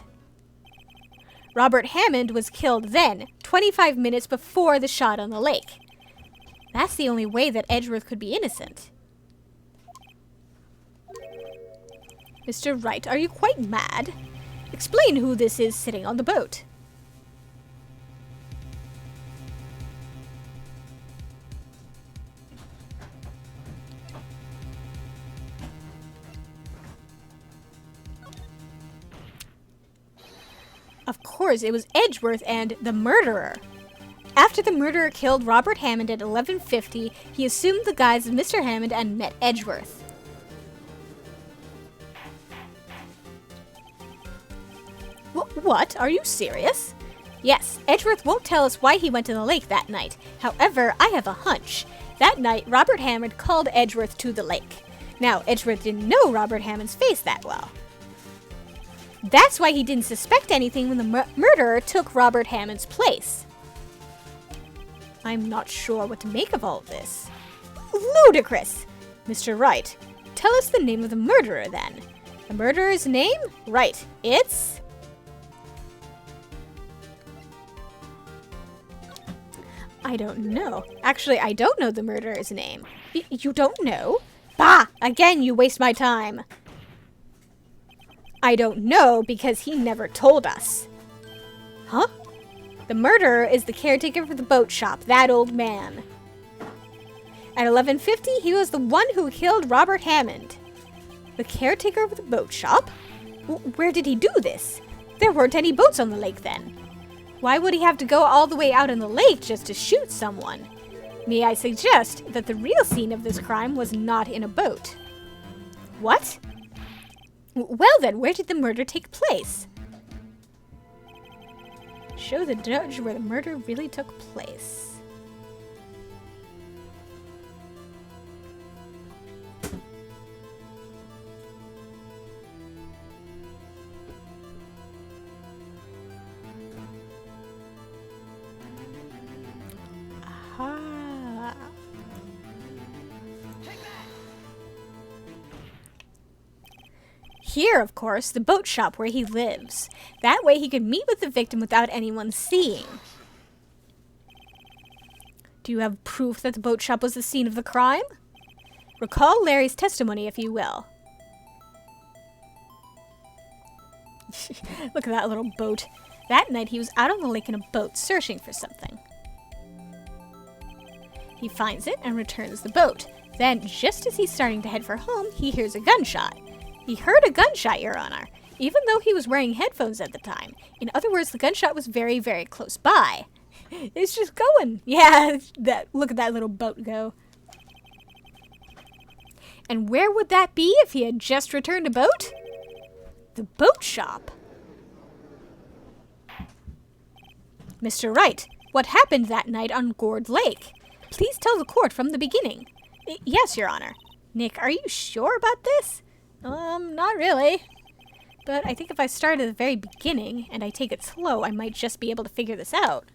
Robert Hammond was killed then, 25 minutes before the shot on the lake. That's the only way that Edgeworth could be innocent. Mr. Wright, are you quite mad? Explain who this is sitting on the boat. Of course, it was Edgeworth and the murderer. After the murderer killed Robert Hammond at 11:50, he assumed the guise of Mr. Hammond and met Edgeworth. What? Are you serious? Yes, Edgeworth won't tell us why he went to the lake that night. However, I have a hunch. That night, Robert Hammond called Edgeworth to the lake. Now, Edgeworth didn't know Robert Hammond's face that well. That's why he didn't suspect anything when the murderer took Robert Hammond's place. I'm not sure what to make of all of this. Ludicrous! Mr. Wright, tell us the name of the murderer then. The murderer's name? Right, it's... I don't know. Actually, I don't know the murderer's name. You don't know? Bah! Again, you waste my time. I don't know because he never told us. Huh? The murderer is the caretaker for the boat shop, that old man. At 11:50, he was the one who killed Robert Hammond. The caretaker of the boat shop? Where did he do this? There weren't any boats on the lake then. Why would he have to go all the way out in the lake just to shoot someone? May I suggest that the real scene of this crime was not in a boat? What? Well then, where did the murder take place? Show the judge where the murder really took place. Aha. Here, of course, the boat shop where he lives. That way he could meet with the victim without anyone seeing. Do you have proof that the boat shop was the scene of the crime? Recall Larry's testimony, if you will. Look at that little boat. That night he was out on the lake in a boat searching for something. He finds it and returns the boat. Then, just as he's starting to head for home, he hears a gunshot. He heard a gunshot, Your Honor, even though he was wearing headphones at the time. In other words, the gunshot was very, very close by. It's just going. Yeah, look at that little boat go. And where would that be if he had just returned a boat? The boat shop. Mr. Wright, what happened that night on Gourd Lake? Please tell the court from the beginning. Yes, Your Honor. Nick, are you sure about this? Not really. But I think if I start at the very beginning and I take it slow, I might just be able to figure this out.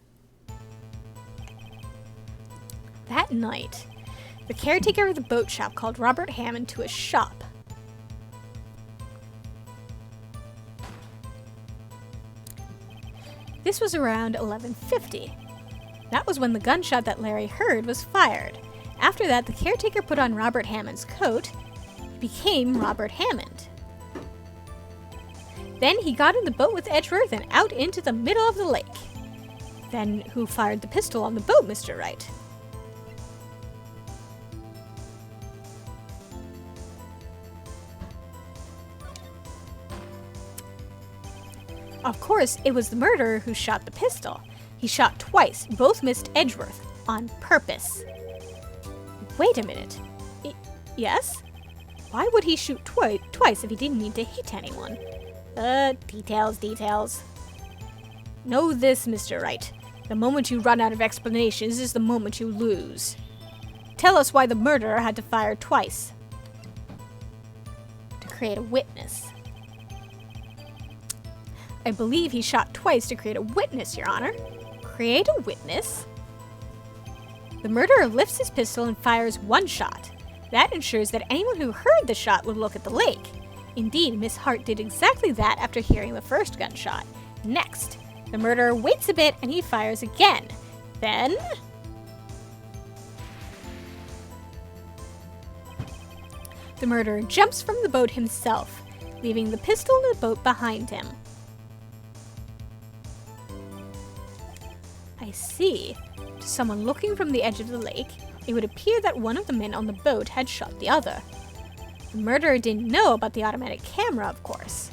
That night, the caretaker of the boat shop called Robert Hammond to his shop. This was around 11:50. That was when the gunshot that Larry heard was fired. After that, the caretaker put on Robert Hammond's coat, became Robert Hammond. Then he got in the boat with Edgeworth and out into the middle of the lake. Then who fired the pistol on the boat, Mr. Wright? Of course, it was the murderer who shot the pistol. He shot twice, both missed Edgeworth, on purpose. Wait a minute. Yes? Why would he shoot twice if he didn't mean to hit anyone? Details. Know this, Mr. Wright. The moment you run out of explanations is the moment you lose. Tell us why the murderer had to fire twice. To create a witness. I believe he shot twice to create a witness, Your Honor. Create a witness? The murderer lifts his pistol and fires one shot. That ensures that anyone who heard the shot would look at the lake. Indeed, Miss Hart did exactly that after hearing the first gunshot. Next, the murderer waits a bit and he fires again. Then... the murderer jumps from the boat himself, leaving the pistol in the boat behind him. I see. To someone looking from the edge of the lake, it would appear that one of the men on the boat had shot the other. The murderer didn't know about the automatic camera, of course.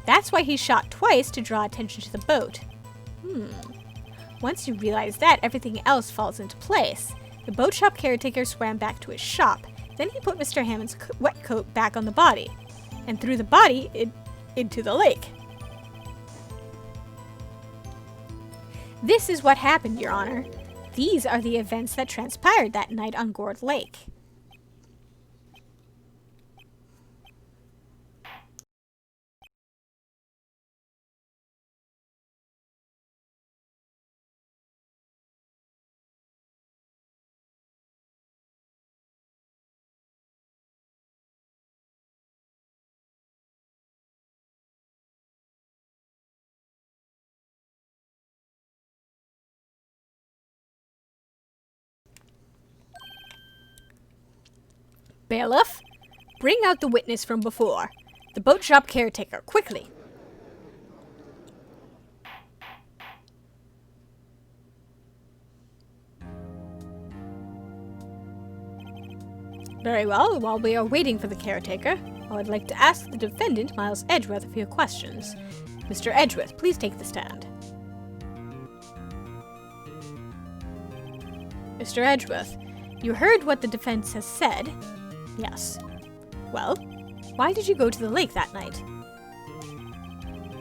That's why he shot twice to draw attention to the boat. Once you realize that, everything else falls into place. The boat shop caretaker swam back to his shop. Then he put Mr. Hammond's wet coat back on the body, and threw the body into the lake. This is what happened, Your Honor. These are the events that transpired that night on Gourd Lake. Bailiff, bring out the witness from before. The boat shop caretaker, quickly. Very well, while we are waiting for the caretaker, I would like to ask the defendant, Miles Edgeworth, a few questions. Mr. Edgeworth, please take the stand. Mr. Edgeworth, you heard what the defense has said? Yes. Well, why did you go to the lake that night?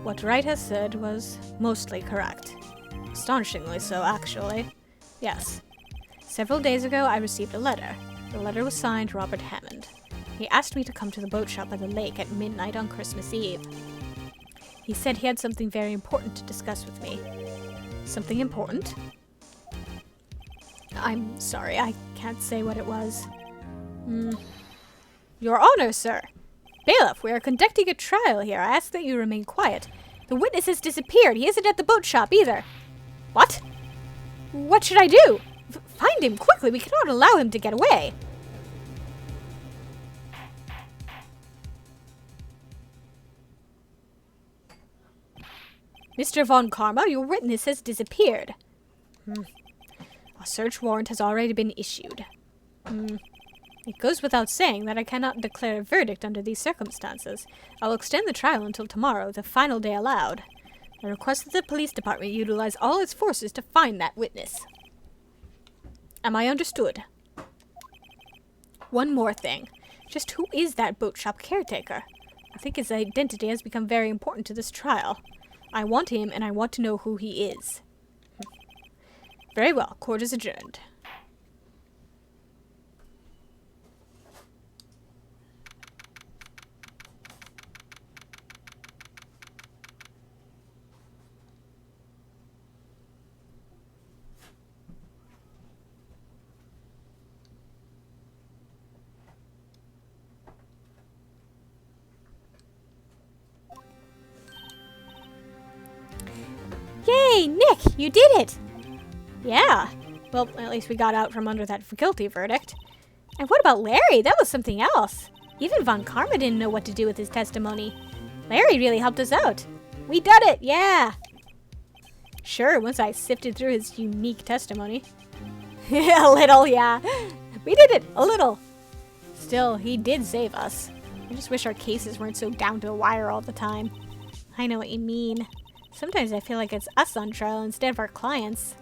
What Wright has said was mostly correct. Astonishingly so, actually. Yes. Several days ago, I received a letter. The letter was signed Robert Hammond. He asked me to come to the boat shop by the lake at midnight on Christmas Eve. He said he had something very important to discuss with me. Something important? I'm sorry, I can't say what it was. Your Honor, sir! Bailiff, we are conducting a trial here. I ask that you remain quiet. The witness has disappeared. He isn't at the boat shop either. What? What should I do? Find him quickly. We cannot allow him to get away. Mr. Von Karma, your witness has disappeared. A search warrant has already been issued. It goes without saying that I cannot declare a verdict under these circumstances. I will extend the trial until tomorrow, the final day allowed. I request that the police department utilize all its forces to find that witness. Am I understood? One more thing. Just who is that boat shop caretaker? I think his identity has become very important to this trial. I want him, and I want to know who he is. Very well. Court is adjourned. Yay, Nick, you did it! Yeah. Well, at least we got out from under that guilty verdict. And what about Larry? That was something else. Even Von Karma didn't know what to do with his testimony. Larry really helped us out. We did it, yeah! Sure, once I sifted through his unique testimony. A little, yeah. We did it, a little. Still, he did save us. I just wish our cases weren't so down to the wire all the time. I know what you mean. Sometimes I feel like it's us on trial instead of our clients.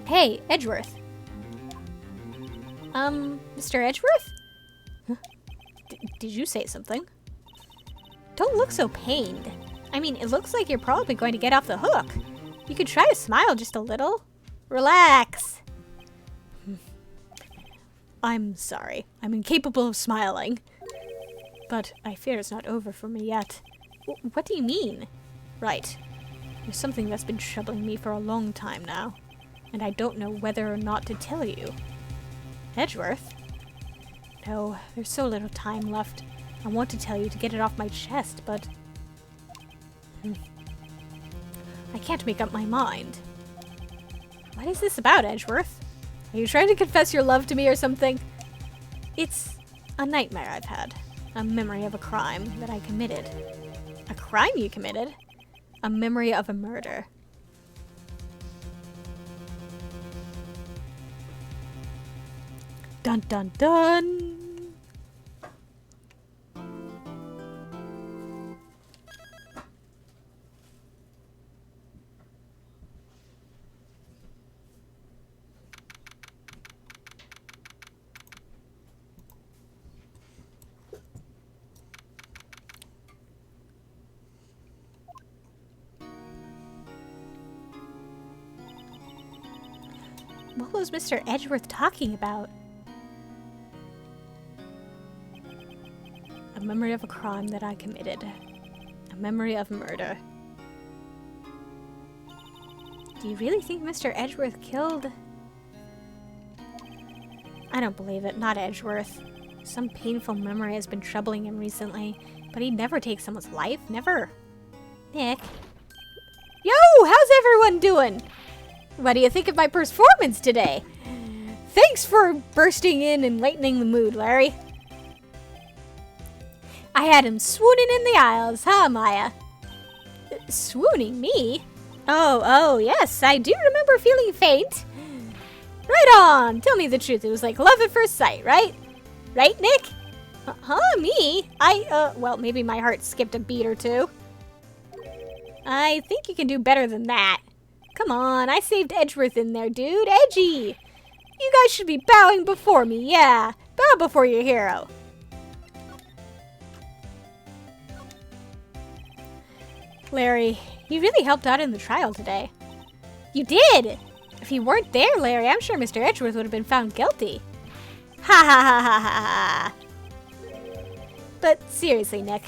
Hey, Edgeworth. Mr. Edgeworth? Huh? Did you say something? Don't look so pained. I mean, it looks like you're probably going to get off the hook. You could try to smile just a little. Relax. I'm sorry. I'm incapable of smiling. But I fear it's not over for me yet. What do you mean? Right. There's something that's been troubling me for a long time now, and I don't know whether or not to tell you. Edgeworth? No, there's so little time left. I want to tell you to get it off my chest, but... I can't make up my mind. What is this about, Edgeworth? Are you trying to confess your love to me or something? It's a nightmare I've had. A memory of a crime that I committed. A crime you committed? A memory of a murder. Dun dun dun! What was Mr. Edgeworth talking about? A memory of a crime that I committed. A memory of murder. Do you really think Mr. Edgeworth killed... I don't believe it, not Edgeworth. Some painful memory has been troubling him recently, but he'd never take someone's life, never. Nick? Yo, how's everyone doing? What do you think of my performance today? Thanks for bursting in and lightening the mood, Larry. I had him swooning in the aisles, huh, Maya? Swooning me? Oh, yes, I do remember feeling faint. Right on, tell me the truth, it was like love at first sight, right? Right, Nick? Me? Well, maybe my heart skipped a beat or two. I think you can do better than that. Come on, I saved Edgeworth in there, dude. Edgy! You guys should be bowing before me, yeah. Bow before your hero. Larry, you really helped out in the trial today. You did! If you weren't there, Larry, I'm sure Mr. Edgeworth would have been found guilty. Ha ha ha ha ha ha! But seriously, Nick,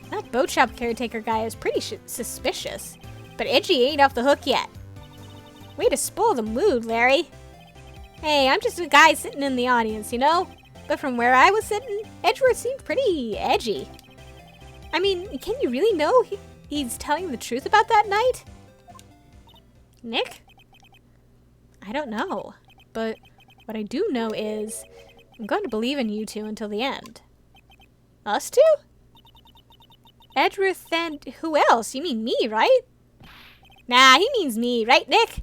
that boat shop caretaker guy is pretty suspicious. But Edgy ain't off the hook yet. Way to spoil the mood, Larry. Hey, I'm just a guy sitting in the audience, you know? But from where I was sitting, Edgeworth seemed pretty edgy. I mean, can you really know he's telling the truth about that night? Nick? I don't know. But what I do know is I'm going to believe in you two until the end. Us two? Edgeworth and who else? You mean me, right? Nah, he means me, right, Nick?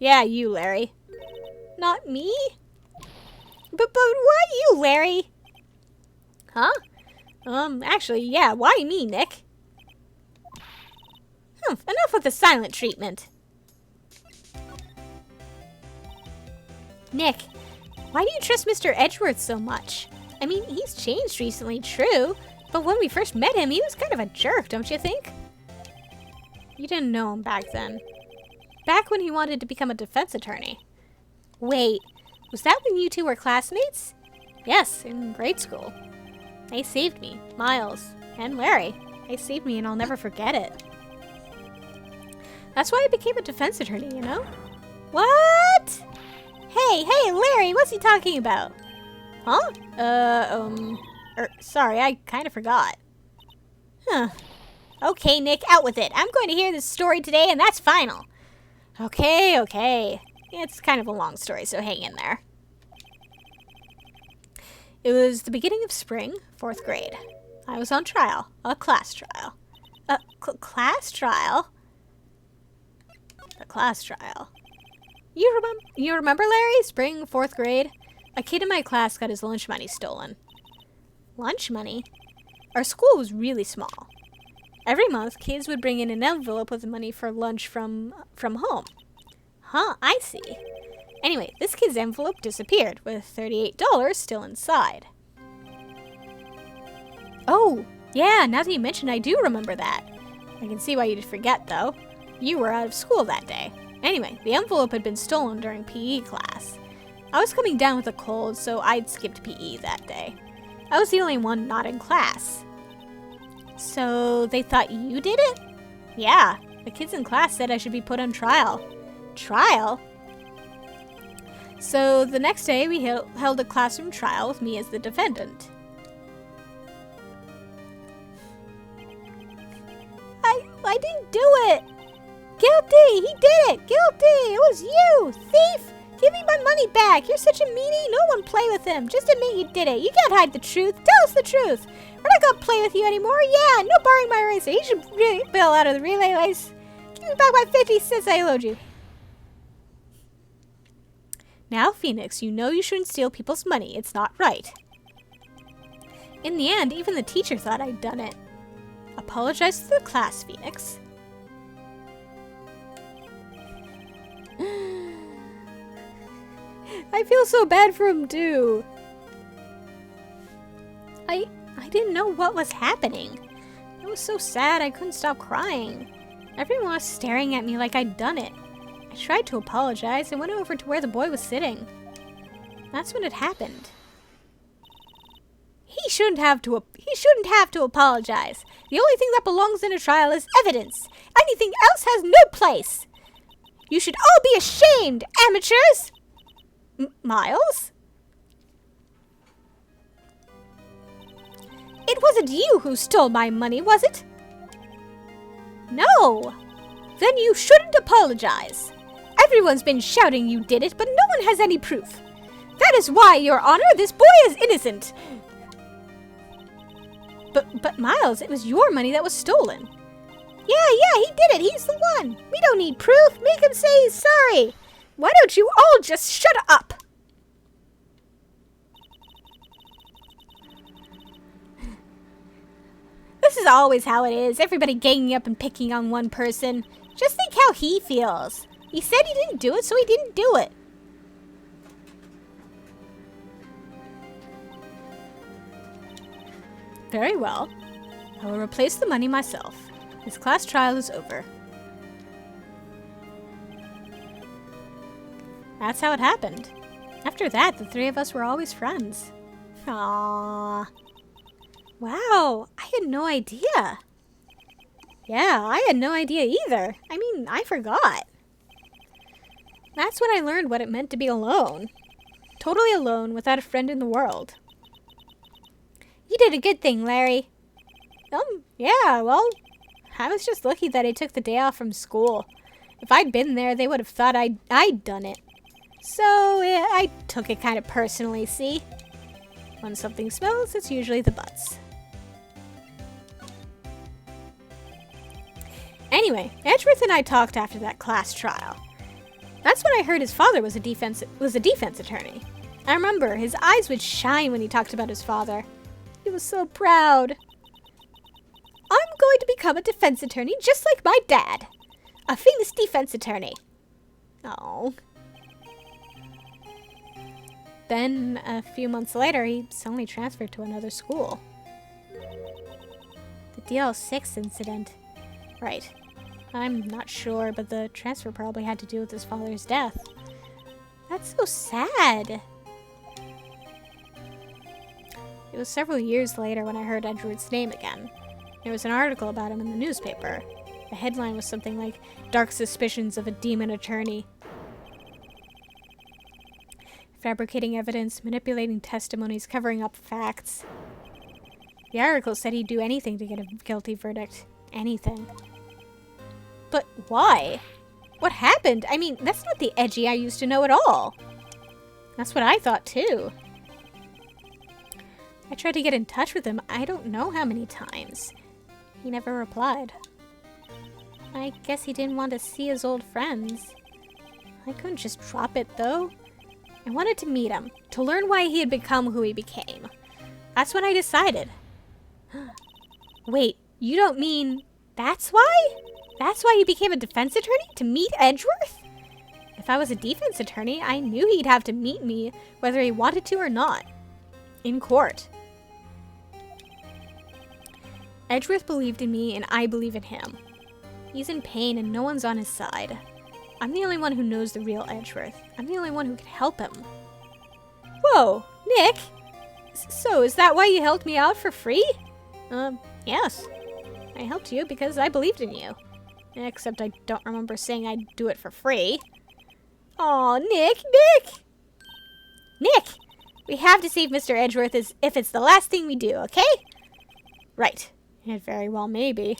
Yeah, you, Larry. Not me? But why you, Larry? Huh? Actually, yeah, why me, Nick? Enough with the silent treatment. Nick, why do you trust Mr. Edgeworth so much? I mean, he's changed recently, true, but when we first met him, he was kind of a jerk, don't you think? You didn't know him back then. Back when he wanted to become a defense attorney. Wait, was that when you two were classmates? Yes, in grade school. They saved me, Miles, and Larry. They saved me and I'll never forget it. That's why I became a defense attorney, you know? What? Hey, Larry, what's he talking about? Huh? Sorry, I kind of forgot. Huh. Okay, Nick, out with it. I'm going to hear this story today, and that's final. Okay. It's kind of a long story, so hang in there. It was the beginning of spring, 4th grade. I was on trial, a class trial. Class trial? A class trial. You remember, Larry? Spring, 4th grade? A kid in my class got his lunch money stolen. Lunch money? Our school was really small. Every month, kids would bring in an envelope with money for lunch from home. Huh, I see. Anyway, this kid's envelope disappeared, with $38 still inside. Oh, yeah, now that you mention, I do remember that. I can see why you'd forget, though. You were out of school that day. Anyway, the envelope had been stolen during PE class. I was coming down with a cold, so I'd skipped PE that day. I was the only one not in class. So they thought you did it? Yeah, the kids in class said I should be put on trial. Trial? So the next day we held a classroom trial with me as the defendant. I didn't do it! Guilty! He did it! Guilty! It was you! Thief! Give me my money back! You're such a meanie! No one play with him! Just admit you did it! You can't hide the truth! Tell us the truth! We're not gonna play with you anymore! Yeah! No borrowing my racer! You should really bail out of the relay race! Give me back my 50 cents I owed you! Now, Phoenix, you know you shouldn't steal people's money. It's not right. In the end, even the teacher thought I'd done it. Apologize to the class, Phoenix. I feel so bad for him, too. I didn't know what was happening. I was so sad I couldn't stop crying. Everyone was staring at me like I'd done it. I tried to apologize and went over to where the boy was sitting. That's when it happened. He shouldn't have to apologize. The only thing that belongs in a trial is evidence. Anything else has no place. You should all be ashamed, amateurs! Miles? It wasn't you who stole my money, was it? No. Then you shouldn't apologize. Everyone's been shouting you did it, but no one has any proof. That is why, Your Honor, this boy is innocent. But Miles, it was your money that was stolen. Yeah, he did it. He's the one. We don't need proof. Make him say he's sorry. Why don't you all just shut up? This is always how it is. Everybody ganging up and picking on one person. Just think how he feels. He said he didn't do it, so he didn't do it. Very well. I will replace the money myself. This class trial is over. That's how it happened. After that, the three of us were always friends. Aww. Wow, I had no idea. Yeah, I had no idea either. I mean, I forgot. That's when I learned what it meant to be alone. Totally alone without a friend in the world. You did a good thing, Larry. Yeah, well, I was just lucky that I took the day off from school. If I'd been there, they would have thought I'd done it. So, yeah, I took it kind of personally, see? When something smells, it's usually the butts. Anyway, Edgeworth and I talked after that class trial. That's when I heard his father was a defense attorney. I remember his eyes would shine when he talked about his father. He was so proud. I'm going to become a defense attorney just like my dad. A famous defense attorney. Oh. Then, a few months later, he suddenly transferred to another school. The DL6 incident. Right. I'm not sure, but the transfer probably had to do with his father's death. That's so sad. It was several years later when I heard Edgeworth's name again. There was an article about him in the newspaper. The headline was something like, "Dark Suspicions of a Demon Attorney." Fabricating evidence, manipulating testimonies, covering up facts. The article said he'd do anything to get a guilty verdict. Anything. But why? What happened? I mean, that's not the Edgy I used to know at all. That's what I thought too. I tried to get in touch with him I don't know how many times. He never replied. I guess he didn't want to see his old friends. I couldn't just drop it though. I wanted to meet him, to learn why he had become who he became. That's when I decided. Wait, you don't mean that's why? That's why he became a defense attorney? To meet Edgeworth? If I was a defense attorney, I knew he'd have to meet me, whether he wanted to or not. In court. Edgeworth believed in me, and I believe in him. He's in pain, and no one's on his side. I'm the only one who knows the real Edgeworth. I'm the only one who can help him. Whoa, Nick! So, is that why you helped me out for free? Yes. I helped you because I believed in you. Except I don't remember saying I'd do it for free. Aw, Nick! Nick! We have to save Mr. Edgeworth as if it's the last thing we do, okay? Right. It very well may be.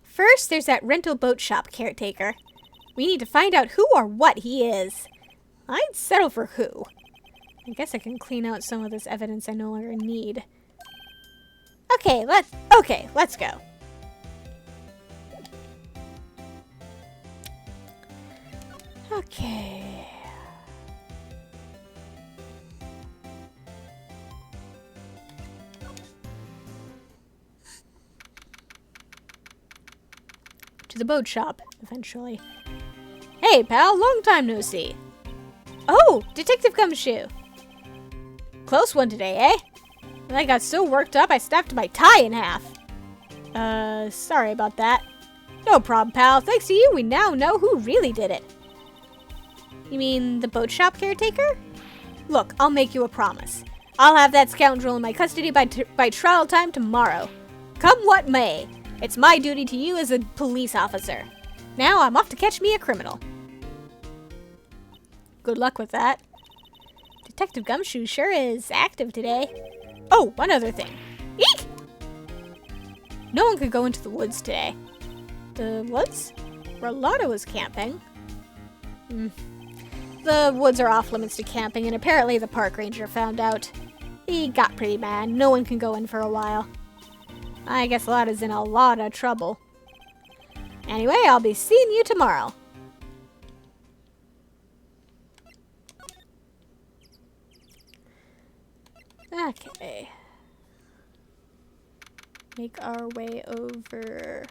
First, there's that rental boat shop caretaker. We need to find out who or what he is. I'd settle for who. I guess I can clean out some of this evidence I no longer need. Okay, let's go. Okay. To the boat shop, eventually. Hey, pal, long time no see. Oh, Detective Gumshoe. Close one today, eh? I got so worked up I snapped my tie in half. Sorry about that. No problem, pal. Thanks to you, we now know who really did it. You mean the boat shop caretaker? Look, I'll make you a promise. I'll have that scoundrel in my custody by trial time tomorrow. Come what may. It's my duty to you as a police officer. Now I'm off to catch me a criminal. Good luck with that. Detective Gumshoe sure is active today. Oh, one other thing. Eek! No one could go into the woods today. The woods? Rolando was camping. The woods are off limits to camping, and apparently the park ranger found out. He got pretty mad. No one can go in for a while. I guess Lada's in a lot of trouble. Anyway, I'll be seeing you tomorrow. Okay. Make our way over.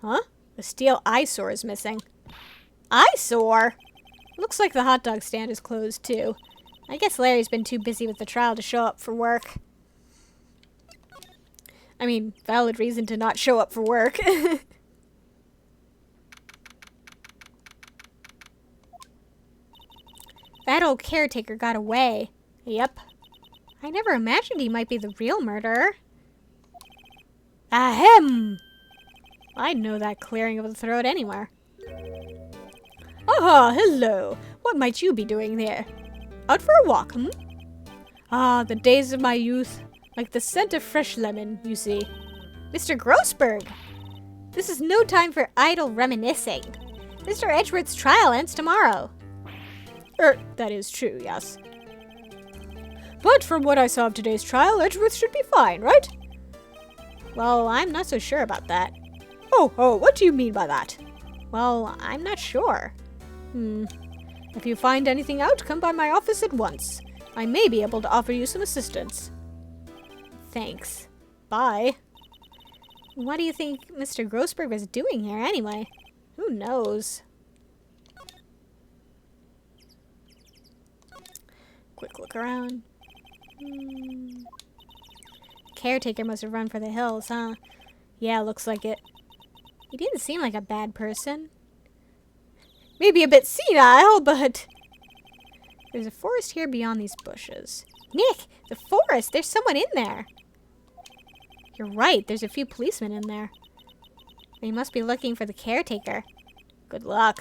Huh? The steel eyesore is missing. Eyesore? Looks like the hot dog stand is closed too. I guess Larry's been too busy with the trial to show up for work. I mean, valid reason to not show up for work. That old caretaker got away. Yep. I never imagined he might be the real murderer. Ahem! I'd know that clearing of the throat anywhere. Ah, hello. What might you be doing there? Out for a walk, hmm? Ah, the days of my youth. Like the scent of fresh lemon, you see. Mr. Grossberg! This is no time for idle reminiscing. Mr. Edgeworth's trial ends tomorrow. That is true, yes. But from what I saw of today's trial, Edgeworth should be fine, right? Well, I'm not so sure about that. Oh, what do you mean by that? Well, I'm not sure. If you find anything out, come by my office at once. I may be able to offer you some assistance. Thanks. Bye. What do you think Mr. Grossberg was doing here anyway? Who knows? Quick look around. Caretaker must have run for the hills, huh? Yeah, looks like it. He didn't seem like a bad person. Maybe a bit senile, but... There's a forest here beyond these bushes. Nick! The forest! There's someone in there! You're right, there's a few policemen in there. They must be looking for the caretaker. Good luck.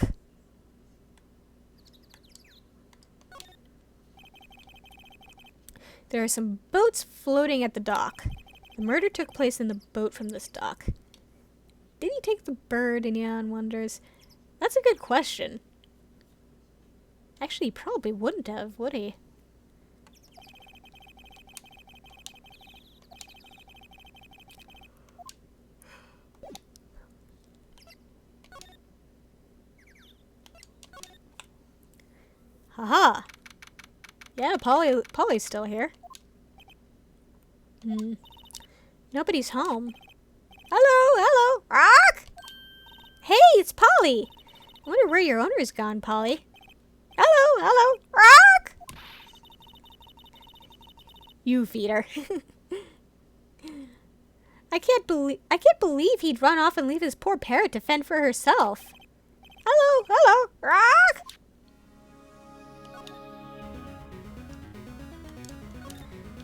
There are some boats floating at the dock. The murder took place in the boat from this dock. Did he take the bird? Inyan wonders. That's a good question. Actually, he probably wouldn't have, would he? Haha. Yeah, Polly's still here. Nobody's home. Hello. Rock! Hey, it's Polly. I wonder where your owner's gone, Polly. Hello. Rock! You feed her. I can't believe he'd run off and leave his poor parrot to fend for herself. Hello, Rock!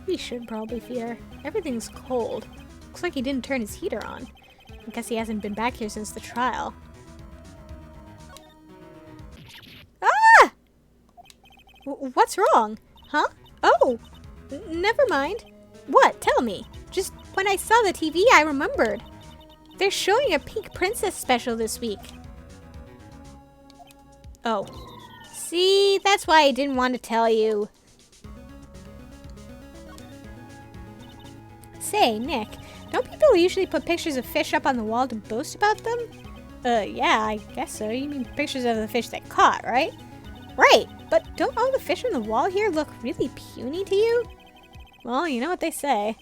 We should probably feed her. Everything's cold. Looks like he didn't turn his heater on. I guess he hasn't been back here since the trial. Ah! What's wrong? Huh? Oh! Never mind. What? Tell me. Just when I saw the TV, I remembered. They're showing a Pink Princess special this week. Oh. See, that's why I didn't want to tell you. Say, Nick, don't people usually put pictures of fish up on the wall to boast about them? Yeah, I guess so. You mean pictures of the fish they caught, right? Right, but don't all the fish on the wall here look really puny to you? Well, you know what they say.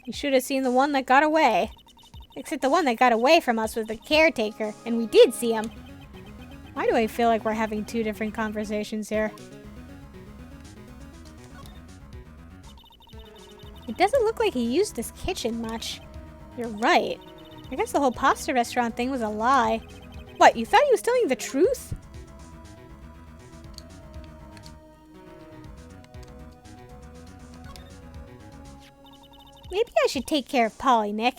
You should have seen the one that got away. Except the one that got away from us was the caretaker, and we did see him. Why do I feel like we're having two different conversations here? It doesn't look like he used this kitchen much. You're right. I guess the whole pasta restaurant thing was a lie. What, you thought he was telling the truth? Maybe I should take care of Polly, Nick.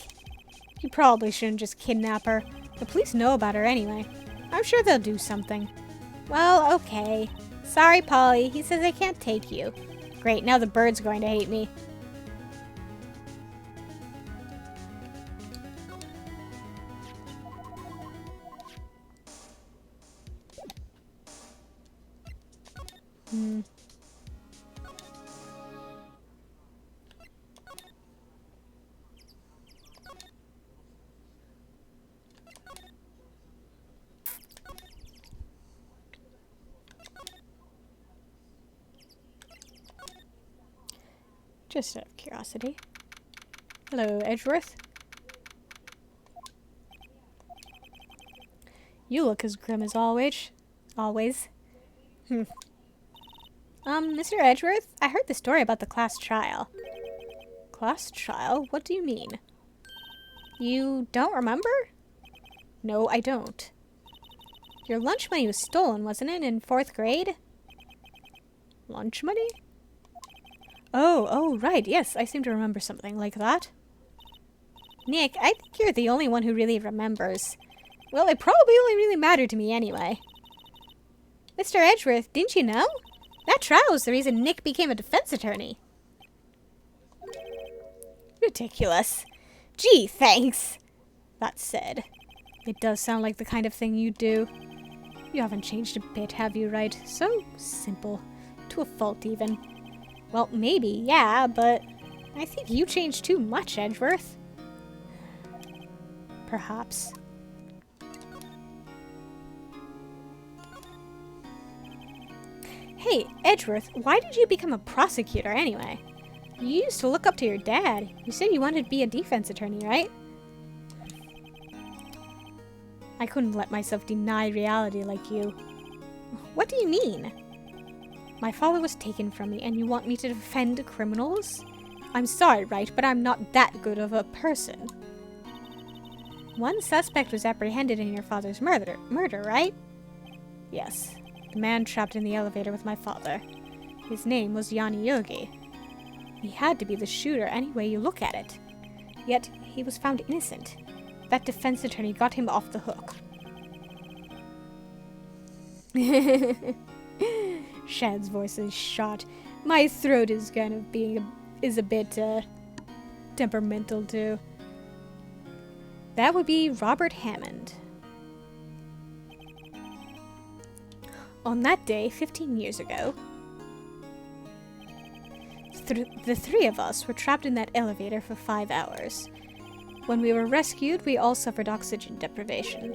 You probably shouldn't just kidnap her. The police know about her anyway. I'm sure they'll do something. Well, okay. Sorry, Polly. He says I can't take you. Great, now the bird's going to hate me. Just out of curiosity. Hello, Edgeworth. You look as grim as always. Mr. Edgeworth, I heard the story about the class trial. Class trial? What do you mean? You don't remember? No, I don't. Your lunch money was stolen, wasn't it, in 4th grade? Lunch money? Oh, right, yes, I seem to remember something like that. Nick, I think you're the only one who really remembers. Well, it probably only really mattered to me anyway. Mr. Edgeworth, didn't you know? That trial was the reason Nick became a defense attorney. Ridiculous. Gee, thanks. That said, it does sound like the kind of thing you do. You haven't changed a bit, have you, Wright? So simple. To a fault, even. Well, maybe, yeah, but I think you changed too much, Edgeworth. Perhaps. Hey, Edgeworth, why did you become a prosecutor anyway? You used to look up to your dad. You said you wanted to be a defense attorney, right? I couldn't let myself deny reality like you. What do you mean? My father was taken from me, and you want me to defend criminals? I'm sorry, Wright, but I'm not that good of a person. One suspect was apprehended in your father's murder, right? Yes. The man trapped in the elevator with my father. His name was Yanni Yogi. He had to be the shooter any way you look at it. Yet, he was found innocent. That defense attorney got him off the hook. Shad's voice is shot. My throat is kind of is a bit temperamental too. That would be Robert Hammond. On that day, 15 years ago, the 3 of us were trapped in that elevator for 5 hours. When we were rescued, we all suffered oxygen deprivation.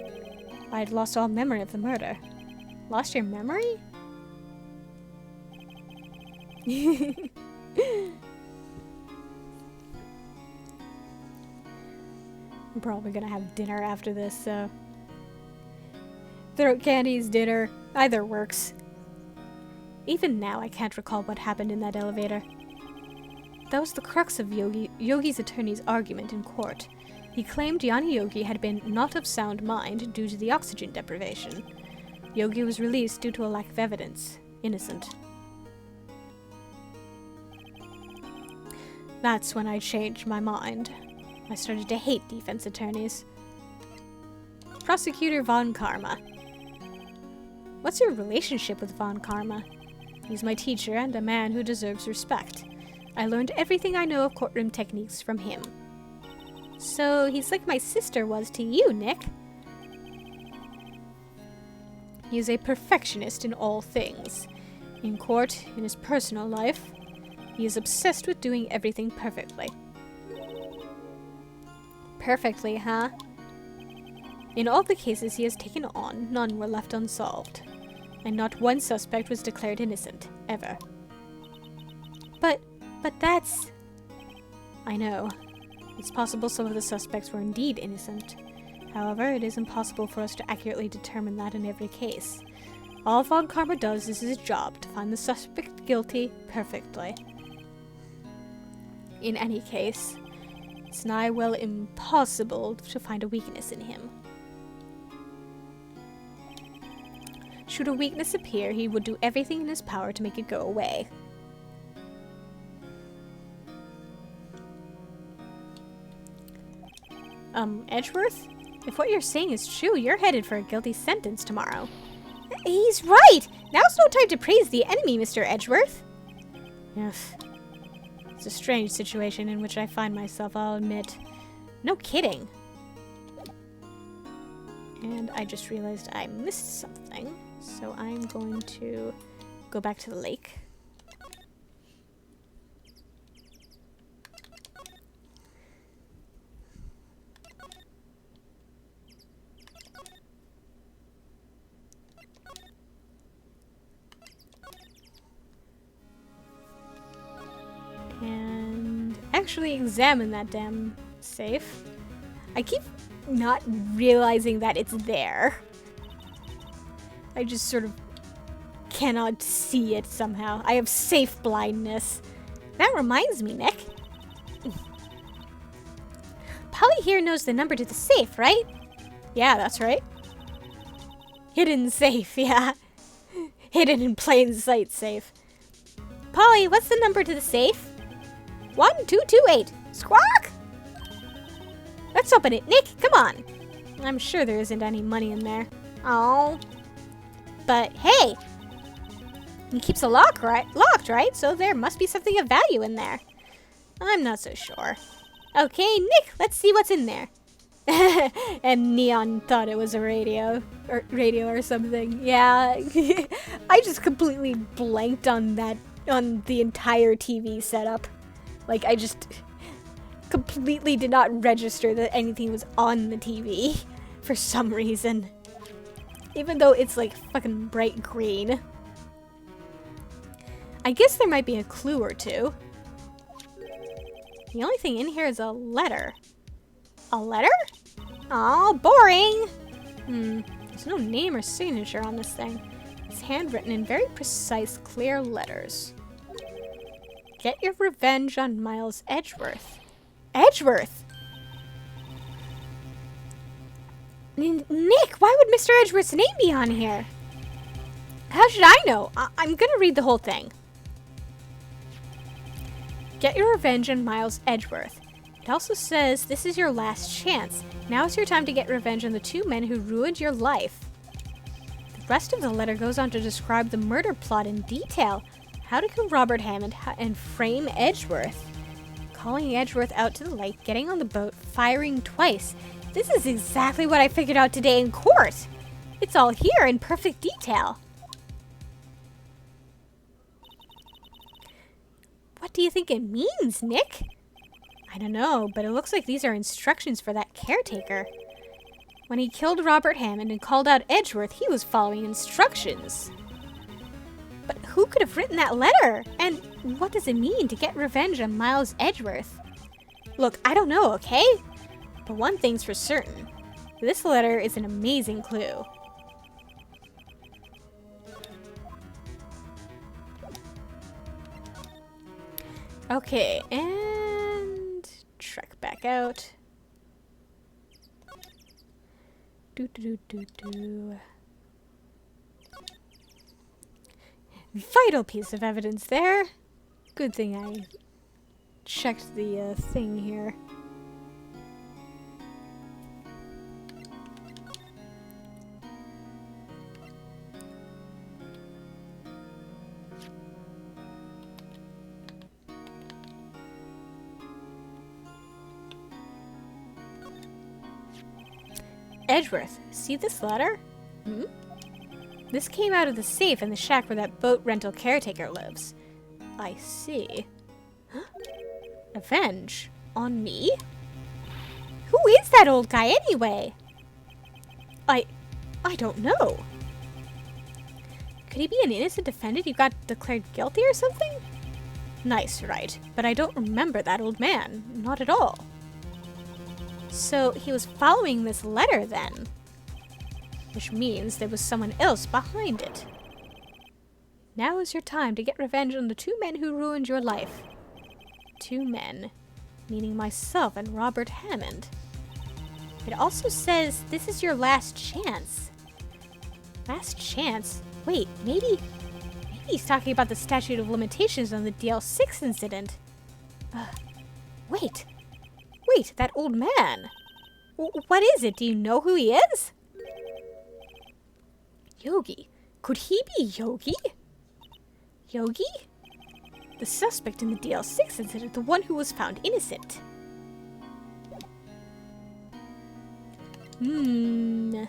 I had lost all memory of the murder. Lost your memory? I'm probably gonna have dinner after this, so... Throat candies, dinner, either works. Even now, I can't recall what happened in that elevator. That was the crux of Yogi's attorney's argument in court. He claimed Yanni Yogi had been not of sound mind due to the oxygen deprivation. Yogi was released due to a lack of evidence. Innocent. That's when I changed my mind. I started to hate defense attorneys. Prosecutor Von Karma. What's your relationship with Von Karma? He's my teacher and a man who deserves respect. I learned everything I know of courtroom techniques from him. So he's like my sister was to you, Nick. He is a perfectionist in all things. In court, in his personal life, he is obsessed with doing everything perfectly. Perfectly, huh? In all the cases he has taken on, none were left unsolved. And not one suspect was declared innocent, ever. But that's... I know. It's possible some of the suspects were indeed innocent. However, it is impossible for us to accurately determine that in every case. All Von Karma does is his job, to find the suspect guilty perfectly. In any case, it's nigh well impossible to find a weakness in him. Should a weakness appear, he would do everything in his power to make it go away. Edgeworth? If what you're saying is true, you're headed for a guilty sentence tomorrow. He's right! Now's no time to praise the enemy, Mr. Edgeworth. Yes. It's a strange situation in which I find myself, I'll admit. No kidding. And I just realized I missed something, so I'm going to go back to the lake. And actually examine that damn safe. I keep not realizing that it's there. I just sort of cannot see it somehow. I have safe blindness. That reminds me, Nick. Polly here knows the number to the safe, right? Yeah, that's right. Hidden safe, yeah. Hidden in plain sight safe. Polly, what's the number to the safe? 1228. Squawk! Let's open it, Nick. Come on. I'm sure there isn't any money in there. Oh. But hey, it keeps the locked, right? So there must be something of value in there. I'm not so sure. Okay, Nick, let's see what's in there. And Neon thought it was a radio or something. Yeah. I just completely blanked on the entire TV setup. Like, I just completely did not register that anything was on the TV for some reason. Even though it's like fucking bright green. I guess there might be a clue or two. The only thing in here is a letter. A letter? Aw, boring! There's no name or signature on this thing. It's handwritten in very precise, clear letters. Get your revenge on Miles Edgeworth. Edgeworth? Nick, why would Mr. Edgeworth's name be on here? How should I know? I'm gonna read the whole thing. Get your revenge on Miles Edgeworth. It also says this is your last chance. Now is your time to get revenge on the two men who ruined your life. The rest of the letter goes on to describe the murder plot in detail. How to kill Robert Hammond and frame Edgeworth. Calling Edgeworth out to the lake, getting on the boat, firing twice. This is exactly what I figured out today in court. It's all here in perfect detail. What do you think it means, Nick? I don't know, but it looks like these are instructions for that caretaker. When he killed Robert Hammond and called out Edgeworth, he was following instructions. But who could have written that letter? And what does it mean to get revenge on Miles Edgeworth? Look, I don't know, okay? But one thing's for certain. This letter is an amazing clue. Okay, and trek back out. Vital piece of evidence there. Good thing I checked the thing here. Edgeworth, see this letter? This came out of the safe in the shack where that boat rental caretaker lives. I see. Revenge? On me? Who is that old guy anyway? I don't know. Could he be an innocent defendant who got declared guilty or something? Nice, Wright, but I don't remember that old man. Not at all. So he was following this letter then. Which means there was someone else behind it. Now is your time to get revenge on the two men who ruined your life. 2 men, meaning myself and Robert Hammond. It also says this is your last chance. Last chance? Wait, maybe he's talking about the statute of limitations on the DL6 incident. Wait, that old man. What is it? Do you know who he is? Yogi. Could he be Yogi? Yogi? The suspect in the DL6 incident, the one who was found innocent. Yanni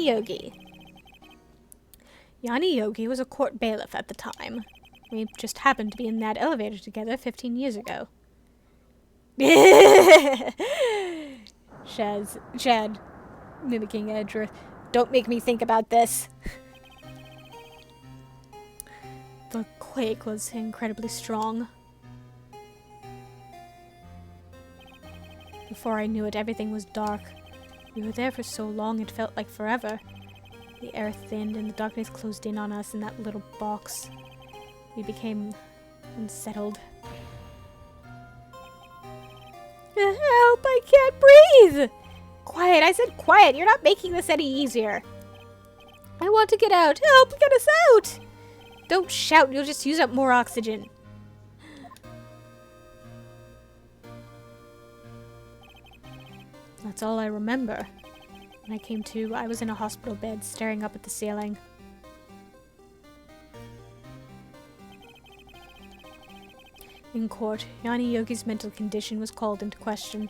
Yogi. Yanni Yogi was a court bailiff at the time. We just happened to be in that elevator together 15 years ago. Chad, mimicking Edgeworth. Don't make me think about this. The quake was incredibly strong. Before I knew it, everything was dark. We were there for so long it felt like forever. The air thinned and the darkness closed in on us in that little box. We became unsettled. Help! I can't breathe! Quiet! I said quiet! You're not making this any easier. I want to get out! Help! Get us out! Don't shout, you'll just use up more oxygen. That's all I remember. When I came to, I was in a hospital bed, staring up at the ceiling. In court, Yanni Yogi's mental condition was called into question.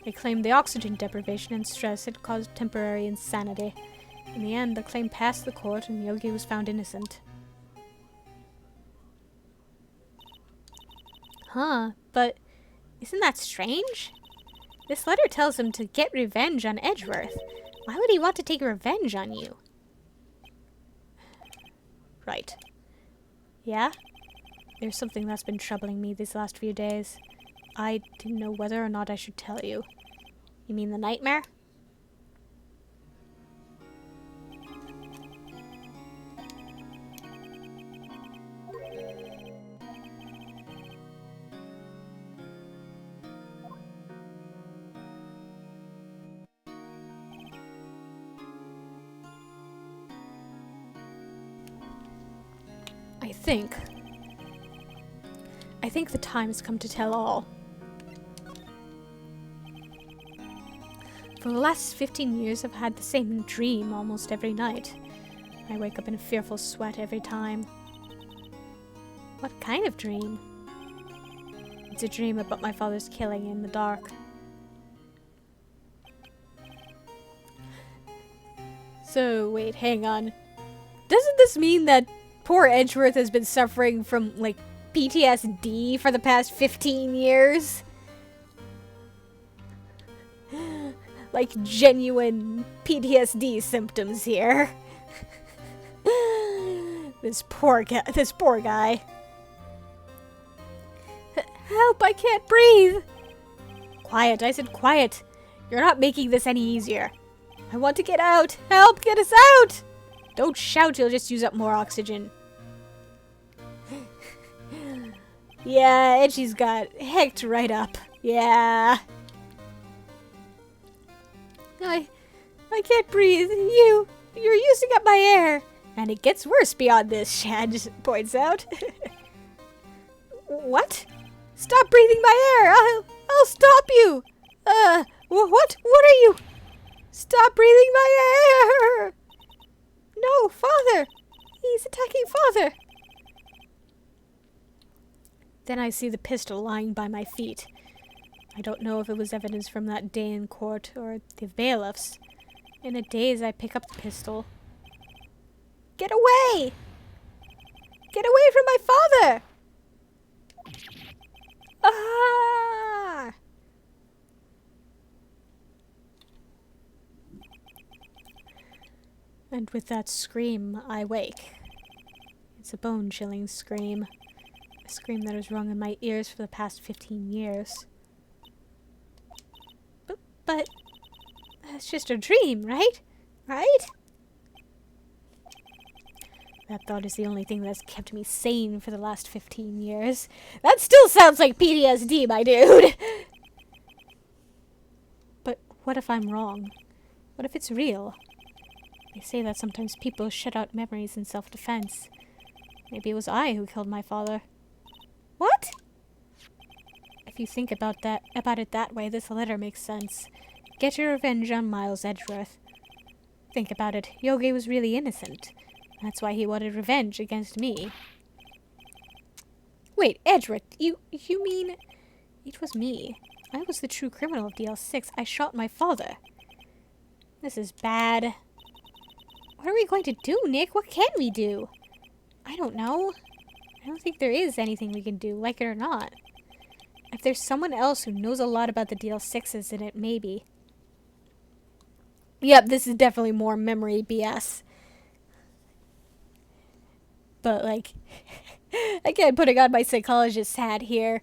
They claimed the oxygen deprivation and stress had caused temporary insanity. In the end, the claim passed the court and Yogi was found innocent. Huh, but isn't that strange? This letter tells him to get revenge on Edgeworth. Why would he want to take revenge on you? Right. Yeah? There's something that's been troubling me these last few days. I didn't know whether or not I should tell you. You mean the nightmare? I think the time has come to tell all. For the last 15 years, I've had the same dream almost every night. I wake up in a fearful sweat every time. What kind of dream? It's a dream about my father's killing in the dark. So, wait, hang on. Doesn't this mean that poor Edgeworth has been suffering from, like, PTSD for the past 15 years? Like, genuine PTSD symptoms here. This poor guy. Help, I can't breathe. Quiet, I said quiet. You're not making this any easier. I want to get out. Help, get us out. Don't shout, you'll just use up more oxygen. Yeah, Edgy's got hecked right up. Yeah. I can't breathe. You're using up my air. And it gets worse beyond this, Shad points out. What? Stop breathing my air. I'll stop you. What? What are you? Stop breathing my air. No, Father. He's attacking Father. Then I see the pistol lying by my feet. I don't know if it was evidence from that day in court or the bailiffs. In a daze, I pick up the pistol. Get away! Get away from my father! Ah! And with that scream, I wake. It's a bone-chilling scream. A scream that has rung in my ears for the past 15 years. But that's just a dream, right? Right? That thought is the only thing that's kept me sane for the last 15 years. That still sounds like PTSD, my dude! But what if I'm wrong? What if it's real? They say that sometimes people shut out memories in self-defense. Maybe it was I who killed my father. What? If you think about it that way, this letter makes sense. Get your revenge on Miles Edgeworth. Think about it. Yogi was really innocent. That's why he wanted revenge against me. Wait, Edgeworth, you mean... It was me. I was the true criminal of DL6. I shot my father. This is bad. What are we going to do, Nick? What can we do? I don't know. I don't think there is anything we can do, like it or not. If there's someone else who knows a lot about the DL6s in it, maybe. Yep, this is definitely more memory BS. But, like, again, putting on my psychologist's hat here,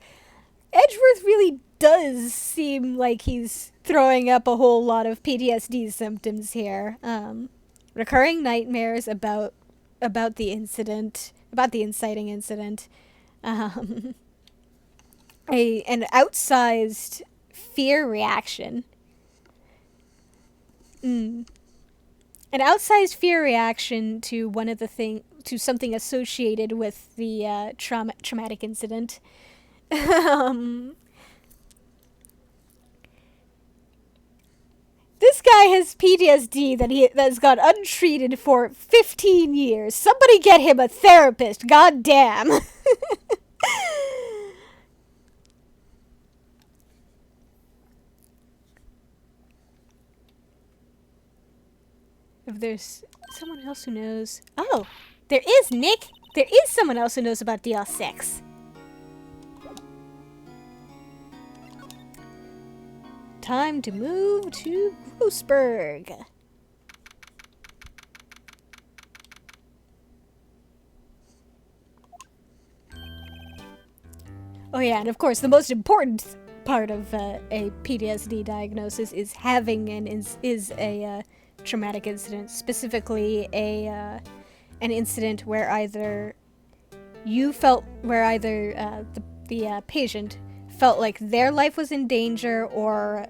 Edgeworth really does seem like he's throwing up a whole lot of PTSD symptoms here. Recurring nightmares about the incident, about the inciting incident. An outsized fear reaction. An outsized fear reaction to to something associated with the traumatic incident. This guy has PTSD that's gone untreated for 15 years. Somebody get him a therapist. God damn. If there's someone else who knows... Oh, there is, Nick! There is someone else who knows about DL6. Time to move to Grossberg. Oh yeah, and of course the most important part of a PTSD diagnosis is having a traumatic incident, specifically an incident where either the patient felt like their life was in danger, or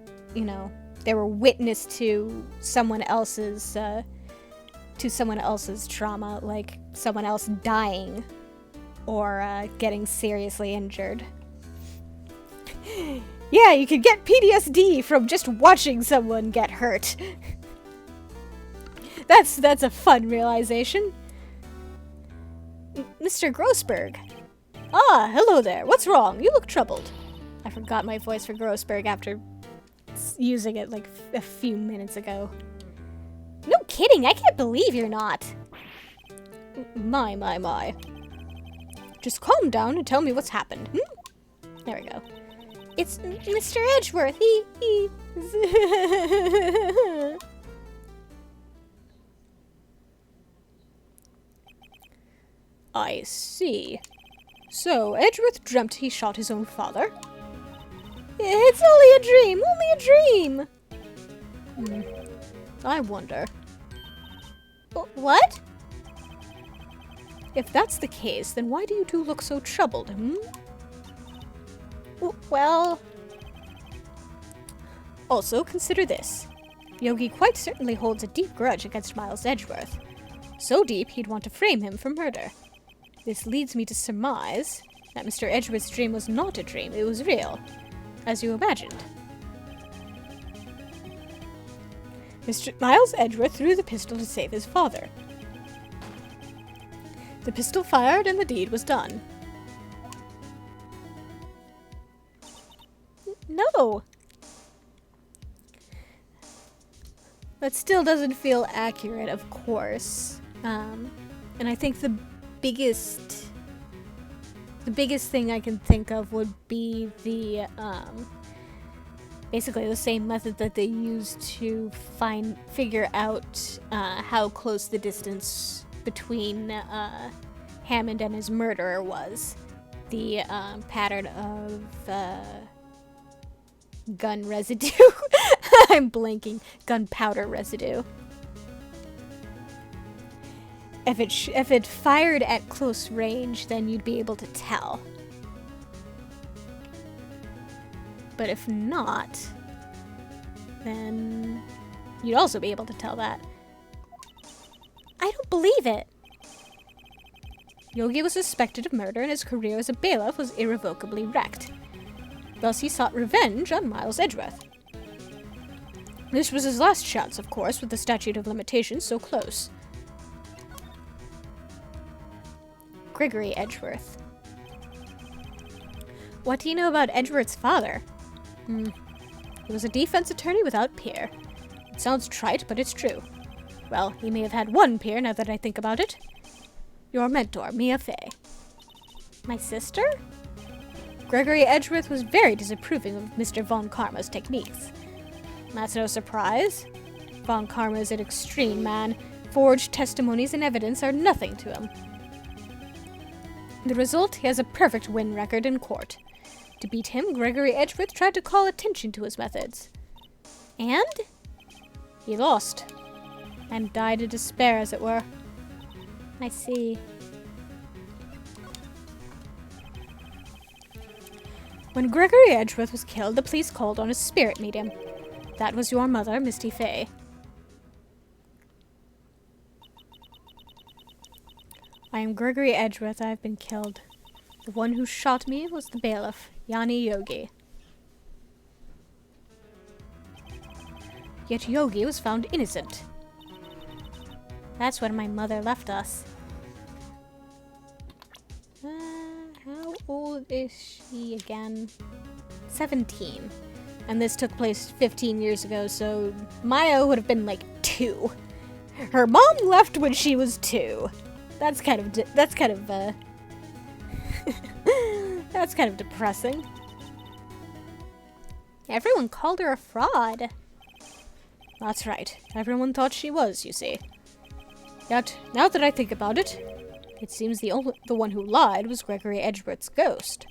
they were witness to someone else's trauma, like someone else dying or getting seriously injured. Yeah, you can get PTSD from just watching someone get hurt. That's a fun realization. Mr. Grossberg. Ah, hello there. What's wrong? You look troubled. I forgot my voice for Grossberg after using it like a few minutes ago. No kidding, I can't believe you're not. My. Just calm down and tell me what's happened. There we go. It's Mr. Edgeworth. He... I see. So, Edgeworth dreamt he shot his own father? It's only a dream! I wonder. What? If that's the case, then why do you two look so troubled, Well... Also, consider this. Yogi quite certainly holds a deep grudge against Miles Edgeworth. So deep, he'd want to frame him for murder. This leads me to surmise that Mr. Edgeworth's dream was not a dream, it was real, as you imagined. Mr. Miles Edgeworth threw the pistol to save his father. The pistol fired and the deed was done. No! That still doesn't feel accurate, of course. And I think the biggest thing I can think of would be the basically the same method that they used to figure out how close the distance between Hammond and his murderer was. The pattern of gun residue. I'm blanking. Gunpowder residue. If it fired at close range, then you'd be able to tell. But if not, then you'd also be able to tell that. I don't believe it. Yogi was suspected of murder and his career as a bailiff was irrevocably wrecked. Thus he sought revenge on Miles Edgeworth. This was his last chance, of course, with the statute of limitations so close. Gregory Edgeworth. What do you know about Edgeworth's father? He was a defense attorney without peer. It sounds trite, but it's true. Well, he may have had one peer now that I think about it. Your mentor, Mia Fey. My sister? Gregory Edgeworth was very disapproving of Mr. Von Karma's techniques. That's no surprise. Von Karma is an extreme man. Forged testimonies and evidence are nothing to him. The result, he has a perfect win record in court. To beat him, Gregory Edgeworth tried to call attention to his methods. And? He lost. And died in despair, as it were. I see. When Gregory Edgeworth was killed, the police called on a spirit medium. That was your mother, Misty Fey. I am Gregory Edgeworth. I have been killed. The one who shot me was the bailiff, Yanni Yogi. Yet Yogi was found innocent. That's when my mother left us. How old is she again? 17. And this took place 15 years ago, so Maya would have been like 2. Her mom left when she was 2. That's kind of that's kind of depressing. Everyone called her a fraud. That's right. Everyone thought she was, you see. Yet, now that I think about it, it seems the one who lied was Gregory Edgeworth's ghost.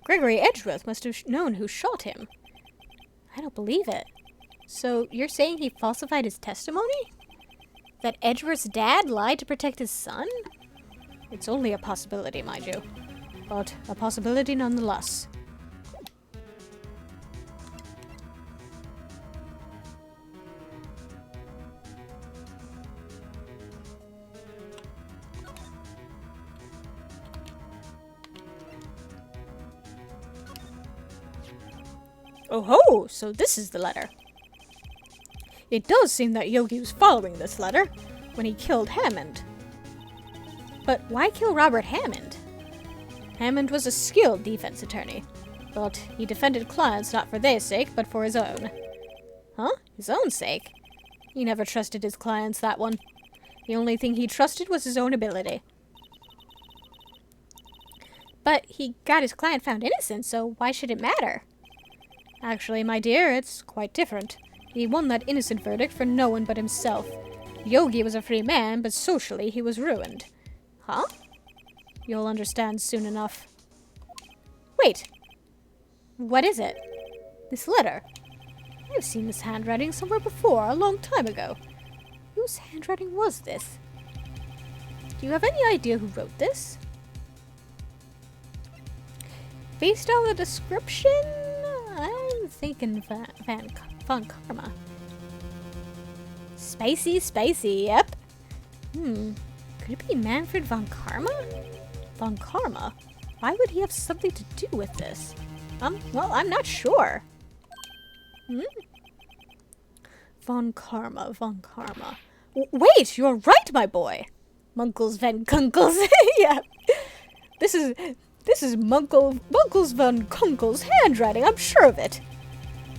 Gregory Edgeworth must have known who shot him. I don't believe it. So, you're saying he falsified his testimony? That Edgeworth's dad lied to protect his son? It's only a possibility, mind you. But a possibility nonetheless. Oh ho! So this is the letter. It does seem that Yogi was following this letter when he killed Hammond. But why kill Robert Hammond? Hammond was a skilled defense attorney, but he defended clients not for their sake, but for his own. Huh? His own sake? He never trusted his clients, that one. The only thing he trusted was his own ability. But he got his client found innocent, so why should it matter? Actually, my dear, it's quite different. He won that innocent verdict for no one but himself. Yogi was a free man, but socially he was ruined. Huh? You'll understand soon enough. Wait! What is it? This letter. I've seen this handwriting somewhere before, a long time ago. Whose handwriting was this? Do you have any idea who wrote this? Based on the description, I'm thinking Von Karma. Spicy, yep. Could it be Manfred Von Karma? Von Karma? Why would he have something to do with this? Well, I'm not sure. Von Karma. Wait, you're right, my boy! Munkles Van Kunkles. Yeah. This is Munkles Van Kunkel's handwriting, I'm sure of it.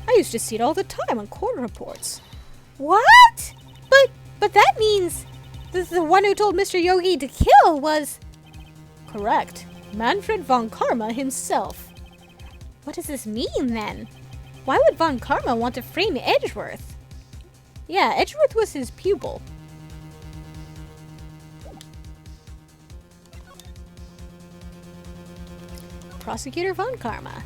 I used to see it all the time on court reports. What? But that means the one who told Mr. Yogi to kill was... Correct. Manfred Von Karma himself. What does this mean, then? Why would Von Karma want to frame Edgeworth? Yeah, Edgeworth was his pupil. Prosecutor Von Karma.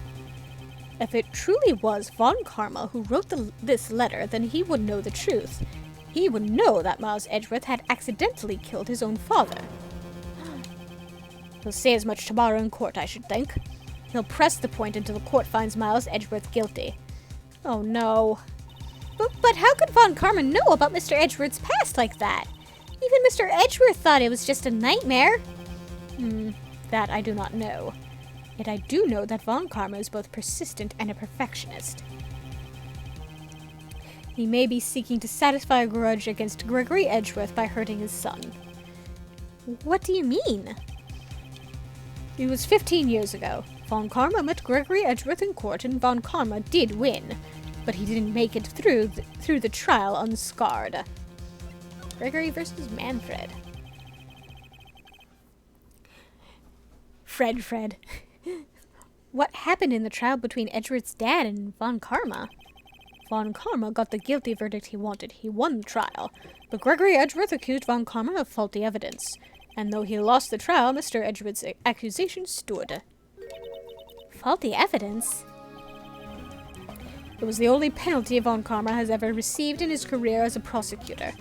If it truly was Von Karma who wrote this letter, then he would know the truth. he would know that Miles Edgeworth had accidentally killed his own father. He'll say as much tomorrow in court, I should think. He'll press the point until the court finds Miles Edgeworth guilty. Oh no. But how could Von Karma know about Mr. Edgeworth's past like that? Even Mr. Edgeworth thought it was just a nightmare. That I do not know. Yet I do know that Von Karma is both persistent and a perfectionist. He may be seeking to satisfy a grudge against Gregory Edgeworth by hurting his son. What do you mean? It was 15 years ago. Von Karma met Gregory Edgeworth in court, and Von Karma did win, but he didn't make it through the trial unscarred. Gregory versus Manfred. Fred. What happened in the trial between Edgeworth's dad and Von Karma? Von Karma got the guilty verdict he wanted. He won the trial, but Gregory Edgeworth accused Von Karma of faulty evidence. And though he lost the trial, Mr. Edgeworth's accusation stood. Faulty evidence? It was the only penalty Von Karma has ever received in his career as a prosecutor.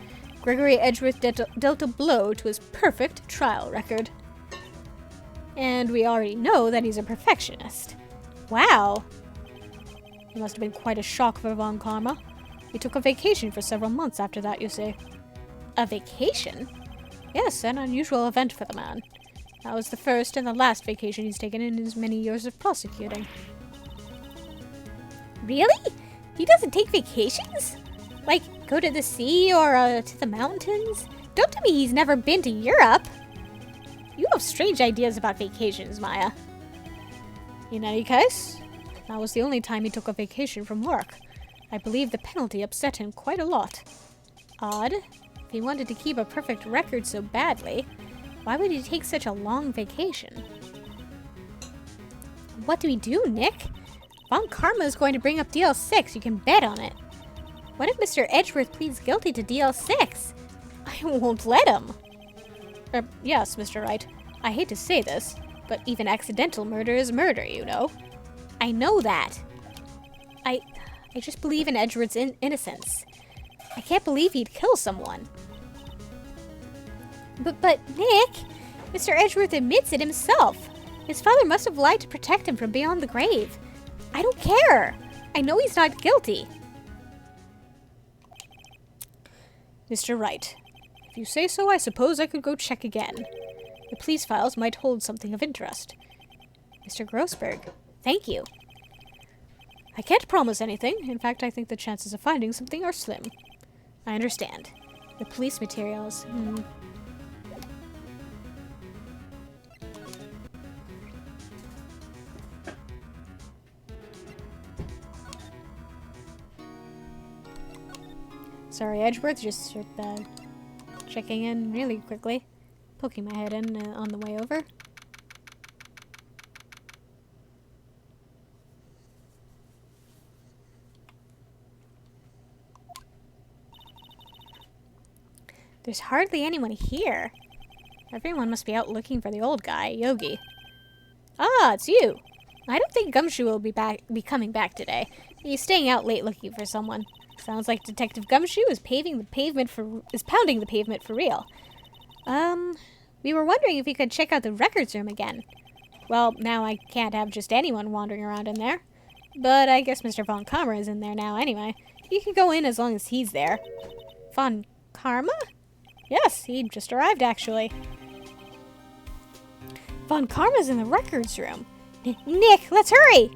Gregory Edgeworth dealt a blow to his perfect trial record. And we already know that he's a perfectionist. Wow. It must have been quite a shock for Von Karma. He took a vacation for several months after that, you see. A vacation? Yes, an unusual event for the man. That was the first and the last vacation he's taken in his many years of prosecuting. Really? He doesn't take vacations? Like, go to the sea or to the mountains? Don't tell me he's never been to Europe. You have strange ideas about vacations, Maya. In any case, that was the only time he took a vacation from work. I believe the penalty upset him quite a lot. Odd. If he wanted to keep a perfect record so badly, why would he take such a long vacation? What do we do, Nick? Von Karma is going to bring up DL6, you can bet on it. What if Mr. Edgeworth pleads guilty to DL6? I won't let him. Yes, Mr. Wright. I hate to say this, but even accidental murder is murder, you know. I know that. I just believe in Edgeworth's innocence. I can't believe he'd kill someone. But Nick, Mr. Edgeworth admits it himself. His father must have lied to protect him from beyond the grave. I don't care. I know he's not guilty. Mr. Wright, if you say so, I suppose I could go check again. The police files might hold something of interest. Mr. Grossberg, thank you. I can't promise anything. In fact, I think the chances of finding something are slim. I understand. The police materials. Sorry, Edgeworth, just checking in really quickly. Poking my head in on the way over. There's hardly anyone here. Everyone must be out looking for the old guy, Yogi. Ah, it's you. I don't think Gumshoe will be coming back today. He's staying out late looking for someone. Sounds like Detective Gumshoe is pounding the pavement for real. We were wondering if you could check out the records room again. Well, now I can't have just anyone wandering around in there. But I guess Mr. Von Karma is in there now anyway. You can go in as long as he's there. Von Karma? Yes, he just arrived actually. Von Karma's in the records room. Nick, let's hurry!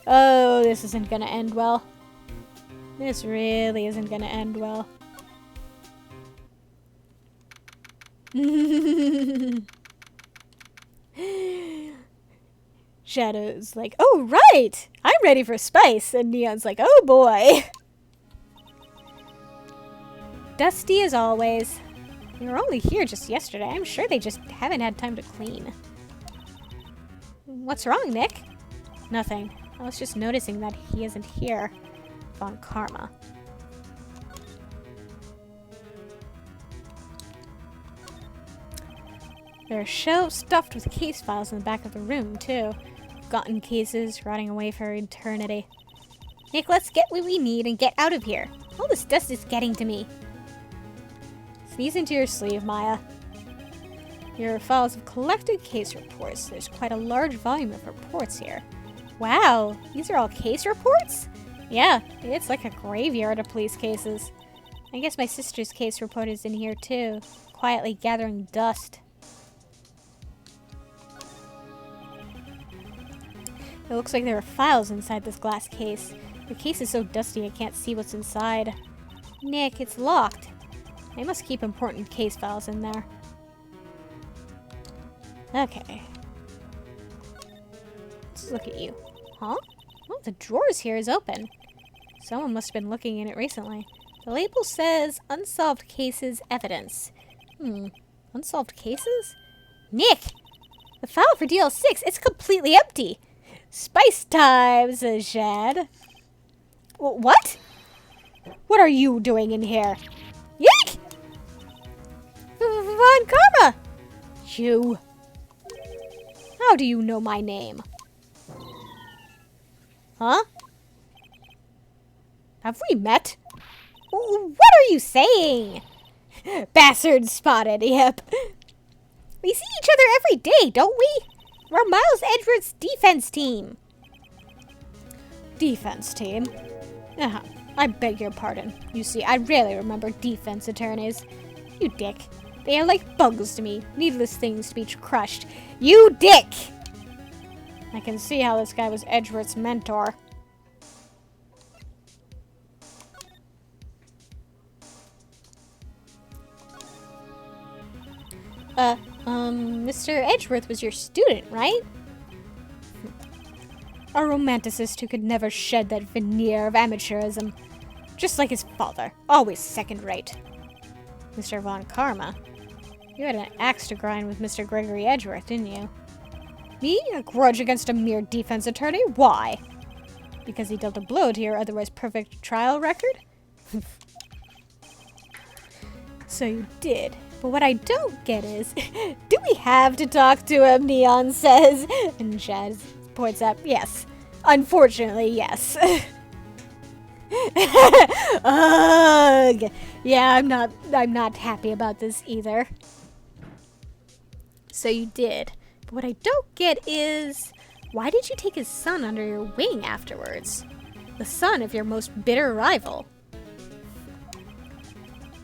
Oh, this isn't gonna end well. This really isn't gonna end well. Shadow's like, oh, right! I'm ready for spice. And Neon's like, oh boy. Dusty as always. They were only here just yesterday. I'm sure they just haven't had time to clean. What's wrong, Nick? Nothing. I was just noticing that he isn't here. Von Karma. There are shelves stuffed with case files in the back of the room, too. Forgotten cases, rotting away for eternity. Nick, let's get what we need and get out of here. All this dust is getting to me. Sneeze into your sleeve, Maya. Your files of collected case reports. There's quite a large volume of reports here. Wow, these are all case reports? Yeah, it's like a graveyard of police cases. I guess my sister's case report is in here too, quietly gathering dust. It looks like there are files inside this glass case. The case is so dusty I can't see what's inside. Nick, it's locked. I must keep important case files in there. Okay. Let's look at you. Huh? Oh, the drawers here is open. Someone must have been looking in it recently. The label says unsolved cases evidence. Unsolved cases? Nick! The file for DL6, it's completely empty. Spice time, says Shad. What? What are you doing in here? Yick! Von Karma! You. How do you know my name? Huh? Have we met? What are you saying? Bastard spotted, yep. We see each other every day, don't we? We're Miles Edgeworth's defense team. Defense team? I beg your pardon. You see, I rarely remember defense attorneys. You dick. They are like bugs to me. Needless things to be crushed. You dick! I can see how this guy was Edgeworth's mentor. Mr. Edgeworth was your student, right? A romanticist who could never shed that veneer of amateurism. Just like his father, always second-rate. Mr. Von Karma, you had an axe to grind with Mr. Gregory Edgeworth, didn't you? Me? A grudge against a mere defense attorney? Why? Because he dealt a blow to your otherwise perfect trial record? So you did. But what I don't get is, do we have to talk to him, Neon says. And Shaz points up, yes. Unfortunately, yes. Ugh. Yeah, I'm not happy about this either. So you did. But what I don't get is, why did you take his son under your wing afterwards? The son of your most bitter rival.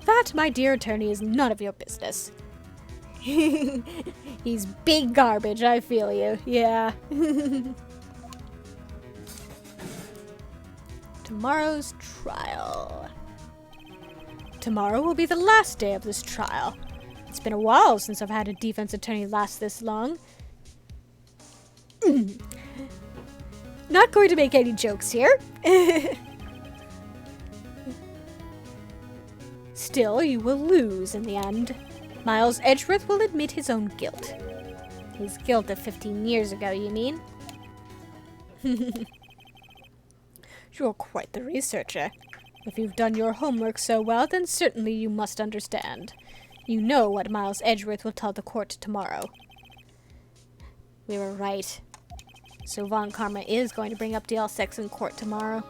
That, my dear attorney, is none of your business. He's big garbage, I feel you. Yeah. Tomorrow's trial. Tomorrow will be the last day of this trial. It's been a while since I've had a defense attorney last this long. Not going to make any jokes here. Still, you will lose in the end. Miles Edgeworth will admit his own guilt. His guilt of 15 years ago, you mean? You're quite the researcher. If you've done your homework so well, then certainly you must understand. You know what Miles Edgeworth will tell the court tomorrow. We were right. So Von Karma is going to bring up DL6 in court tomorrow.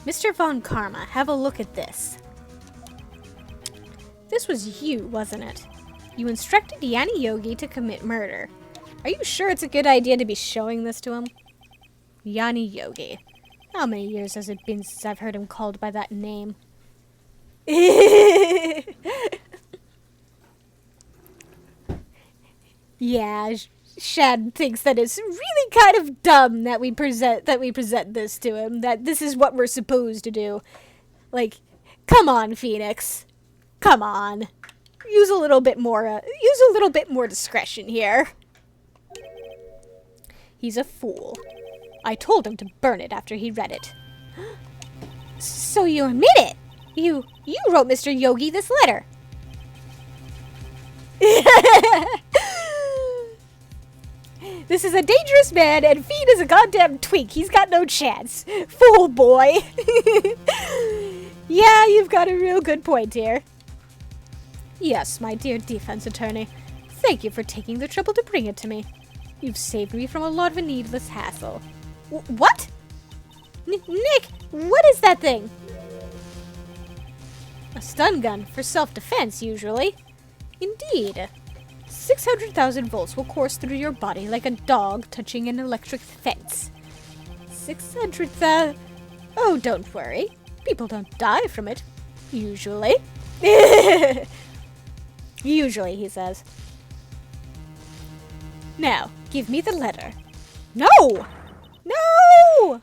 Mr. Von Karma, have a look at this. This was you, wasn't it? You instructed Yanni Yogi to commit murder. Are you sure it's a good idea to be showing this to him? Yanni Yogi. How many years has it been since I've heard him called by that name? Yeah, Shad thinks that it's really kind of dumb that we present this to him. That this is what we're supposed to do. Like, come on, Phoenix. Come on. Use a little bit more discretion here. He's a fool. I told him to burn it after he read it. So you admit it? You wrote Mr. Yogi this letter. This is a dangerous man, and Fiend is a goddamn twink. He's got no chance. Fool boy. Yeah, you've got a real good point here. Yes, my dear defense attorney. Thank you for taking the trouble to bring it to me. You've saved me from a lot of needless hassle. What? Nick, what is that thing? A stun gun for self-defense, usually. Indeed. 600,000 volts will course through your body like a dog touching an electric fence. 600,000... Oh, don't worry. People don't die from it. Usually. Usually, he says. Now, give me the letter. No! No!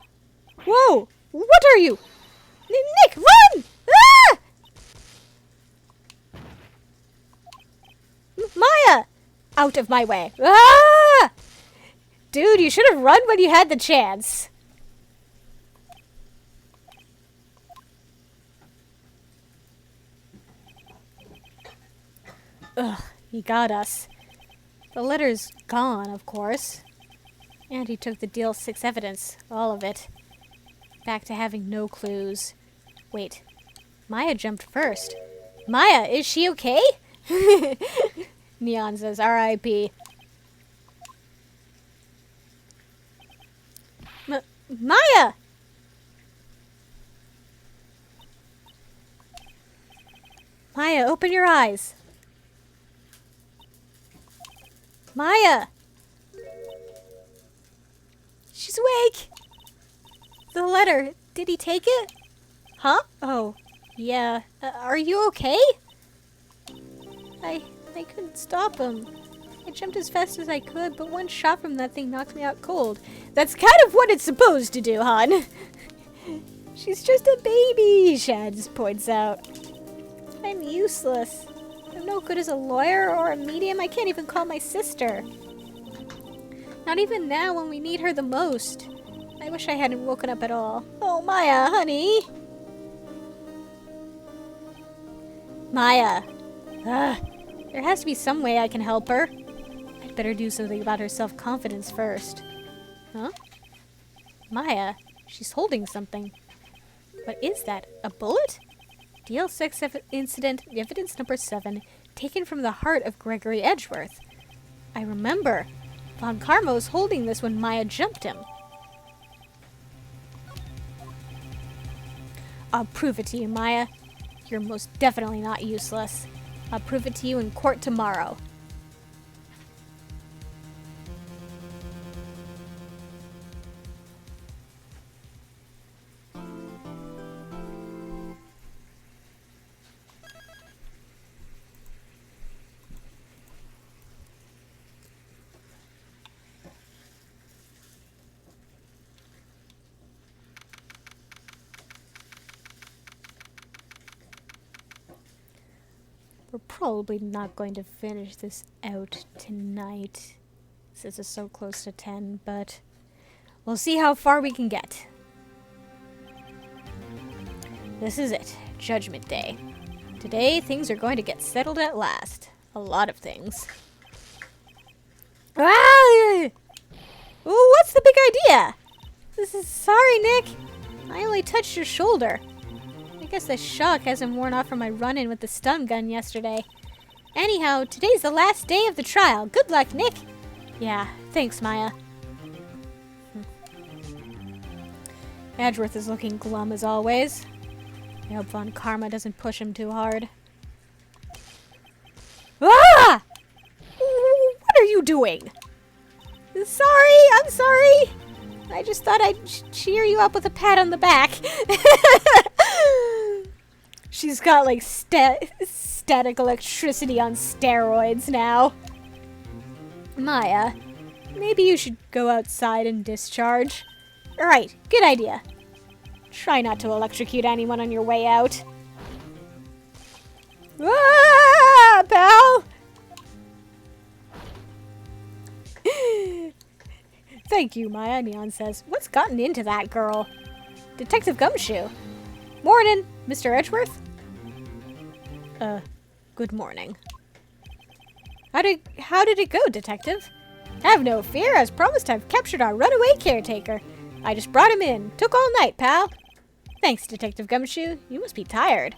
Whoa! What are you? Nick, run! Ah! Maya! Out of my way. Ah! Dude, you should have run when you had the chance. Ugh, he got us. The letter's gone, of course. And he took the deal 6 evidence, all of it. Back to having no clues. Wait, Maya jumped first. Maya, is she okay? Neon says R.I.P. Maya! Maya, open your eyes. Maya! She's awake! The letter, did he take it? Huh? Oh, yeah. Are you okay? I couldn't stop him. I jumped as fast as I could, but one shot from that thing knocked me out cold. That's kind of what it's supposed to do, hon. She's just a baby, Shads points out. I'm useless. I'm no good as a lawyer or a medium. I can't even call my sister. Not even now when we need her the most. I wish I hadn't woken up at all. Oh, Maya, honey. Maya. There has to be some way I can help her. I'd better do something about her self-confidence first. Huh? Maya, she's holding something. What is that? A bullet? DL6 incident, evidence number 7, taken from the heart of Gregory Edgeworth. I remember. Von Karma was holding this when Maya jumped him. I'll prove it to you, Maya. You're most definitely not useless. I'll prove it to you in court tomorrow. We're probably not going to finish this out tonight, since it's so close to 10, but we'll see how far we can get. This is it, Judgment Day. Today, things are going to get settled at last. A lot of things. Ah! Ooh, what's the big idea? Sorry, Nick. I only touched your shoulder. I guess the shock hasn't worn off from my run-in with the stun gun yesterday. Anyhow, today's the last day of the trial. Good luck, Nick. Yeah, thanks, Maya. Edgeworth is looking glum as always. I hope Von Karma doesn't push him too hard. Ah! What are you doing? Sorry, I'm sorry. I just thought I'd cheer you up with a pat on the back. She's got like static electricity on steroids now. Maya, maybe you should go outside and discharge. Alright, good idea. Try not to electrocute anyone on your way out. Ah, pal! Thank you, Maya, Neon says. What's gotten into that girl? Detective Gumshoe. Morning, Mr. Edgeworth. Good morning. How did it go, Detective? Have no fear. As promised, I've captured our runaway caretaker. I just brought him in. Took all night, pal. Thanks, Detective Gumshoe. You must be tired.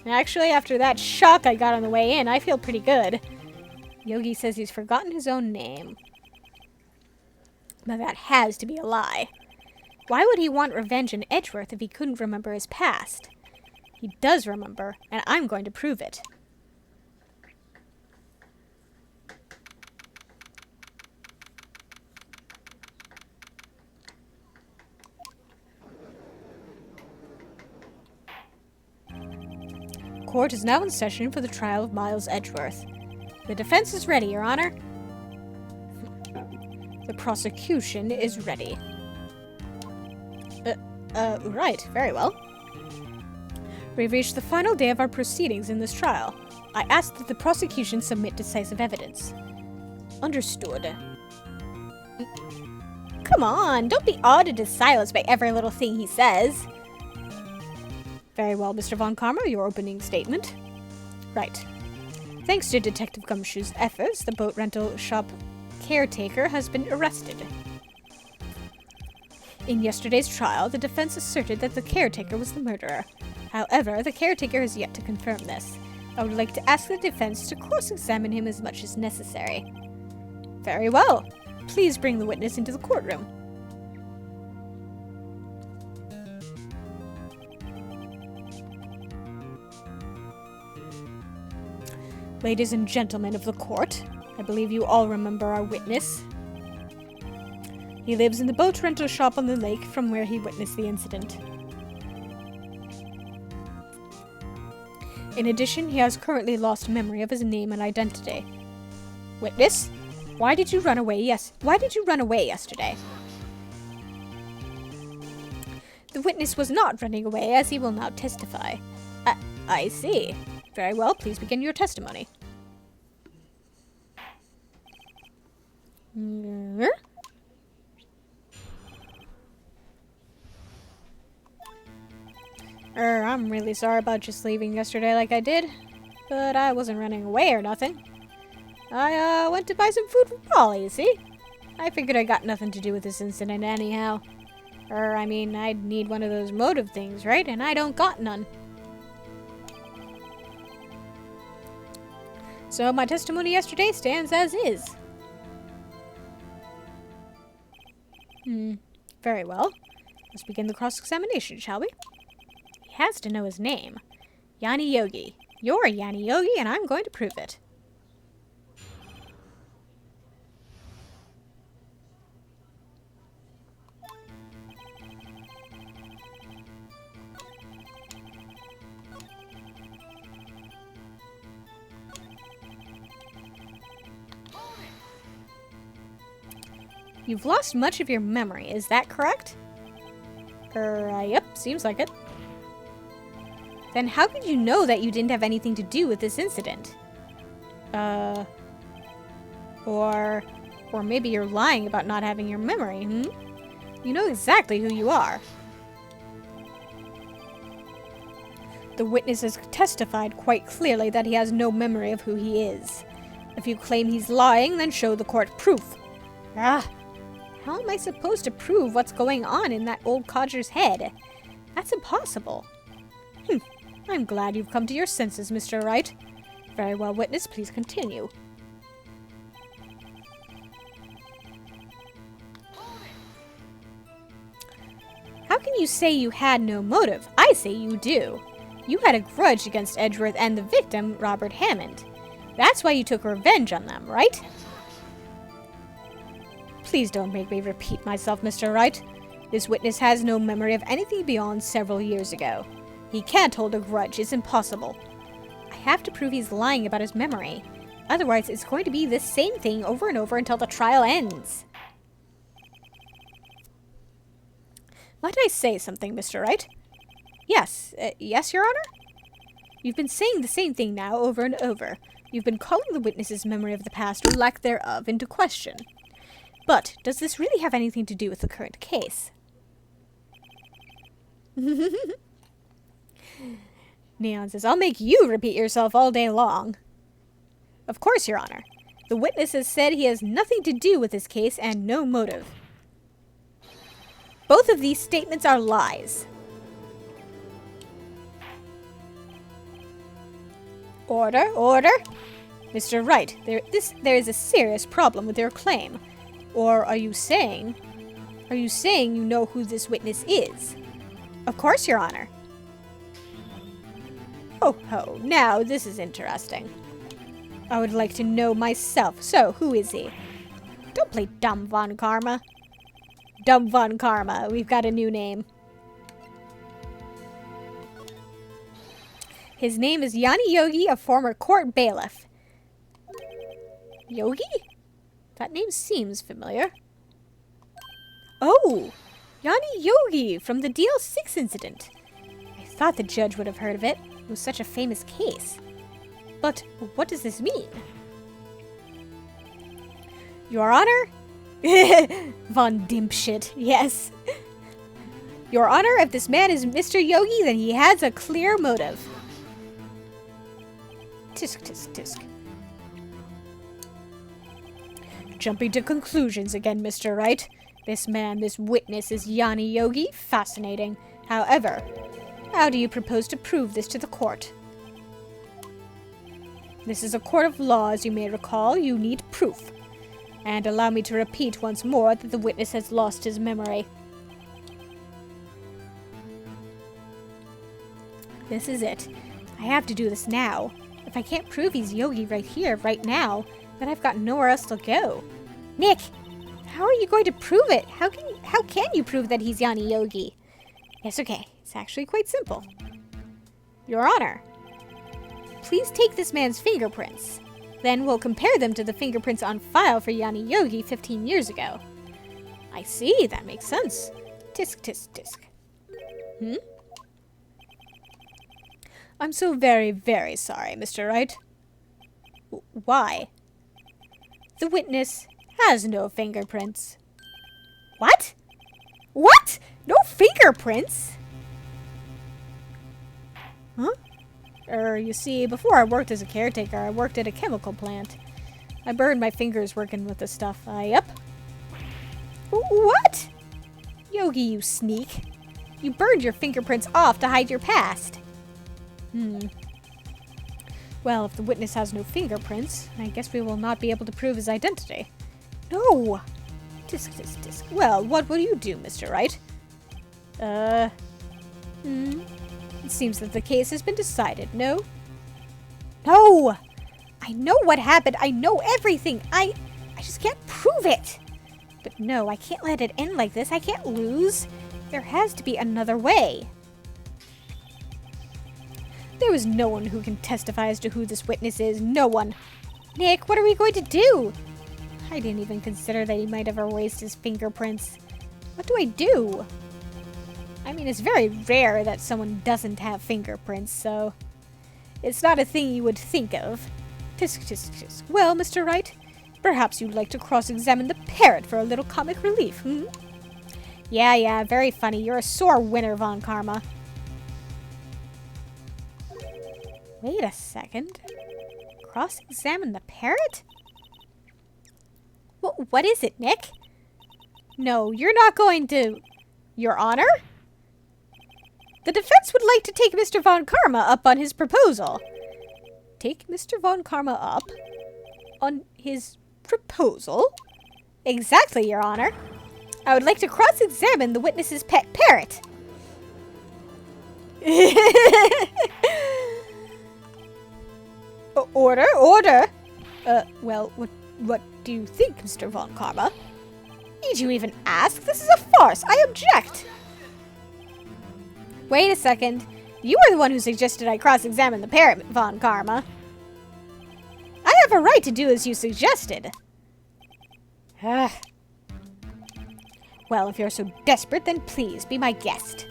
Actually, after that shock I got on the way in, I feel pretty good. Yogi says he's forgotten his own name. But that has to be a lie. Why would he want revenge on Edgeworth if he couldn't remember his past? He does remember, and I'm going to prove it. Court is now in session for the trial of Miles Edgeworth. The defense is ready, Your Honor. The prosecution is ready. Right, very well. We've reached the final day of our proceedings in this trial. I ask that the prosecution submit decisive evidence. Understood. Come on, don't be awed into silence by every little thing he says. Very well, Mr. Von Karma, your opening statement. Right. Thanks to Detective Gumshoe's efforts, the boat rental shop caretaker has been arrested. In yesterday's trial, the defense asserted that the caretaker was the murderer. However, the caretaker has yet to confirm this. I would like to ask the defense to cross-examine him as much as necessary. Very well. Please bring the witness into the courtroom. Ladies and gentlemen of the court, I believe you all remember our witness. He lives in the boat rental shop on the lake from where he witnessed the incident. In addition, he has currently lost memory of his name and identity. Witness, why did you run away yesterday? The witness was not running away, as he will now testify. I see. Very well, please begin your testimony. I'm really sorry about just leaving yesterday like I did, but I wasn't running away or nothing. I went to buy some food for Polly, you see? I figured I got nothing to do with this incident anyhow. I'd need one of those motive things, right? And I don't got none. So my testimony yesterday stands as is. Very well. Let's begin the cross-examination, shall we? He has to know his name. Yanni Yogi. You're Yanni Yogi, and I'm going to prove it. You've lost much of your memory, is that correct? Yep, seems like it. Then how could you know that you didn't have anything to do with this incident? Or maybe you're lying about not having your memory, You know exactly who you are. The witness has testified quite clearly that he has no memory of who he is. If you claim he's lying, then show the court proof. How am I supposed to prove what's going on in that old codger's head? That's impossible. I'm glad you've come to your senses, Mr. Wright. Very well, witness, please continue. How can you say you had no motive? I say you do. You had a grudge against Edgeworth and the victim, Robert Hammond. That's why you took revenge on them, right? Please don't make me repeat myself, Mr. Wright. This witness has no memory of anything beyond several years ago. He can't hold a grudge. It's impossible. I have to prove he's lying about his memory. Otherwise, it's going to be the same thing over and over until the trial ends. Might I say something, Mr. Wright? Yes. Yes, Your Honor? You've been saying the same thing now over and over. You've been calling the witness's memory of the past or lack thereof into question. But does this really have anything to do with the current case? Neon says, I'll make you repeat yourself all day long. Of course, Your Honor. The witness has said he has nothing to do with this case and no motive. Both of these statements are lies. Order, order! Mr. Wright, there is a serious problem with your claim. Or are you saying you know who this witness is? Of course, Your Honor. Oh ho, now this is interesting. I would like to know myself. So, who is he? Don't play dumb, Von Karma. Dumb Von Karma, we've got a new name. His name is Yanni Yogi, a former court bailiff. Yogi? That name seems familiar. Oh! Yanni Yogi from the DL6 incident. I thought the judge would have heard of it. It was such a famous case. But what does this mean? Your Honor? Von Dimpshit, yes. Your Honor, if this man is Mr. Yogi, then he has a clear motive. Tisk, tisk, tisk. Jumping to conclusions again, Mr. Wright. This man, this witness is Yanni Yogi. Fascinating. However, how do you propose to prove this to the court? This is a court of law, as you may recall. You need proof. And allow me to repeat once more that the witness has lost his memory. This is it. I have to do this now. If I can't prove he's Yogi right here, right now, then I've got nowhere else to go. Nick, how are you going to prove it? How can you prove that he's Yanni Yogi? Yes, okay. It's actually quite simple. Your Honor, please take this man's fingerprints. Then we'll compare them to the fingerprints on file for Yanni Yogi 15 years ago. I see, that makes sense. Tisk, tisk, tisk. I'm so very, very sorry, Mr. Wright. Why? The witness has no fingerprints. What? What? No fingerprints? Huh? You see, before I worked as a caretaker, I worked at a chemical plant. I burned my fingers working with this stuff. Yep. What? Yogi, you sneak. You burned your fingerprints off to hide your past. Well, if the witness has no fingerprints, I guess we will not be able to prove his identity. No! Tisk, tisk, tisk. Well, what will you do, Mr. Wright? It seems that the case has been decided, no? No! I know what happened. I know everything. I just can't prove it. But no, I can't let it end like this. I can't lose. There has to be another way. There is no one who can testify as to who this witness is. No one. Nick, what are we going to do? I didn't even consider that he might have erased his fingerprints. What do I do? I mean, it's very rare that someone doesn't have fingerprints, so it's not a thing you would think of. Tisk, tisk, tisk. Well, Mr. Wright, perhaps you'd like to cross-examine the parrot for a little comic relief, Yeah, very funny. You're a sore winner, Von Karma. Wait a second. Cross-examine the parrot? What is it, Nick? No, you're not going to... Your Honor? The defense would like to take Mr. Von Karma up on his proposal. Take Mr. Von Karma up on his proposal? Exactly, Your Honor. I would like to cross-examine the witness's pet parrot. Order, order. Well, what do you think, Mr. Von Karma? Need you even ask? This is a farce. I object. Wait a second. You are the one who suggested I cross-examine the parrot, Von Karma. I have a right to do as you suggested. Well, if you're so desperate, then please be my guest.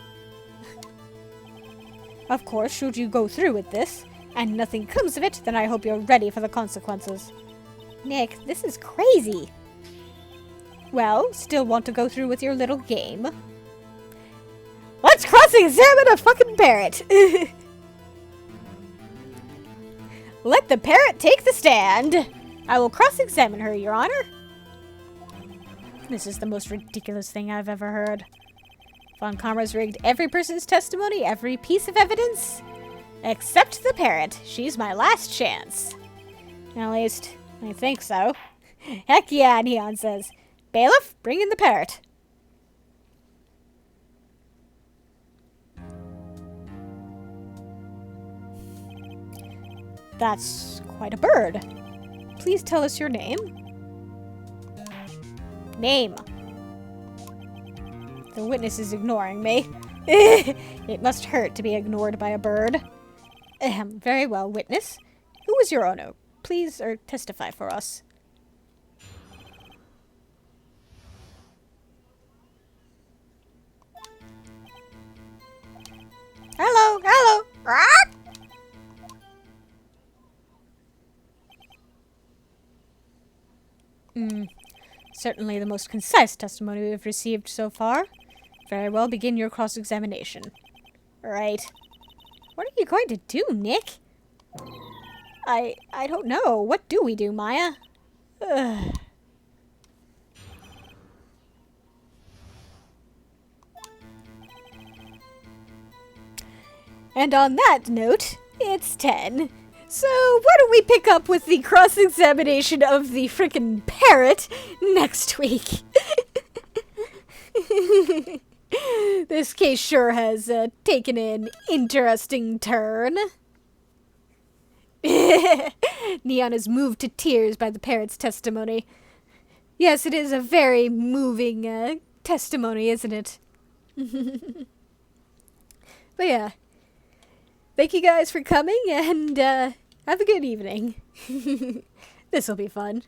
Of course, should you go through with this, and nothing comes of it, then I hope you're ready for the consequences. Nick, this is crazy. Well, still want to go through with your little game? Let's cross-examine a fucking parrot! Let the parrot take the stand! I will cross-examine her, Your Honor. This is the most ridiculous thing I've ever heard. Von Karma's rigged every person's testimony, every piece of evidence. Except the parrot. She's my last chance. At least, I think so. Heck yeah, Neon says. Bailiff, bring in the parrot. That's quite a bird. Please tell us your name. Name. The witness is ignoring me. It must hurt to be ignored by a bird. Very well, witness. Who is your owner? Please, testify for us. Hello, hello. Certainly the most concise testimony we've received so far. Very well, begin your cross-examination. Right. What are you going to do, Nick? I don't know. What do we do, Maya? Ugh. And on that note, it's 10. So why don't we pick up with the cross-examination of the frickin' parrot next week? This case sure has taken an interesting turn. Neon is moved to tears by the parrot's testimony. Yes, it is a very moving testimony, isn't it? But yeah. Thank you guys for coming, and have a good evening. This'll be fun.